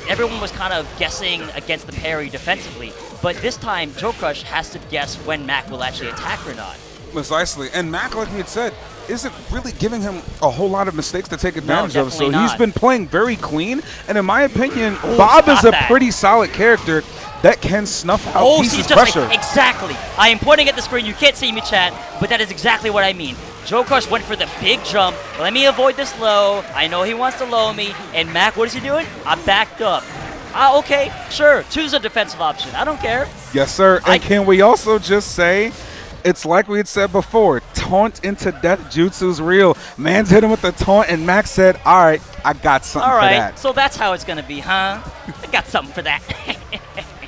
everyone was kind of guessing against the parry defensively. But this time, Joe Crush has to guess when Mac will actually attack or not. Precisely. And Mac, like we had said, isn't really giving him a whole lot of mistakes to take advantage of. So he's been playing very clean. And in my opinion, Bob is a pretty solid character that can snuff out pieces pressure. Exactly. I am pointing at the screen. You can't see me, chat, but that is exactly what I mean. Joe Crush went for the big jump. Let me avoid this low. I know he wants to low me. And Mac, what is he doing? I backed up. Ah, okay, sure. Choose a defensive option. I don't care. Yes, sir. And can we also just say, it's like we had said before, taunt into death jutsu's real. Man's hit him with the taunt, and Max said, all right, I got something All for right, that. so that's how it's going to be, huh? I got something for that.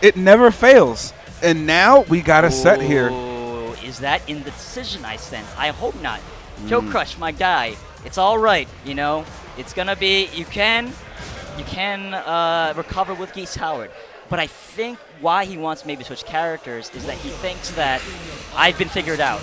It never fails. And now we got a set here. Ooh, is that in the decision I sense? I hope not. Joe Crush, my guy. It's all right, you know. It's going to be, you can recover with Geese Howard. But I think why he wants to maybe switch characters is that he thinks that I've been figured out.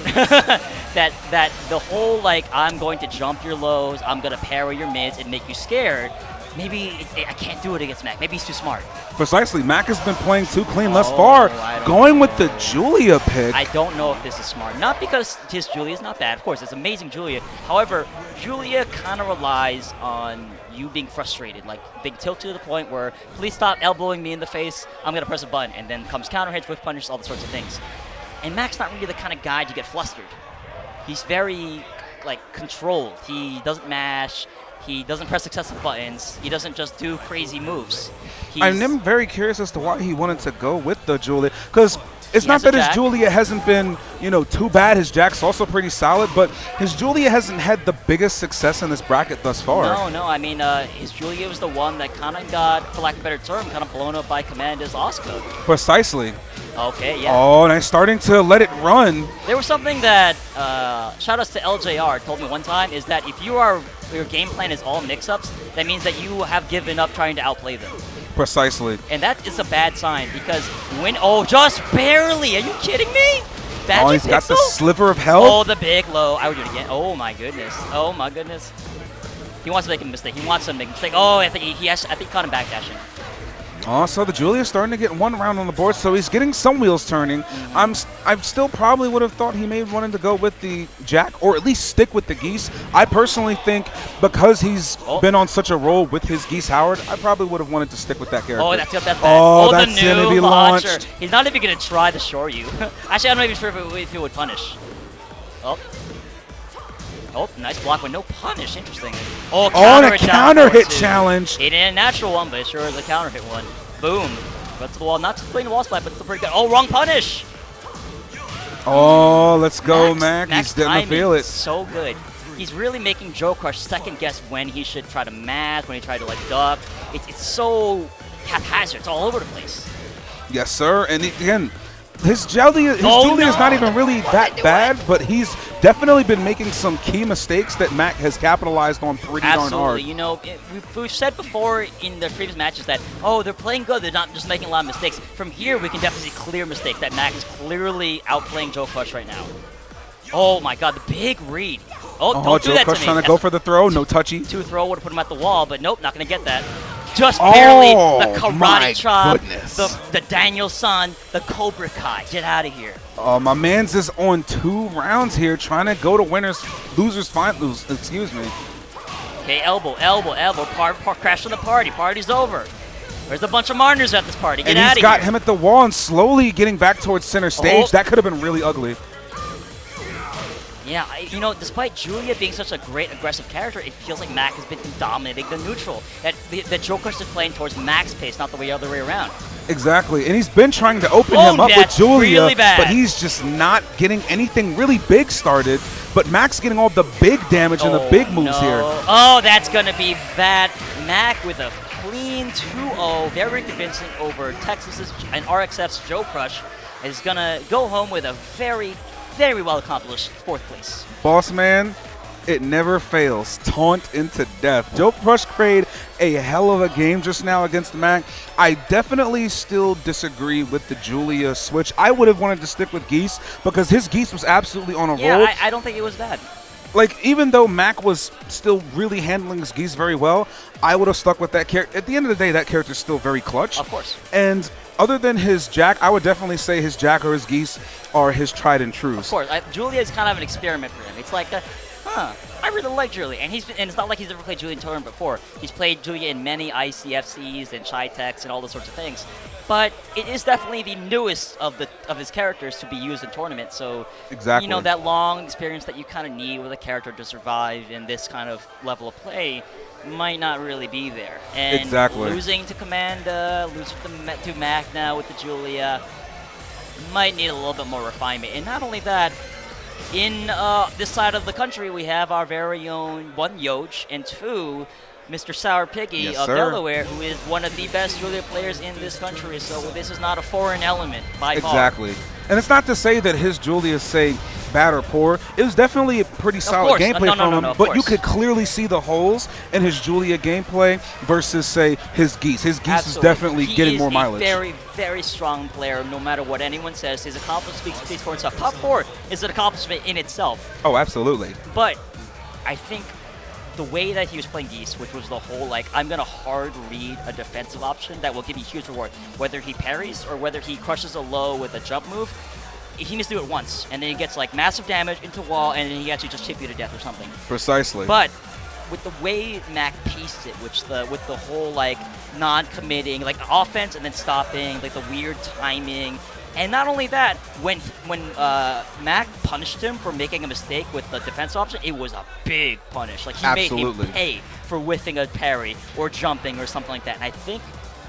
that the whole, like, I'm going to jump your lows, I'm going to parry your mids and make you scared. Maybe I can't do it against Mac. Maybe he's too smart. Precisely. Mac has been playing too clean thus far. Going with the Julia pick. I don't know if this is smart. Not because his Julia is not bad. Of course, it's amazing Julia. However, Julia kind of relies on you being frustrated, like being tilted to the point where, please stop elbowing me in the face, I'm going to press a button. And then comes counter hits, whiff punches, all the sorts of things. And Mac's not really the kind of guy to get flustered. He's very, like, controlled. He doesn't mash. He doesn't press excessive buttons. He doesn't just do crazy moves. I'm very curious as to why he wanted to go with the Julia, because it's not that his Julia hasn't been, too bad. His Jack's also pretty solid, but his Julia hasn't had the biggest success in this bracket thus far. No. I mean, his Julia was the one that kind of got, for lack of a better term, kind of blown up by Commander's Oscar. Precisely. Okay, yeah. Oh, and I'm starting to let it run. There was something that, shout-outs to LJR, told me one time, is that if your game plan is all mix-ups, that means that you have given up trying to outplay them. Precisely. And that is a bad sign, because just barely. Are you kidding me? He's got the sliver of health. Oh, the big low. I would do it again. Oh, my goodness. Oh, my goodness. He wants to make a mistake. He wants to make a mistake. Oh, I think he caught him backdashing. Oh, so the Julia's starting to get one round on the board, so he's getting some wheels turning. I still probably would have thought he may have wanted to go with the Jack, or at least stick with the Geese. I personally think because he's been on such a roll with his Geese Howard, I probably would have wanted to stick with that character. Oh, that's bad. Oh, that's the new going to be launcher. launched. He's not even going to try to shore you. Actually, I'm not even sure if it would punish. Oh, nice block with no punish. Interesting. Oh, and a counter hit challenge. It ain't a natural one, but it sure is a counter hit one. Boom. But to the wall. Not just playing the wall splat, but still pretty good. Oh, wrong punish. Oh, let's go, Mac. He's going to feel it. So good. He's really making Joe Crush second guess when he should try to mash, when he tried to, like, duck. It's so haphazard. It's all over the place. Yes, sir. And again, his Julia is not even really that bad, but he's definitely been making some key mistakes that Mac has capitalized on pretty darn hard. You know, we've said before in the previous matches that, they're playing good, they're not just making a lot of mistakes. From here, we can definitely see clear mistakes that Mac is clearly outplaying Joe Crush right now. Oh my god, the big read. Don't do that to me. Joe Crush trying to go for the throw, no touchy. 2 throw would have put him at the wall, but nope, not going to get that. Just barely. The karate chop, the Daniel San, the Cobra Kai. Get out of here. My man's is on 2 rounds here, trying to go to losers finals. Excuse me. Okay, elbow. Crash on the party. Party's over. There's a bunch of Martiners at this party. Get out of here. And he's got him at the wall and slowly getting back towards center stage. That could have been really ugly. Yeah, despite Julia being such a great aggressive character, it feels like Mac has been dominating the neutral. That Joe Crush is playing towards Mac's pace, not the other way around. Exactly, and he's been trying to open him up with Julia, really but he's just not getting anything really big started. But Mac's getting all the big damage and the big moves here. Oh, that's going to be that. Mac with a clean 2-0, very convincing over Texas's and RXF's Joe Crush, is going to go home with a very well accomplished 4th place. Boss man, it never fails. Taunt into death. Joe Crush played a hell of a game just now against Mac. I definitely still disagree with the Julia switch. I would have wanted to stick with Geese because his Geese was absolutely on a roll. Yeah, I don't think it was bad. Like, even though Mac was still really handling his Geese very well, I would have stuck with that character. At the end of the day, that character is still very clutch. Of course. And other than his Jack, I would definitely say his Jack or his Geese are his tried and trues. Of course. Julia is kind of an experiment for him. It's like, I really like Julia. And it's not like he's ever played Julia in tournament before. He's played Julia in many ICFCs and Chi-Techs and all those sorts of things. but it is definitely the newest of his characters to be used in tournaments. So Exactly. you know that long experience that you kind of need with a character to survive in this kind of level of play might not really be there. And Exactly. losing to Commanda, losing to Mac now with the Julia might need a little bit more refinement. And not only that, in this side of the country, we have our very own one Yoj and two Mr. Sour Piggy Yes, of sir. Delaware, who is one of the best Julia players in this country. So this is not a foreign element by far. Exactly. And it's not to say that his Julia's say bad or poor. It was definitely a pretty solid course. gameplay No, from him, of but you course. could clearly see the holes in his Julia gameplay versus, say, his Geese. His Geese is Absolutely. definitely getting more mileage. He is a very, very strong player, no matter what anyone says. His accomplishment speaks for itself. Top 4 is an accomplishment in itself. Oh, absolutely. But I think the way that he was playing Geese, which was the whole, like, I'm going to hard read a defensive option that will give you huge reward, whether he parries or whether he crushes a low with a jump move, he needs to do it once, and then he gets, like, massive damage into wall, and then he actually just chip you to death or something. Precisely. But with the way Mac paced it, with the whole, like, non-committing, like, offense and then stopping, like, the weird timing, and not only that, when Mac punished him for making a mistake with the defense option, it was a big punish. Like, he Absolutely. made him pay for whiffing a parry or jumping or something like that. And I think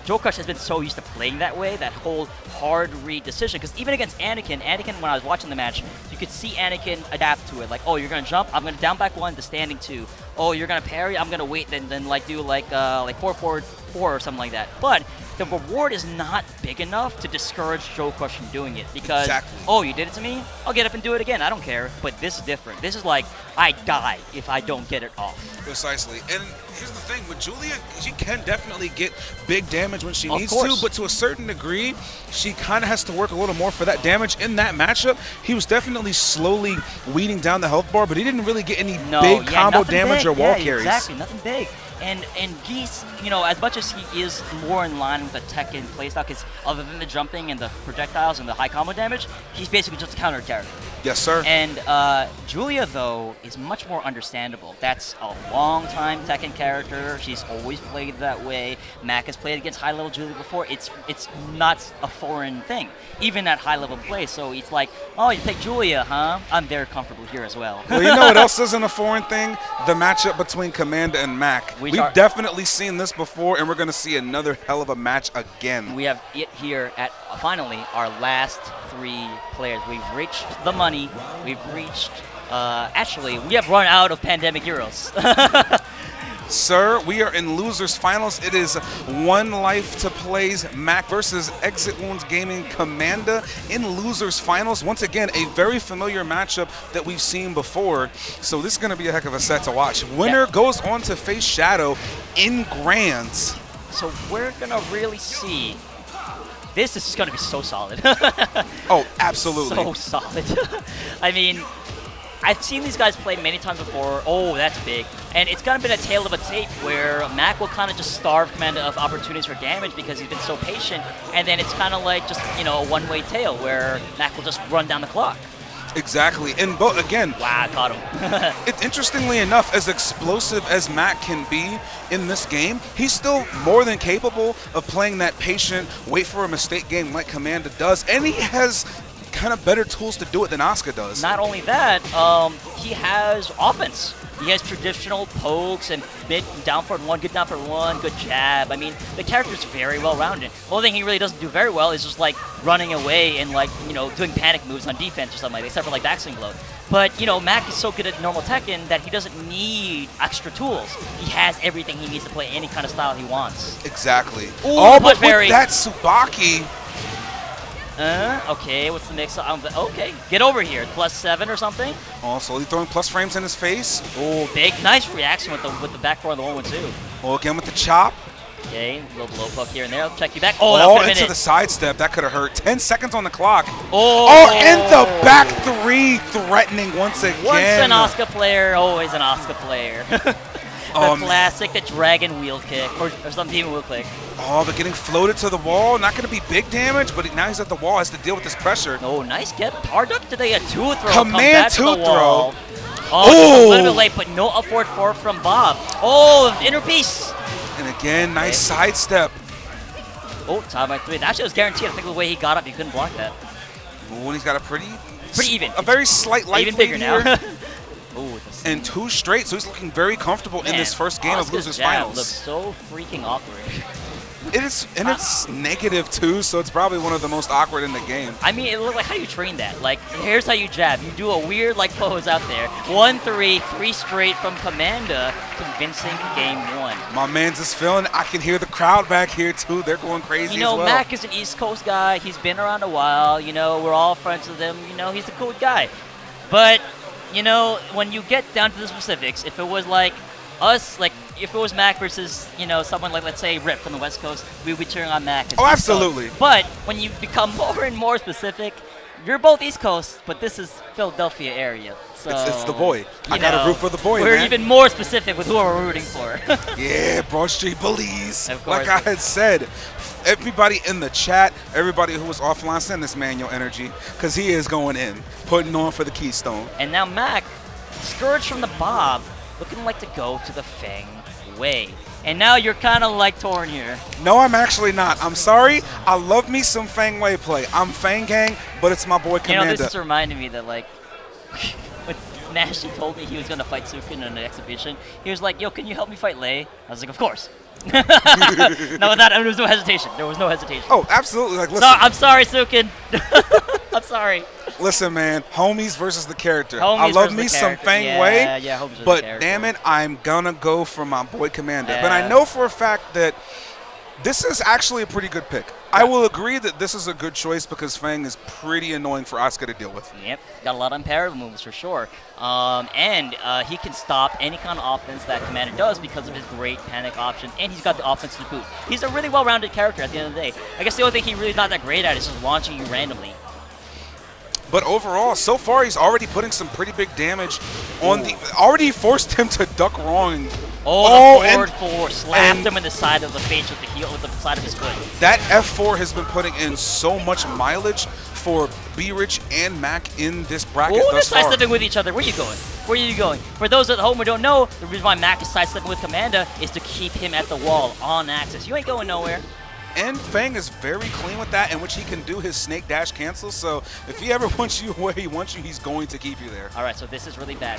Joe Crush has been so used to playing that way, that whole hard read decision. Because even against Anakin, when I was watching the match, you could see Anakin adapt to it. Like, oh, you're going to jump? I'm going to down back 1 to standing 2. Oh, you're going to parry? I'm going to wait, then like do like 4 forward 4 or something like that. But the reward is not big enough to discourage Joe Crush from doing it. Because, Exactly. oh, you did it to me? I'll get up and do it again. I don't care. But this is different. This is like, I die if I don't get it off. Precisely. And here's the thing, with Julia, she can definitely get big damage when she Of needs course. to, but to a certain degree, she kind of has to work a little more for that damage. In that matchup, he was definitely slowly weeding down the health bar, but he didn't really get any big combo nothing damage big. or wall Yeah, carries. Exactly, nothing big. And Geese, you know, as much as he is more in line with the Tekken playstyle, because other than the jumping and the projectiles and the high combo damage, he's basically just a counter character. Yes, sir. And Julia, though, is much more understandable. That's a long-time Tekken character. She's always played that way. Mac has played against high-level Julia before. It's not a foreign thing, even at high-level play. So it's like, oh, you pick Julia, huh? I'm very comfortable here as well. Well, you know what else isn't a foreign thing? The matchup between Commanda and Mac. Which We've are- definitely seen this before, and we're going to see another hell of a match again. We have it here at finally our last 3 players. We've reached the money. We've reached. Actually, we have run out of Pandemic Heroes. Sir, we are in losers finals. It is 1 life to plays Mac versus Exit Wounds Gaming Commanda in losers finals. Once again, a very familiar matchup that we've seen before. So this is going to be a heck of a set to watch. Winner goes on to face Shadow in grands. So we're gonna really see. This is going to be so solid. Oh, absolutely. So solid. I mean, I've seen these guys play many times before. Oh, that's big. And it's kind of been a tale of a tape where Mac will kind of just starve Commanda of opportunities for damage because he's been so patient. And then it's kind of like just, you know, a one-way tale where Mac will just run down the clock. Exactly. And again, Wow, I caught him. it's interestingly enough, as explosive as Mac can be in this game, he's still more than capable of playing that patient, wait for a mistake game like Commanda does, and he has kind of better tools to do it than Asuka does. Not only that, he has offense. He has traditional pokes and mid down for 1, good down for 1, good jab. I mean, the character's very well rounded. The only thing he really doesn't do very well is just like running away and like, you know, doing panic moves on defense or something like that, except for like backswing blow. But, you know, Mac is so good at normal Tekken that he doesn't need extra tools. He has everything he needs to play any kind of style he wants. Exactly. Ooh, Oh, but punch parry. with that Tsubaki, Okay, what's the mix? Okay, get over here. +7 or something. oh, slowly throwing plus frames in his face. Oh, big, nice reaction with the back four on the 1-1-2. Oh, again with the chop. Okay, a little blow poke here and there. I'll check you back. Oh, that Oh, could have into been the it. sidestep. That could have hurt. 10 seconds on the clock. Oh, Oh, in the back 3, threatening once again. Once an Asuka player, always an Asuka player. the Oh, man. classic, the dragon wheel kick, or some demon wheel kick. Oh, but getting floated to the wall. Not going to be big damage, but now he's at the wall. Has to deal with this pressure. Oh, nice get. Hard duck today, a 2 throw. Command come back to 2 the wall. throw. Oh, just a little Oh. bit late, but no upward 4 from Bob. Oh, inner piece. And again, nice sidestep. Oh, time by 3. Actually, it was guaranteed. I think the way he got up, he couldn't block that. Ooh, and he's got a pretty even. A very slight life Even bigger lead now. here. Ooh, And 2 straight, so he's looking very comfortable in this first game of Asuka's Losers jab Finals. looks so freaking awkward. It's negative too, so it's probably one of the most awkward in the game. I mean, it looked like, how do you train that? Like, here's how you jab. You do a weird, like, pose out there. 1-3, 3 straight from Commander, convincing game 1. My man's is feeling. I can hear the crowd back here too. They're going crazy You know, as well. Mac is an East Coast guy. He's been around a while. You know, we're all friends with him. You know, he's a cool guy. But, you know, when you get down to the specifics, if it was like us, like, if it was Mac versus, you know, someone like, let's say, Rip from the West Coast, we would be cheering on Mac. Oh, absolutely. But when you become more and more specific, you're both East Coast, but this is Philadelphia area. So It's the boy. I you got to know, root for the boy, We're man. even more specific with who we're rooting for. Yeah, Broad Street Bullies. Of course. Like I had said, everybody in the chat, everybody who was offline, send this man your energy, because he is going in, putting on for the Keystone. And now Mac, scourged from the Bob, looking like to go to the Fang way. And now you're kind of like torn here. No, I'm actually not. I'm sorry. I love me some Fang Wei play. I'm Fang Gang, but it's my boy You Commander. know, this is reminding me that, like, when Nash told me he was going to fight Sukin in an exhibition, he was like, yo, can you help me fight Lei? I was like, of course. No, there was no hesitation. There was no hesitation. Oh, absolutely. Like, So, listen, I'm sorry, Sukin. I'm sorry. listen, man. Homies versus the character. Homies I love versus me the some character. Fang Yeah, Wei, yeah, homies versus the but character. damn it, I'm gonna go for my boy Commander. But I Yeah. know for a fact that this is actually a pretty good pick. I will agree that this is a good choice because Fang is pretty annoying for Asuka to deal with. Yep, got a lot of unparalleled moves for sure. And he can stop any kind of offense that Commander does because of his great panic option, and he's got the offense to boot. He's a really well-rounded character at the end of the day. I guess the only thing he's really not that great at is just launching you randomly. But overall, so far he's already putting some pretty big damage on the. Already forced him to duck wrong. Oh, the and forward four slapped him in the side of the face with the heel, with the side of his foot. that F4 has been putting in so much mileage for B-Rich and Mac in this bracket Oh, they're thus far. sidestepping with each other. Where are you going? Where are you going? For those at home who don't know, the reason why Mac is sidestepping with Commander is to keep him at the wall on axis. You ain't going nowhere. And Fang is very clean with that, in which he can do his snake dash cancel. So if he ever wants you where he wants you, he's going to keep you there. All right, so this is really bad.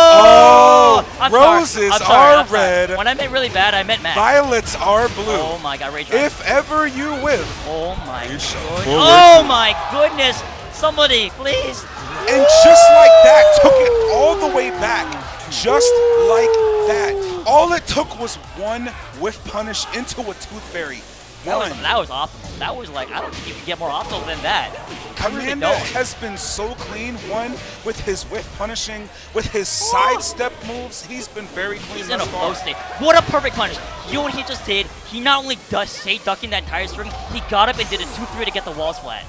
Oh! I'm sorry. Roses I'm sorry. are I'm sorry. red. When I meant really bad, I meant Mac. Violets are blue. Oh my God, Rage Rider. If ever you whiff. Oh my You shall goodness. forward. Oh my goodness. Somebody, please. And just like that, took it all the way back. Just like that. All it took was one whiff punish into a Tooth Fairy. That One. was optimal. That was like, I don't think you can get more optimal than that. I really Commander don't. has been so clean, one, with his whiff punishing, with his sidestep moves. He's been very clean He's in a thus flow far. state. What a perfect punish. You know what he just did? He not only stayed ducking that entire string, he got up and did a 2-3 to get the walls flat.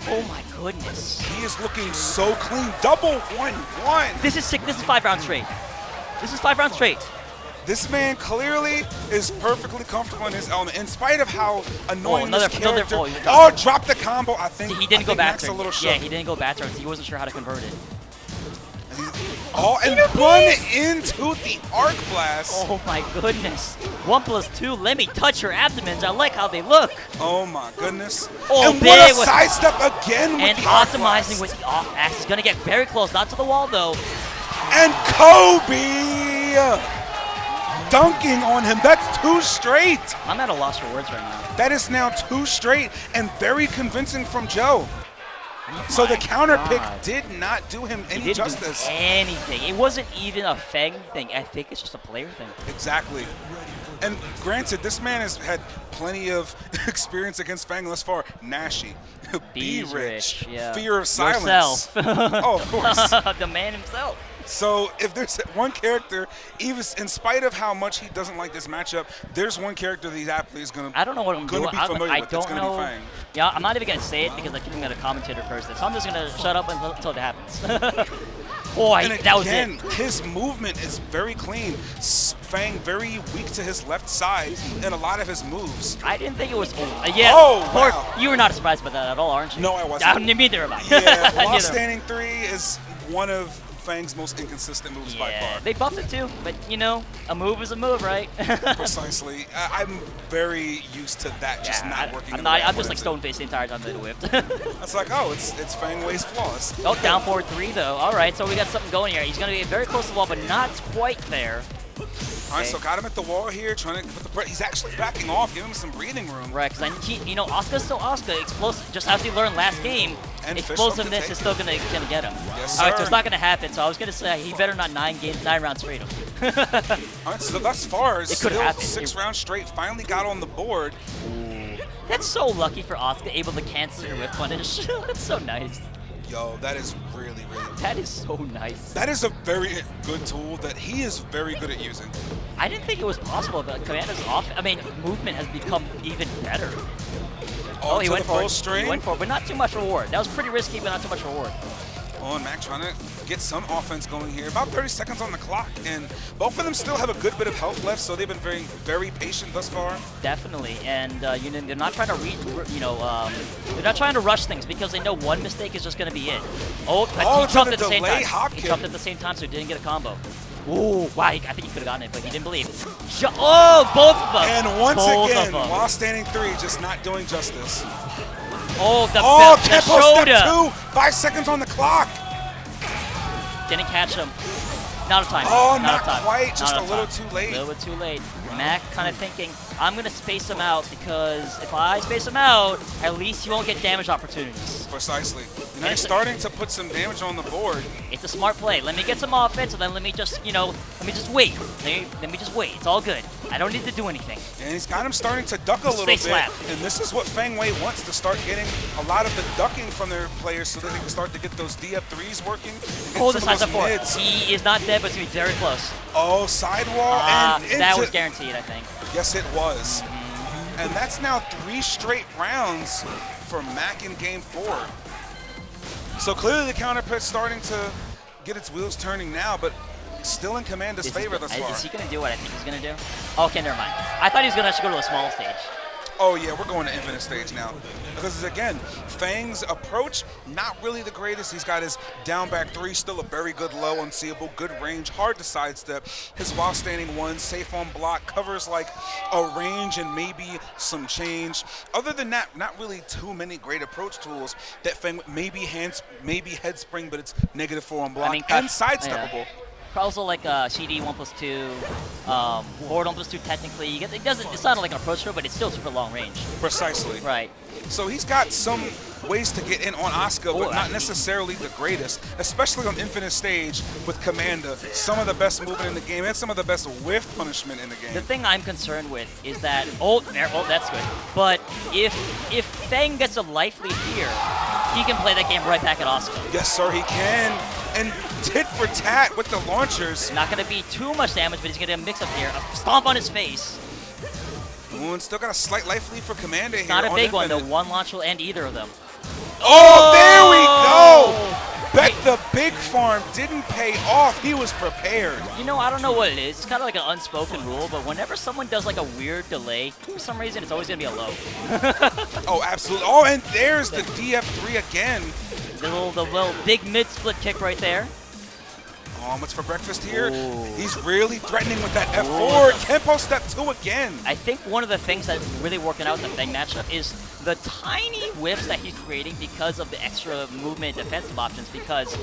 Oh my goodness. He is looking so clean. Double 1-1. This is sick. This is 5 rounds straight. This is 5 rounds straight. This man clearly is perfectly comfortable in his element, in spite of how annoying another- this character. another- he dropped Drop the combo. I think He didn't go think back Mac's to a little Yeah, shook. he didn't go back to He wasn't sure how to convert it. Oh, and run into the arc blast. Oh my goodness. 1+2. Let me touch your abdomens. I like how they look. Oh my goodness. Oh, and big what a with- sidestep again with And the arc optimizing blast. with the off axis. Gonna get very close. Not to the wall though. And Kobe dunking on him. That's 2 straight. I'm at a loss for words right now. That is now 2 straight and very convincing from Joe. So the counter pick God. did not do him He any didn't justice. do anything. It wasn't even a Fang thing. I think it's just a player thing. Exactly. And granted, this man has had plenty of experience against Fang thus far. Nashi, Be Rich, yeah. Fear of Silence. Yourself. Oh, of course. The man himself. So if there's one character, even in spite of how much he doesn't like this matchup, there's one character that he's absolutely is going to I don't know what I'm gonna doing. be familiar I with. don't It's going to know. be Fang. Yeah, I'm not even gonna say it because I keep thinking a commentator person. So I'm just gonna shut up until it happens. And that was again, it. his movement is very clean. Fang very weak to his left side in a lot of his moves. I didn't think it was. Yeah. Oh, of course. wow. You were not surprised by that at all, aren't you? No, I wasn't. Neither am I. Yeah, Neither. Lost Standing 3 is one of Fang's most inconsistent moves by Yeah, far. they buffed it too, but you know, a move is a move, right? Precisely. I'm very used to that just not working. I'm in not. the I'm just like way stone faced the entire time that it whipped. It's like, oh, it's Fang Wei's flaws. Oh, down forward 3 though. All right, so we got something going here. He's gonna be very close to the wall, but not quite there. All right, so got him at the wall here, trying to put the. He's actually backing off, giving him some breathing room. Right, because you know, Asuka's still Asuka. Explosive, just as he learned last game, And explosiveness Fish is up still to gonna get him. Yes, All right, so sir. it's not gonna happen. So I was gonna say he better not 9 rounds straight him. All right, so thus far, It could still happen. 6 rounds straight. Finally got on the board. That's so lucky for Asuka, able to cancel your whip punish. That's so nice. Yo, that is really, really. That is so nice. That is a very good tool that he is very good at using. I didn't think it was possible, but Commander's movement has become even better. All he to went the for full it. string. He went for it, but not too much reward. That was pretty risky, but not too much reward. Oh, and Mac trying to get some offense going here. About 30 seconds on the clock, and both of them still have a good bit of health left, so they've been very, very patient thus far. Definitely, and you know, they're not trying to they're not trying to rush things because they know one mistake is just going to be it. Oh, he it's jumped on at the a same delay time. hop He kick. jumped at the same time, so he didn't get a combo. Ooh, wow! I think he could have gotten it, but he didn't believe. Oh, both of them. And once Both again, of them. while standing 3, just not doing justice. Oh, the Kempo shoulder. step 2, 5 seconds on the clock. Didn't catch him. Not enough time. Oh, not not enough time. quite, Not just a enough little time. too late. A little bit too late. Mac kind of thinking, I'm going to space him out because if I space him out, at least he won't get damage opportunities. Precisely. Now he's starting to put some damage on the board. It's a smart play. Let me get some offense, and then let me just, let me just wait. Let me just wait. It's all good. I don't need to do anything. And he's got him starting to duck a Just little stay bit. slap. And this is what Fang Wei wants, to start getting a lot of the ducking from their players so that they can start to get those DF3s working. and Oh, the some of sides up those four. mids. He is not dead, but it's going to be very close. Oh, sidewall and into... That was guaranteed, I think. Yes, it was. And that's now 3 straight rounds for Mac in game 4. So clearly the counter pit's starting to get its wheels turning now, but still in Commander's favor thus far. Is he going to do what I think he's going to do? Okay, never mind. I thought he was going to actually go to a small stage. Oh yeah, we're going to infinite stage now. Because again, Fang's approach, not really the greatest. He's got his down back 3, still a very good low, unseeable, good range, hard to sidestep. His while standing 1, safe on block, covers like a range and maybe some change. Other than that, not really too many great approach tools that Fang, maybe head spring, but it's -4 on block, and sidesteppable. Yeah. Also like CD 1+2, forward 1+2 technically. It's not like an approach throw, but it's still super long range. Precisely. Right. So he's got some ways to get in on Asuka, but not necessarily the greatest, especially on infinite stage with Commander. Some of the best movement in the game and some of the best whiff punishment in the game. The thing I'm concerned with is that that's good. But if Fang gets a life lead here, he can play that game right back at Asuka. Yes, sir, he can. And tit for tat with the launchers. Not going to be too much damage, but he's going to mix up here. A stomp on his face. Ooh, and still got a slight life lead for Commander here. Not a on big one, though. Infinite. One launch will end either of them. Oh, there we go! Bet the big farm didn't pay off. He was prepared. You know, I don't know what it is. It's kind of like an unspoken rule, but whenever someone does like a weird delay, for some reason, it's always going to be a low. Oh, absolutely. Oh, and there's the DF3 again. The little big mid-split kick right there. Oh, what's for breakfast here? Ooh. He's really threatening with that F4. Kempo step 2 again. I think one of the things that's really working out in the Fang matchup is the tiny whiffs that he's creating because of the extra movement defensive options, because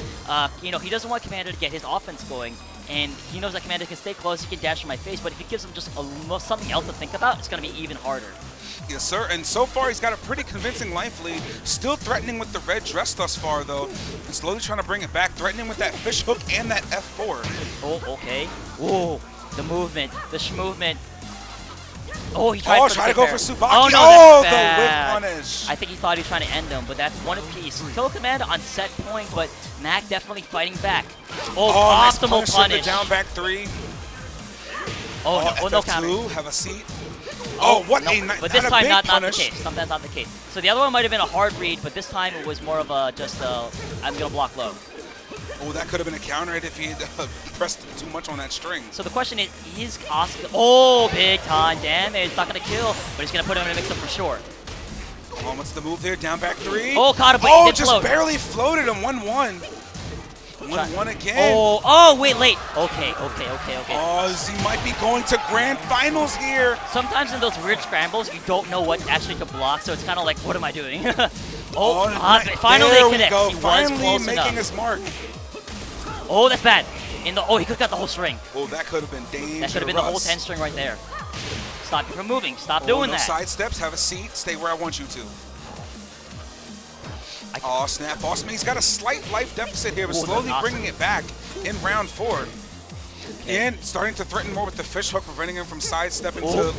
he doesn't want Commander to get his offense going, and he knows that Commander can stay close, he can dash in my face, but if he gives him just something else to think about, it's going to be even harder. Yes, sir. And so far, he's got a pretty convincing life lead. Still threatening with the red dress thus far, though. And slowly trying to bring it back. Threatening with that fish hook and that F4. Oh, okay. Whoa, the movement, the movement. Oh, he tried to go for Tsubaki. Oh, no, oh, that's the bad. whip punish. I think he thought he was trying to end him, but that's one apiece. Kill Commander on set point, but Mac definitely fighting back. Oh, nice optimal punish. The punish. down back 3. Oh, no counter. FF2, have a seat. Oh, what no, a but this not a time big not the punish. case. Sometimes not the case. So the other one might have been a hard read, but this time it was more of a I'm gonna block low. Oh, that could have been a counter hit if he had pressed too much on that string. So the question is Asuka? Oh, big time damage. It's not gonna kill, but he's gonna put him in a mix-up for sure. Oh, what's the move there? Down back 3. Oh, caught him, but he Oh, did just float. barely floated him 1-1. 1-1 again. Oh, wait, late. Okay. Oh, he might be going to grand finals here. Sometimes in those weird scrambles, you don't know what actually to block, so it's kind of like, what am I doing? Finally there it we connects. go. He was Finally close making enough. his mark. Oh, that's bad. He could have got the whole string. Oh, that could have been dangerous. That should have been the whole 10 string right there. Stop you from moving. Stop Oh, doing no that. side steps. Have a seat. Stay where I want you to. Oh, snap. Bossman's got a slight life deficit here, but Ooh, slowly that's awesome. bringing it back in round 4. And starting to threaten more with the fish hook, preventing him from sidestepping to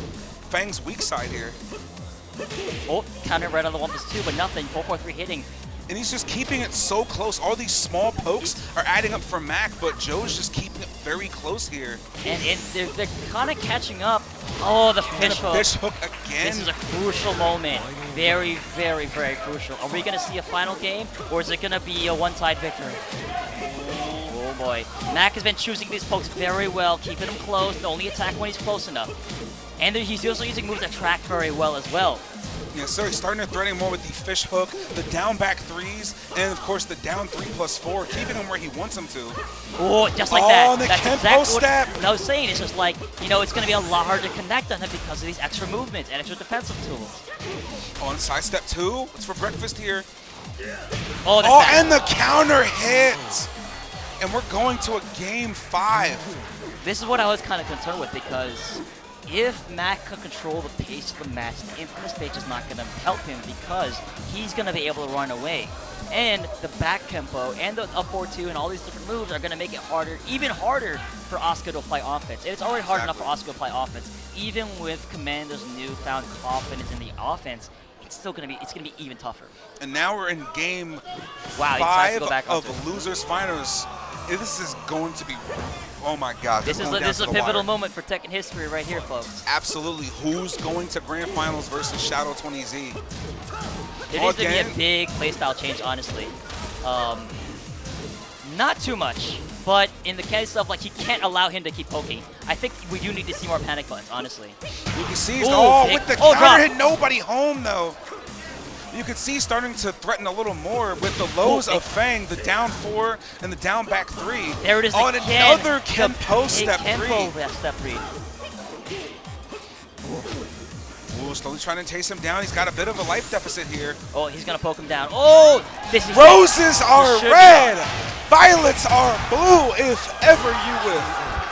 Fang's weak side here. Oh, counter right on the 1+2, but nothing. 4-4-3 hitting. And he's just keeping it so close. All these small pokes are adding up for Mac, but Joe's just keeping it very close here. And they're kind of catching up. Oh, the And fish a hook. fish hook again. This is a crucial moment. Very, very, very crucial. Are we going to see a final game, or is it going to be a one-side victory? Oh, boy. Mac has been choosing these pokes very well, keeping them close, only attack when he's close enough. And he's also using moves that track very well as well. Yes, sir. He's starting to threaten more with the fish hook, the down back 3s, and of course the down 3+4, keeping him where he wants him to. Oh, just like that. And the That's Kenpo exactly step. what I was saying. It's just like, it's going to be a lot harder to connect on him because of these extra movements and extra defensive tools. On side step 2. It's for breakfast here. Oh, that's Oh, bad. and the counter hit. And we're going to a game 5. This is what I was kind of concerned with because if Mac can control the pace of the match, the infinite stage is not going to help him because he's going to be able to run away. And the back tempo and the up 4-2 and all these different moves are going to make it harder, even harder for Asuka to apply offense. And it's already hard enough for Asuka to apply offense. Even with Commander's newfound confidence in the offense, it's going to be even tougher. And now we're in game Wow, he decides to 5 go back onto it. of losers finals. This is going to be, oh my God. This is a pivotal moment for Tekken history right here, folks. Absolutely. Who's going to grand finals versus Shadow 20Z? There needs to be a big playstyle change, honestly. Not too much, but in the case of, he can't allow him to keep poking. I think we do need to see more panic buttons, honestly. You can see he's Ooh, with the drop. counter hit, nobody home though. You can see starting to threaten a little more with the lows of Fang, the down 4 and the down back 3. There it is on again. another Kenpo step 3. Step 3. Ooh, slowly trying to chase him down. He's got a bit of a life deficit here. Oh, he's going to poke him down. Oh! This is Roses are should be red. Violets are blue, if ever you will.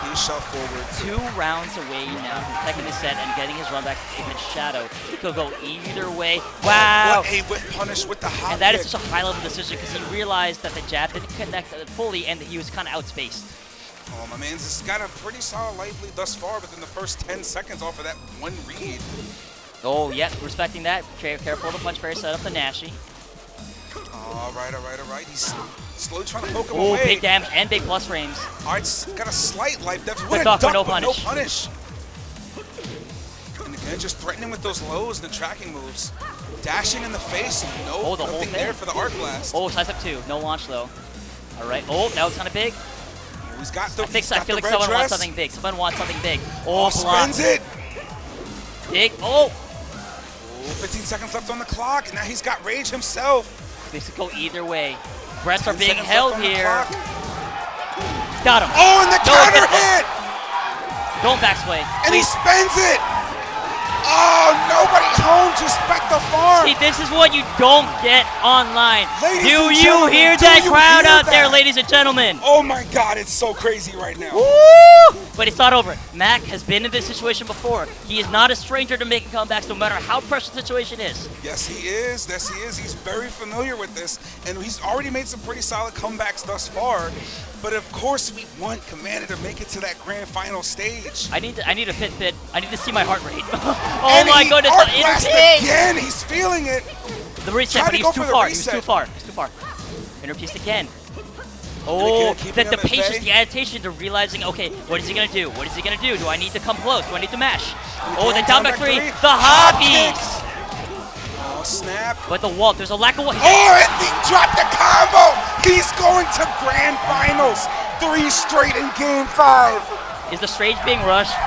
He shot forward. 2 rounds away now from taking the set and getting his run back against Shadow. He could go either way. Wow! What a whip punish with the hot And that is kick. such a high-level decision because he realized that the jab didn't connect fully and that he was kind of outspaced. Oh, my man's just got a pretty solid life lead thus far within the first 10 seconds off of that one read. Oh, yeah, respecting that. Careful of the punch parry set up the Nashi. All right. He's slowly trying to poke him Oh, away. big damage and big plus frames. All right, got a slight life deficit. Quick What a off for duck, no but no punish. punish. And again, just threatening with those lows and the tracking moves. Dashing in the face, Oh, the whole nothing thing. there for the arc blast. Oh, side step 2. No launch, though. All right. Oh, that was kind of big. He's got the, I he's got feel the like red someone dress. wants something big. Someone wants something big. Oh, Oh, block. spins it. Big. Oh! 15 seconds left on the clock, and now he's got rage himself. This could go either way. Breaths are 10 being seconds held left on the here. clock. Got him. Oh, and the No, counter oh. hit! Don't backsway. And he spins it! Oh, nobody's home, just back the farm! See, this is what you don't get online. Ladies Do and you gentlemen, hear do that you crowd hear out there, that? ladies and gentlemen? Oh my God, it's so crazy right now. Woo! But it's not over. Mac has been in this situation before. He is not a stranger to making comebacks no matter how pressure the situation is. Yes, he is. Yes, he is. He's very familiar with this, and he's already made some pretty solid comebacks thus far. But of course, we want Commander to make it to that grand final stage. I need a Fitbit. I need to see my heart rate. Oh And my he goodness, arc the blast interpiece! again. He's feeling it. The reset, Try but to he's go too for the far. He was reset. too far. He's too far. Interpiece again. Oh, keeping the him at patience, bay. the adaptation to realizing, okay, what is he going to do? What is he going to do? Do I need to come close? Do I need to mash? Oh, the down back 3. The Hot hotkeys! Oh, snap. But the wall, there's a lack of wall. Oh, and he dropped the combo. He's going to grand finals. 3 straight in game 5. Is the stage being rushed?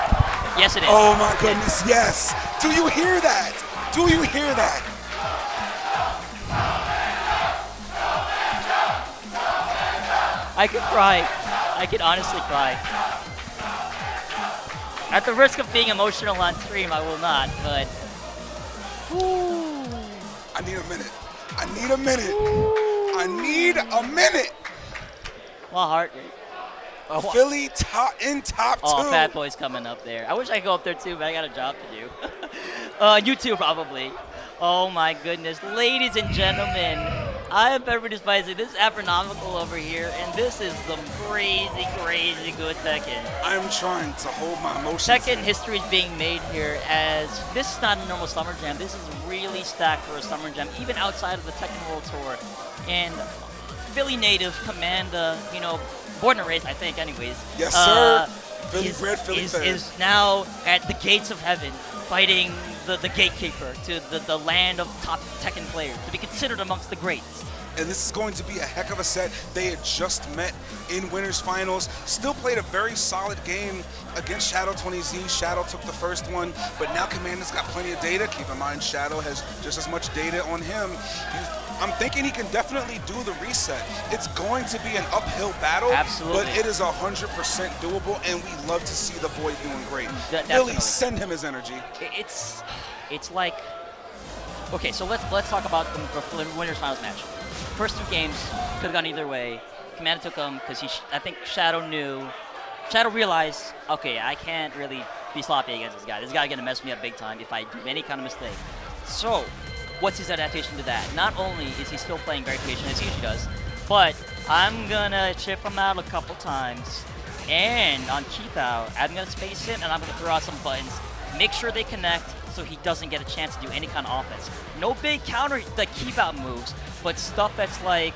Yes, it is. Oh my goodness, yes. Do you hear that? Do you hear that? I could cry. I could honestly cry. At the risk of being emotional on stream, I will not, but... I need a minute. I need a minute. I need a minute. My heart rate. Oh, Philly in top oh, two. Fat Boy's coming up there. I wish I could go up there too, but I got a job to do. You too, probably. Oh my goodness. Ladies and gentlemen, I am Pepper Spicy. This is Astronomical over here, and this is some crazy, crazy good Tekken. I'm trying to hold my emotions. Tekken history is being made here as this is not a normal Summer Jam. This is really stacked for a Summer Jam, even outside of the Tekken World Tour. And Philly native Commanda, born and raised, I think, anyways. Yes, sir. Philly is, bred, Philly fed. is now at the gates of heaven, fighting the gatekeeper to the land of top Tekken players, to be considered amongst the greats. And this is going to be a heck of a set. They had just met in winners finals. Still played a very solid game against Shadow 20Z. Shadow took the first one, but now Commander's got plenty of data. Keep in mind, Shadow has just as much data on him. I'm thinking he can definitely do the reset. It's going to be an uphill battle, Absolutely. but it is 100% doable, and we love to see the boy doing great. Definitely. Billy, send him his energy. It's like, okay, so let's talk about the winners finals match. First two games could have gone either way. Commander took them because I think Shadow knew. Shadow realized, okay, I can't really be sloppy against this guy. This guy's gonna mess me up big time if I do any kind of mistake. So, what's his adaptation to that? Not only is he still playing very patient as he usually does, but I'm gonna chip him out a couple times. And on keep out, I'm gonna space it and I'm gonna throw out some buttons. Make sure they connect so he doesn't get a chance to do any kind of offense. No big counter keep out moves, but stuff that's like,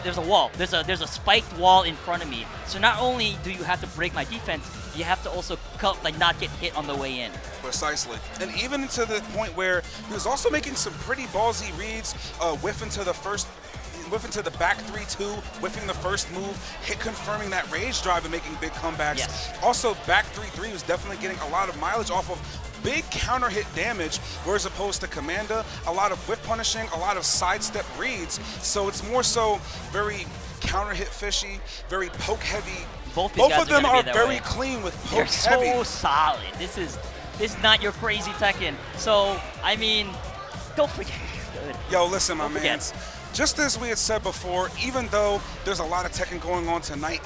there's a wall. There's a spiked wall in front of me. So not only do you have to break my defense, you have to also not get hit on the way in. Precisely. And even to the point where he was also making some pretty ballsy reads, whiffing to the back 3-2, whiffing the first move, hit confirming that rage drive and making big comebacks. Yes. Also, back 3-3 was definitely getting a lot of mileage off of big counter hit damage, whereas opposed to Commanda, a lot of whip punishing, a lot of sidestep reads. So it's more so very counter hit fishy, very poke heavy. Both of them are very way. clean with They're poke so heavy. solid. This is not your crazy Tekken. So I mean, don't forget. Good. Yo, listen, my Don't man. forget. Just as we had said before, even though there's a lot of Tekken going on tonight,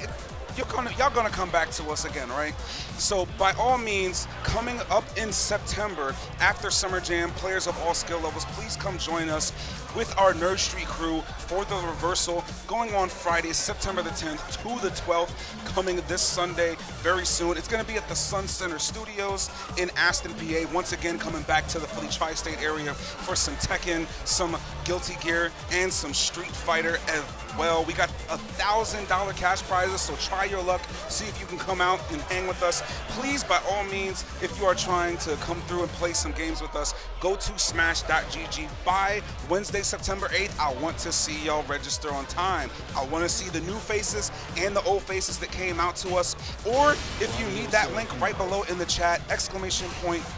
y'all gonna come back to us again, right? So by all means, coming up in September after Summer Jam, players of all skill levels, please come join us with our Nerd Street crew for the reversal going on Friday, September the 10th to the 12th, coming this Sunday very soon. It's going to be at the Sun Center Studios in Aston, PA. Once again, coming back to the Philly tri-state area for some Tekken, some Guilty Gear, and some Street Fighter as well. We got $1,000 cash prizes, so try your luck. See if you can come out and hang with us. Please, by all means, if you are trying to come through and play some games with us, go to smash.gg by Wednesday, September 8th. I want to see y'all register on time. I want to see the new faces and the old faces that came out to us. Or if you need that link right below in the chat,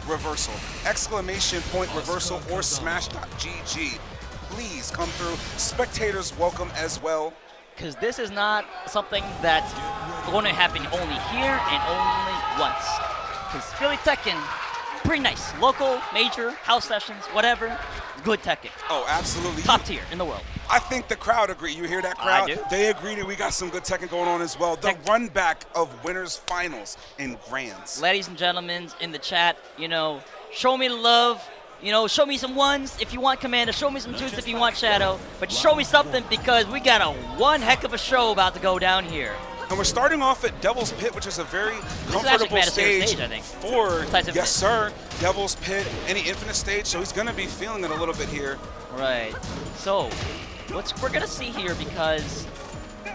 !reversal. !reversal or smash.gg. Please come through. Spectators welcome as well. Because this is not something that's going to happen only here and only once. Because Philly Tekken, pretty nice. Local, major, house sessions, whatever, good Tekken. Oh, absolutely. Top tier in the world. I think the crowd agree. You hear that crowd? I do. They agree that we got some good Tekken going on as well. The run back of winners finals and grands. Ladies and gentlemen in the chat, show me the love. Show me some ones if you want Commander. Show me some twos if you want Shadow. But show me something because we got one heck of a show about to go down here. And we're starting off at Devil's Pit, which is a very comfortable Commander's favorite stage I think. for, Besides Infinite. yes sir, Devil's Pit, any Infinite stage, so he's going to be feeling it a little bit here. Right. So, we're going to see here because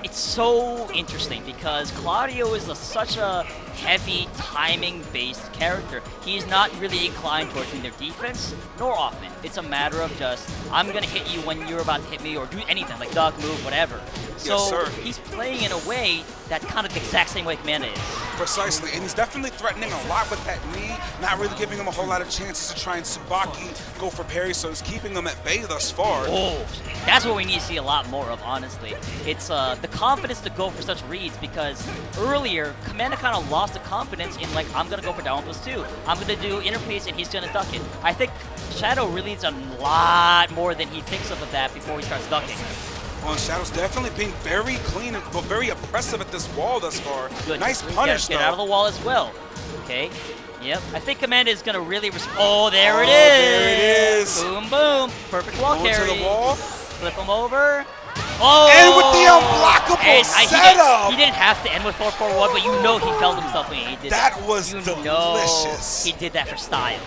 it's so interesting because Claudio is such a heavy timing-based character. He's not really inclined towards either defense nor offense. It's a matter of just, I'm going to hit you when you're about to hit me or do anything, like duck, move, whatever. So Yes, sir. he's playing in a way that kind of the exact same way Commander is. Precisely, and he's definitely threatening a lot with that knee, not really giving him a whole lot of chances to try and Tsubaki, go for parry, so he's keeping him at bay thus far. Oh, that's what we need to see a lot more of, honestly. It's the the confidence to go for such reads, because earlier, Commander kind of lost the confidence in, like, I'm going to go for down +2. I'm going to do inner piece and he's going to duck it. I think Shadow really needs a lot more than he thinks of that before he starts ducking. Well, Shadow's definitely being very clean and but very oppressive at this wall thus far. Good. Nice punish, Get though. out of the wall as well. Okay. Yep. I think Commander is going to really oh, there it is. There it is. Boom, boom. Perfect wall Going carry. to the wall. Flip him over. Oh! And with the unblockable And setup. he didn't have to end with 4-4-1, but you know he felt himself when he did that. That was you delicious. Know he did that for style.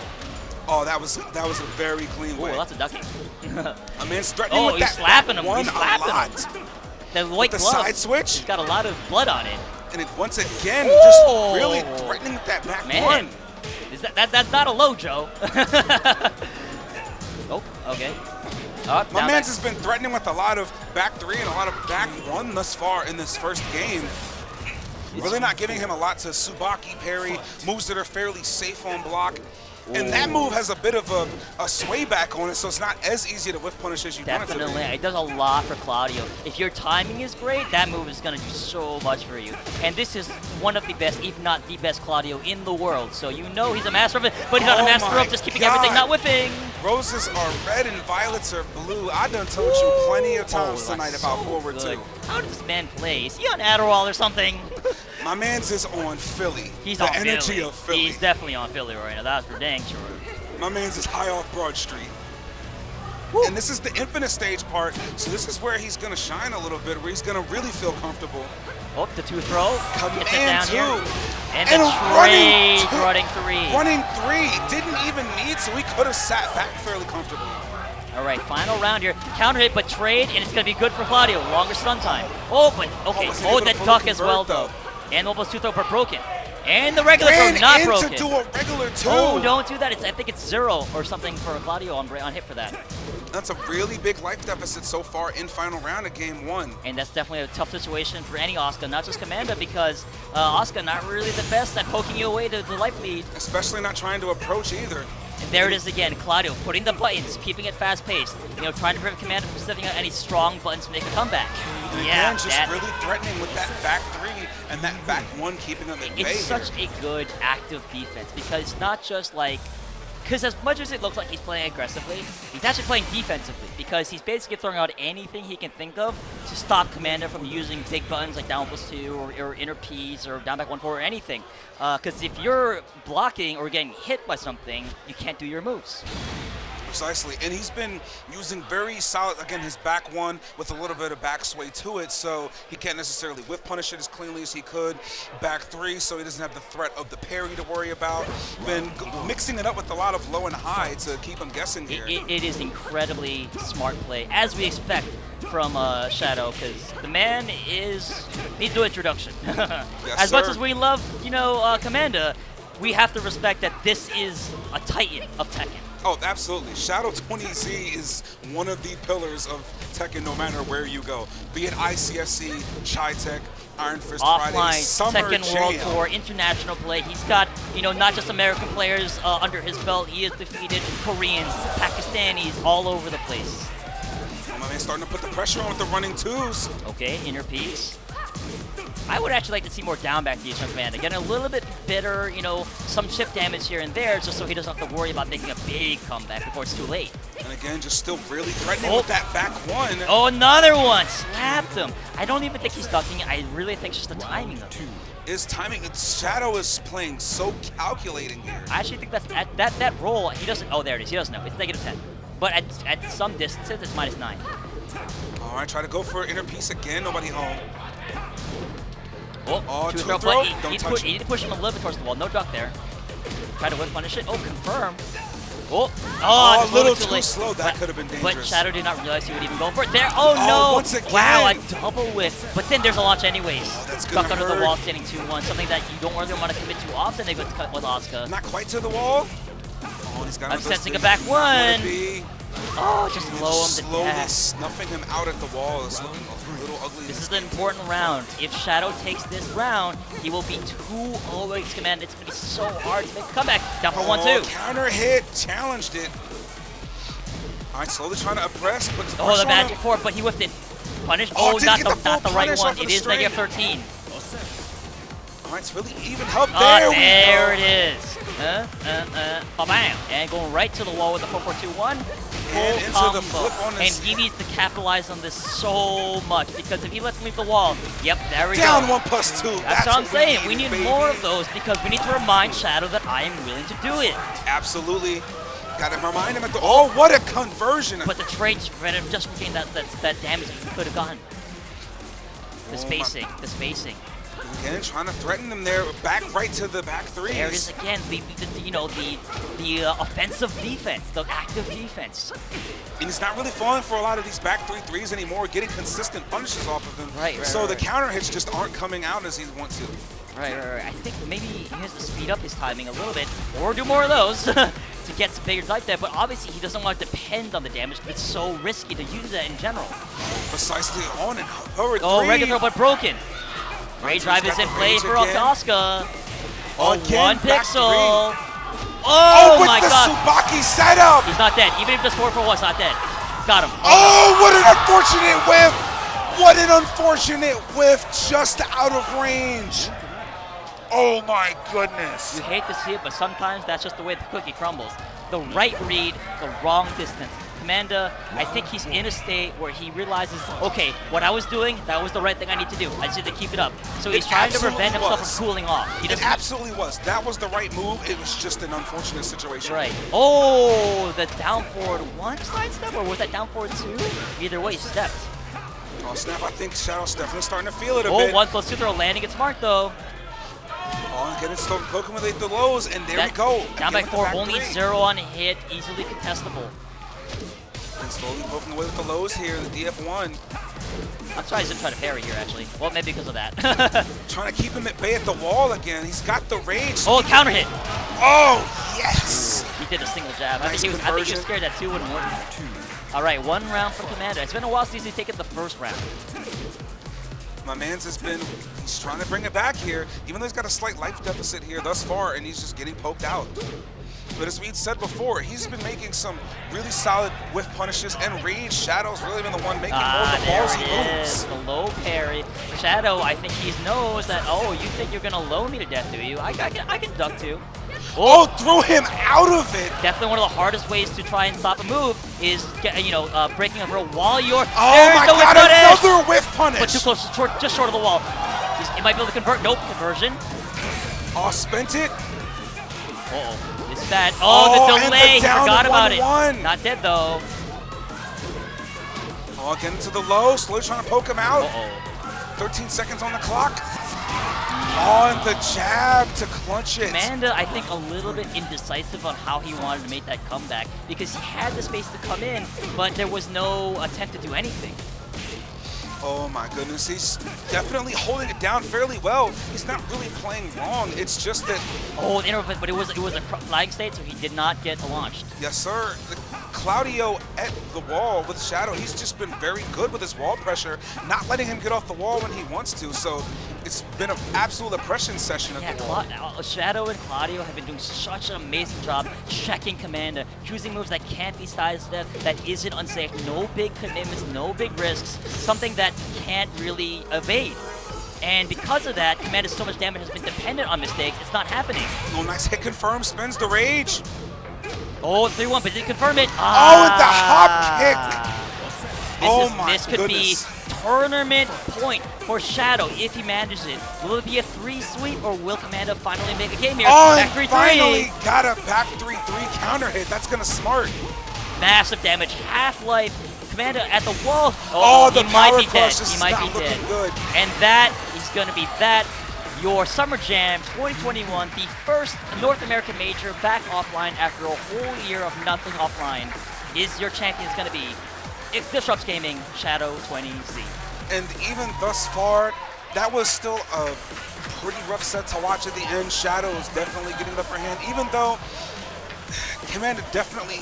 Oh, that was a very clean Oh, way. lots of ducking. A man's threatening with he's that slapping him. one He's a slapping lot. him. The white The glove. side switch. He's got a lot of blood on it. And it once again Ooh. just really threatening with that back Man, one. is that's not a low, Joe. Oh, okay. My man's has been threatening with a lot of back 3 and a lot of back 1 thus far in this first game. Really not giving him a lot to Tsubaki parry, moves that are fairly safe on block. And that move has a bit of a sway back on it, so it's not as easy to whiff punish as you want it to Definitely. be. It does a lot for Claudio. If your timing is great, that move is going to do so much for you. And this is one of the best, if not the best Claudio in the world. So you know he's a master of it, but he's not a master of just keeping everything not whiffing. Roses are red and violets are blue. I done told you plenty of times tonight about so forward good. 2. How does this man play? Is he on Adderall or something? My man's is on Philly. He's the on energy Philly. of Philly. He's definitely on Philly right now. That's for dang sure. My man's is high off Broad Street. Woo. And this is the infinite stage part, so this is where he's going to shine a little bit, where he's going to really feel comfortable. Oh, the 2 throw. Gets it Command down 2. here. And And the trade, running 3. Running 3. Didn't even need, so he could have sat back fairly comfortably. All right, final round here. Counter hit, but trade, and it's going to be good for Claudio. Longer stun time. Oh, but okay. was he Oh, able to that fully duck as convert, well, though? though. And almost 2 throw, but broken. And the regular Ran throw not in broken. to do a regular 2. Oh, don't do that. I think it's 0 or something for Claudio on hit for that. That's a really big life deficit so far in final round of game 1. And that's definitely a tough situation for any Asuka, not just Commander, because Asuka not really the best at poking you away to the life lead. Especially not trying to approach either. And there it is again, Claudio putting the buttons, keeping it fast-paced, trying to prevent Commander from stepping out any strong buttons to make a comeback. And Yeah, again, just really threatening with that back 3 and that back 1 keeping them at bay. it's such a good active defense, because it's not just like, because as much as it looks like he's playing aggressively, he's actually playing defensively, because he's basically throwing out anything he can think of to stop Commander from using big buttons like down +2 or inner piece or down back 1-4 or anything. Because if you're blocking or getting hit by something, you can't do your moves. Precisely, and he's been using very solid, again, his back 1 with a little bit of back sway to it, so he can't necessarily whiff punish it as cleanly as he could. Back 3, so he doesn't have the threat of the parry to worry about. Been mixing it up with a lot of low and high to keep him guessing here. It is incredibly smart play, as we expect from Shadow, because the man needs no introduction. As much as we love, Commander, we have to respect that this is a titan of Tekken. Oh, absolutely. Shadow 20Z is one of the pillars of Tekken no matter where you go. Be it ICSC, Chi-Tech, Iron Fist Friday, Offline, Summer Tekken World Jam. Tour, international play. He's got, not just American players under his belt. He has defeated Koreans, Pakistanis, all over the place. Oh, my man's starting to put the pressure on with the running 2s. Okay, inner piece. I would actually like to see more down back DH on Commander. Getting a little bit better, some chip damage here and there, just so he doesn't have to worry about making a big comeback before it's too late. And again, just still really threatening with that back 1. Oh, another one! Slapped him. I don't even think he's ducking. I really think it's just the timing of it. His timing, Shadow is playing so calculating here. I actually think that's that roll, he doesn't, oh, there it is. He doesn't know. It's -10. But at some distances, it's -9. All right, try to go for inner piece again. Nobody home. Oh, 2 throw, throw. but he need to push him a little bit towards the wall. No duck there. Try to whip punish it. Oh, confirm. Oh, a little too too late. slow. That could have been dangerous. But Shadow did not realize he would even go for it. There. Oh, no. Once again. Wow, a double whiff. But then there's a launch anyways. That's gonna Stuck under the hurt. wall, standing 2-1. Something that you don't really want to commit too often with Asuka. Not quite to the wall. Oh, he's got I'm another sensing a stick. back Not gonna 1. be. Oh, just low him to Slowly death. snuffing him out at the wall. It's looking a little ugly. This is an important round. If Shadow takes this round, he will be 2-0 Commander. It's going to be so hard to make a comeback. Down for 1-2. Counter hit, challenged it. All right, slowly trying to oppress, but Oh, the magic 4, but he whiffed it. punish. Oh, Oh, didn't not get the, the full not the right punish one. off of It the is negative string. 13. All right, it's really even help. Ah, There we there go. it is. Bam. And going right to the wall with the 4-4-2-1. And Full into combo. the flip on And this. he needs to capitalize on this so much because if he lets him leave the wall, yep, there we Down go. 1+2. That's what I'm saying. We needed, need baby. more of those because we need to remind Shadow that I am willing to do it. Absolutely. Got to remind him at the. Oh, what a conversion. But the trade just prevented him just from getting that damage he could have gotten. The spacing, the spacing. Again, trying to threaten them there. Back right to the back threes. There it is again. The offensive defense, the active defense. And he's not really falling for a lot of these back 3-3s anymore, getting consistent punishes off of them. Right, so the right. counter hits just aren't coming out as he wants to. Right. I think maybe he has to speed up his timing a little bit or do more of those to get some bigger like that. But obviously he doesn't want to depend on the damage because it's so risky to use that in general. Precisely on and forward Oh, three. regular throw but broken. Ray He's drive got is in the play rage for again. Okazka. Oh, Again, one back pixel. three. Oh, with my the god. Tsubaki setup. He's not dead. Even if it's 4-4-1, he's not dead. Got him. Oh, what an unfortunate whiff. What an unfortunate whiff just out of range. Oh my goodness. You hate to see it, but sometimes that's just the way the cookie crumbles. The right read, the wrong distance. Commander, I think he's in a state where he realizes, okay, what I was doing, that was the right thing I need to do. I just need to keep it up. So he's It trying to absolutely prevent himself was. from cooling off. He It doesn't. absolutely was. That was the right move. It was just an unfortunate situation. Right. Oh, the down forward one side step, or was that down forward two? Either way, he stepped. Oh, snap. I think Shadow's definitely starting to feel it a Oh, bit. 1+2 throw landing. It's smart though. Oh, getting still poking with the lows, and there we go. Down Again by with the 4, back only three. 0 on hit, easily contestable. And slowly poking away with the lows here, the DF1. I'm sorry, he's gonna try to parry here actually. Well, maybe because of that. Trying to keep him at bay at the wall again. He's got the rage. Oh, counter hit. Oh, yes. He did a single jab. I Nice think he was conversion. scared that 2 wouldn't work. All right, 1 round for Commander. It's been a while since he's taken the first round. My man's he's trying to bring it back here, even though he's got a slight life deficit here thus far, and he's just getting poked out. But as we'd said before, he's been making some really solid whiff punishes, and Rage Shadow's really been the one making more of the There ballsy it moves. is. The low parry. Shadow, I think he knows that, oh, you think you're going to low me to death, do you? I can duck too. Oh, threw him out of it. Definitely one of the hardest ways to try and stop a move is breaking a roll while you're. Oh There's my the whip god, punish! another whiff punish. But too close, just short of the wall. It might be able to convert. Nope, conversion. Oh, spent it. Uh-oh. It's that. Oh, the and the delay. down Forgot about 1-1. it. Not dead though. Oh, getting to the low, slowly trying to poke him out. Uh-oh. 13 seconds on the clock. On the jab to clutch it. Amanda, I think, a little bit indecisive on how he wanted to make that comeback because he had the space to come in, but there was no attempt to do anything. Oh my goodness, he's definitely holding it down fairly well. He's not really playing wrong. It's just that, Oh, but it was a flying state, so he did not get launched. yes sir, Claudio at the wall with Shadow, he's just been very good with his wall pressure, not letting him get off the wall when he wants to. So it's been an absolute oppression session at Yeah, the wall. Shadow and Claudio have been doing such an amazing job checking Commander, choosing moves that can't be sidestepped, that isn't unsafe, no big commitments, no big risks, something that can't really evade. And because of that, Commander's so much damage has been dependent on mistakes, it's not happening. Oh, nice hit confirm, spins the rage. Oh, 3-1, but did confirm it. Oh, with the hop kick. Oh my This could goodness. be tournament point for Shadow if he manages it. Will it be a 3 sweep or will Commander finally make a game here? Oh, Back and 3-3. finally got a back 3-3 counter hit. That's gonna smart. Massive damage, half-life. Commander at the wall. Oh, the he might power be dead. crush is He might not be dead. looking good. And that is going to be that. Your Summer Jam 2021, the first North American major back offline after a whole year of nothing offline, is your champion going to be. It disrupts gaming, Shadow 20Z. And even thus far, that was still a pretty rough set to watch at the end. Shadow is definitely getting the upper hand, even though Commander definitely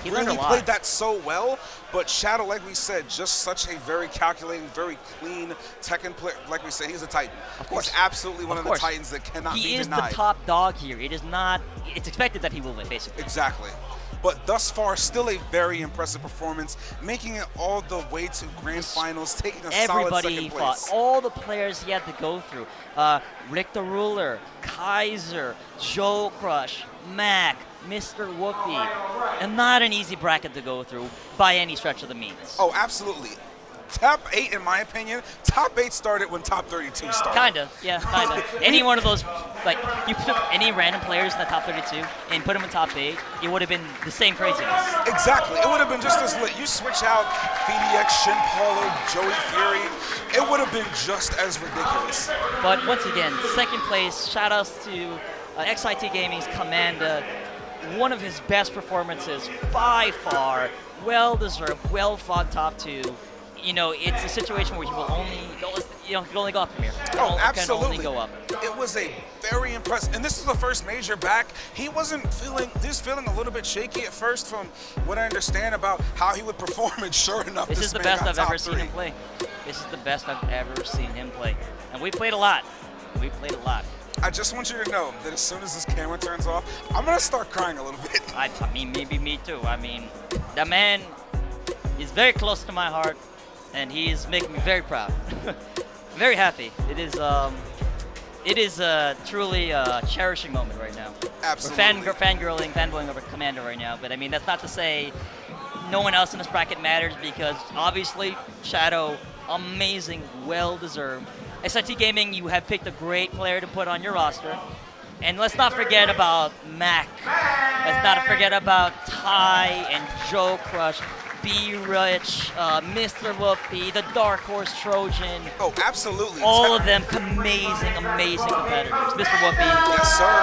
He learned a really lot. played that so well. But Shadow, like we said, just such a very calculating, very clean Tekken player. Like we said, he's a Titan. Of course. He's absolutely one of the course. Titans that cannot He be is denied. the top dog here. It is not. It's expected that he will win, basically. Exactly. but thus far, still a very impressive performance, making it all the way to grand finals, taking a solid Everybody second fought. place. All the players he had to go through. Rick the Ruler, Kaiser, Joe Crush, Mac, Mr. Whoopi. And not an easy bracket to go through by any stretch of the means. Oh, absolutely. Top 8, in my opinion, top 8 started when top 32 started. Kinda, yeah, kinda. Any one of those, like, you took any random players in the top 32 and put them in top 8, it would have been the same craziness. Exactly. It would have been just as lit. You switch out FDX, Shin Paulo, Joey Fury, it would have been just as ridiculous. But once again, second place, shout outs to XIT Gaming's Commander. One of his best performances by far. Well deserved, well fought top 2. You know, it's a situation where you will only, you can only go up from here. Oh, Can only absolutely. go up. It was a very impressive, and this is the first major back. He was feeling a little bit shaky at first from what I understand about how he would perform, and sure enough, This is the man best got I've top ever seen 3. him play. This is the best I've ever seen him play. And we played a lot. We played a lot. I just want you to know that as soon as this camera turns off, I'm going to start crying a little bit. I mean, maybe me too. I mean, that man is very close to my heart, and he is making me very proud. Very happy. It is truly a cherishing moment right now. Absolutely. We're fangirling, fanboying over Commander right now, but I mean, that's not to say no one else in this bracket matters, because obviously Shadow, amazing, well-deserved. XIT Gaming, you have picked a great player to put on your roster. And let's not forget about Mac. Let's not forget about Ty and Joe Crush, B-Rich, Mr. Whoopi, the Dark Horse Trojan. Oh, absolutely. All of them amazing, amazing competitors. Mr. Whoopi. Yes, sir.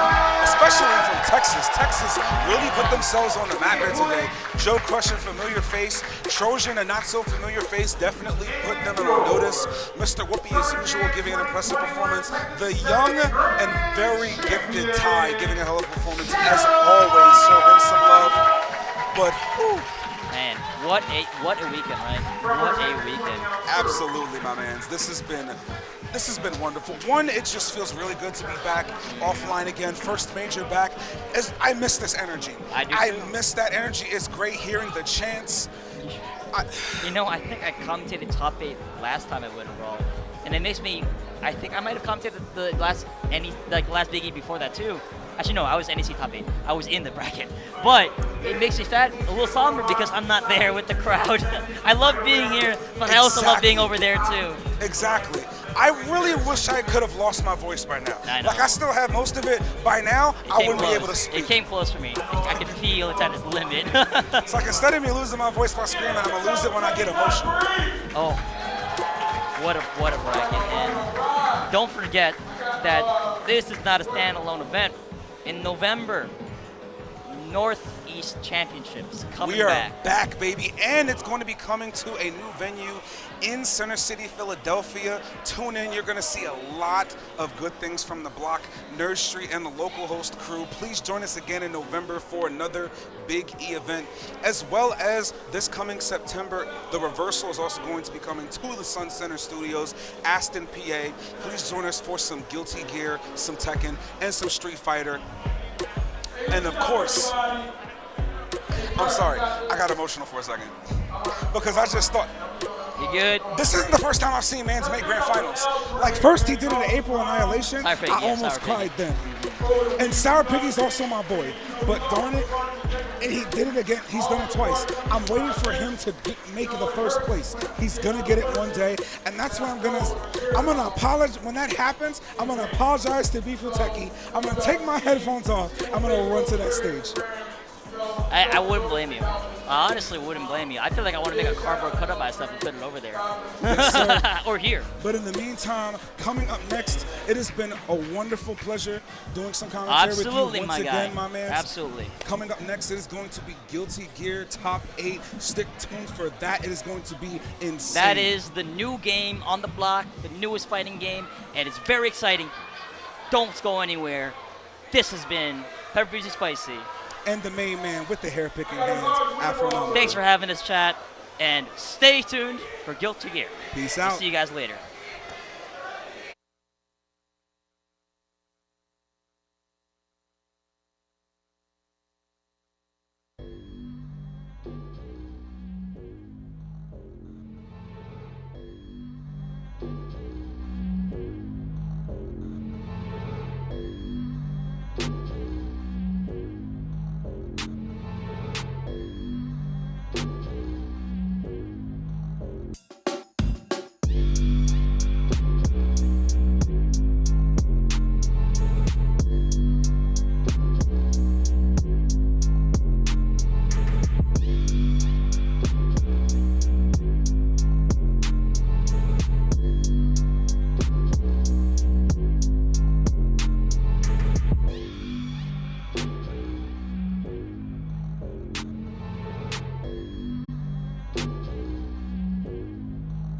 Especially from Texas. Texas really put themselves on the map here today. Joe Crush, a familiar face. Trojan, a not so familiar face, definitely put them on notice. Mr. Whoopi, as usual, giving an impressive performance. The young and very gifted Ty giving a hell of a performance as always. Show him some love. But whew, Man, what a weekend, right? What a weekend. absolutely, my mans. This has been wonderful. One, it just feels really good to be back offline again. First major back. I miss this energy. I do too. miss that energy. It's great hearing the chants. I think I commentated top 8 last time I went Raw, and it makes me. I think I might have commentated the last Biggie before that too. Actually, no, I was NEC top 8. I was in the bracket, but it makes me sad, a little somber, because I'm not there with the crowd. I love being here, but I also love being over there too. Exactly. I really wish I could have lost my voice by now. I know. Like, I still have most of it. By now, I wouldn't be able to speak. It came close for me. I could feel it's at its limit. It's like, instead of me losing my voice by screaming, I'm going to lose it when I get emotional. Oh, what a bracket. And don't forget that this is not a standalone event. In November, Northeast Championships coming We are back. back, baby, and it's going to be coming to a new venue in Center City, Philadelphia. Tune in. You're going to see a lot of good things from the block, Nerd Street, and the local host crew. Please join us again in November for another Big E event, as well as this coming September. The Reversal is also going to be coming to the Sun Center Studios, Aston, PA. Please join us for some Guilty Gear, some Tekken, and some Street Fighter. And of course, I'm sorry, I got emotional for a second, because I just thought, You good? this isn't the first time I've seen Mans make grand finals. Like, first he did it at April Annihilation. Sour Piggy, I yeah, almost Sour cried Piggy. then. And Sour Piggy's also my boy. But darn it, and he did it again. He's done it twice. I'm waiting for him to make the first place. He's gonna get it one day, and that's when I'm gonna apologize. When that happens, I'm gonna apologize to Beefuteki. I'm gonna take my headphones off. I'm gonna run to that stage. I wouldn't blame you. I honestly wouldn't blame you. I feel like I want to make a cardboard cut of myself and put it over there. Yes, sir. Or here. But in the meantime, coming up next, it has been a wonderful pleasure doing some commentary Absolutely, with you my once guy. again, my man. Absolutely. Coming up next, it is going to be Guilty Gear Top 8. Stick tuned for that. It is going to be insane. That is the new game on the block, the newest fighting game, and it's very exciting. Don't go anywhere. This has been Pepper Breezy Spicy. And the main man with the hair-picking hands, Afro. Thanks for having us, chat, and stay tuned for Guilty Gear. Peace We'll out. see you guys later.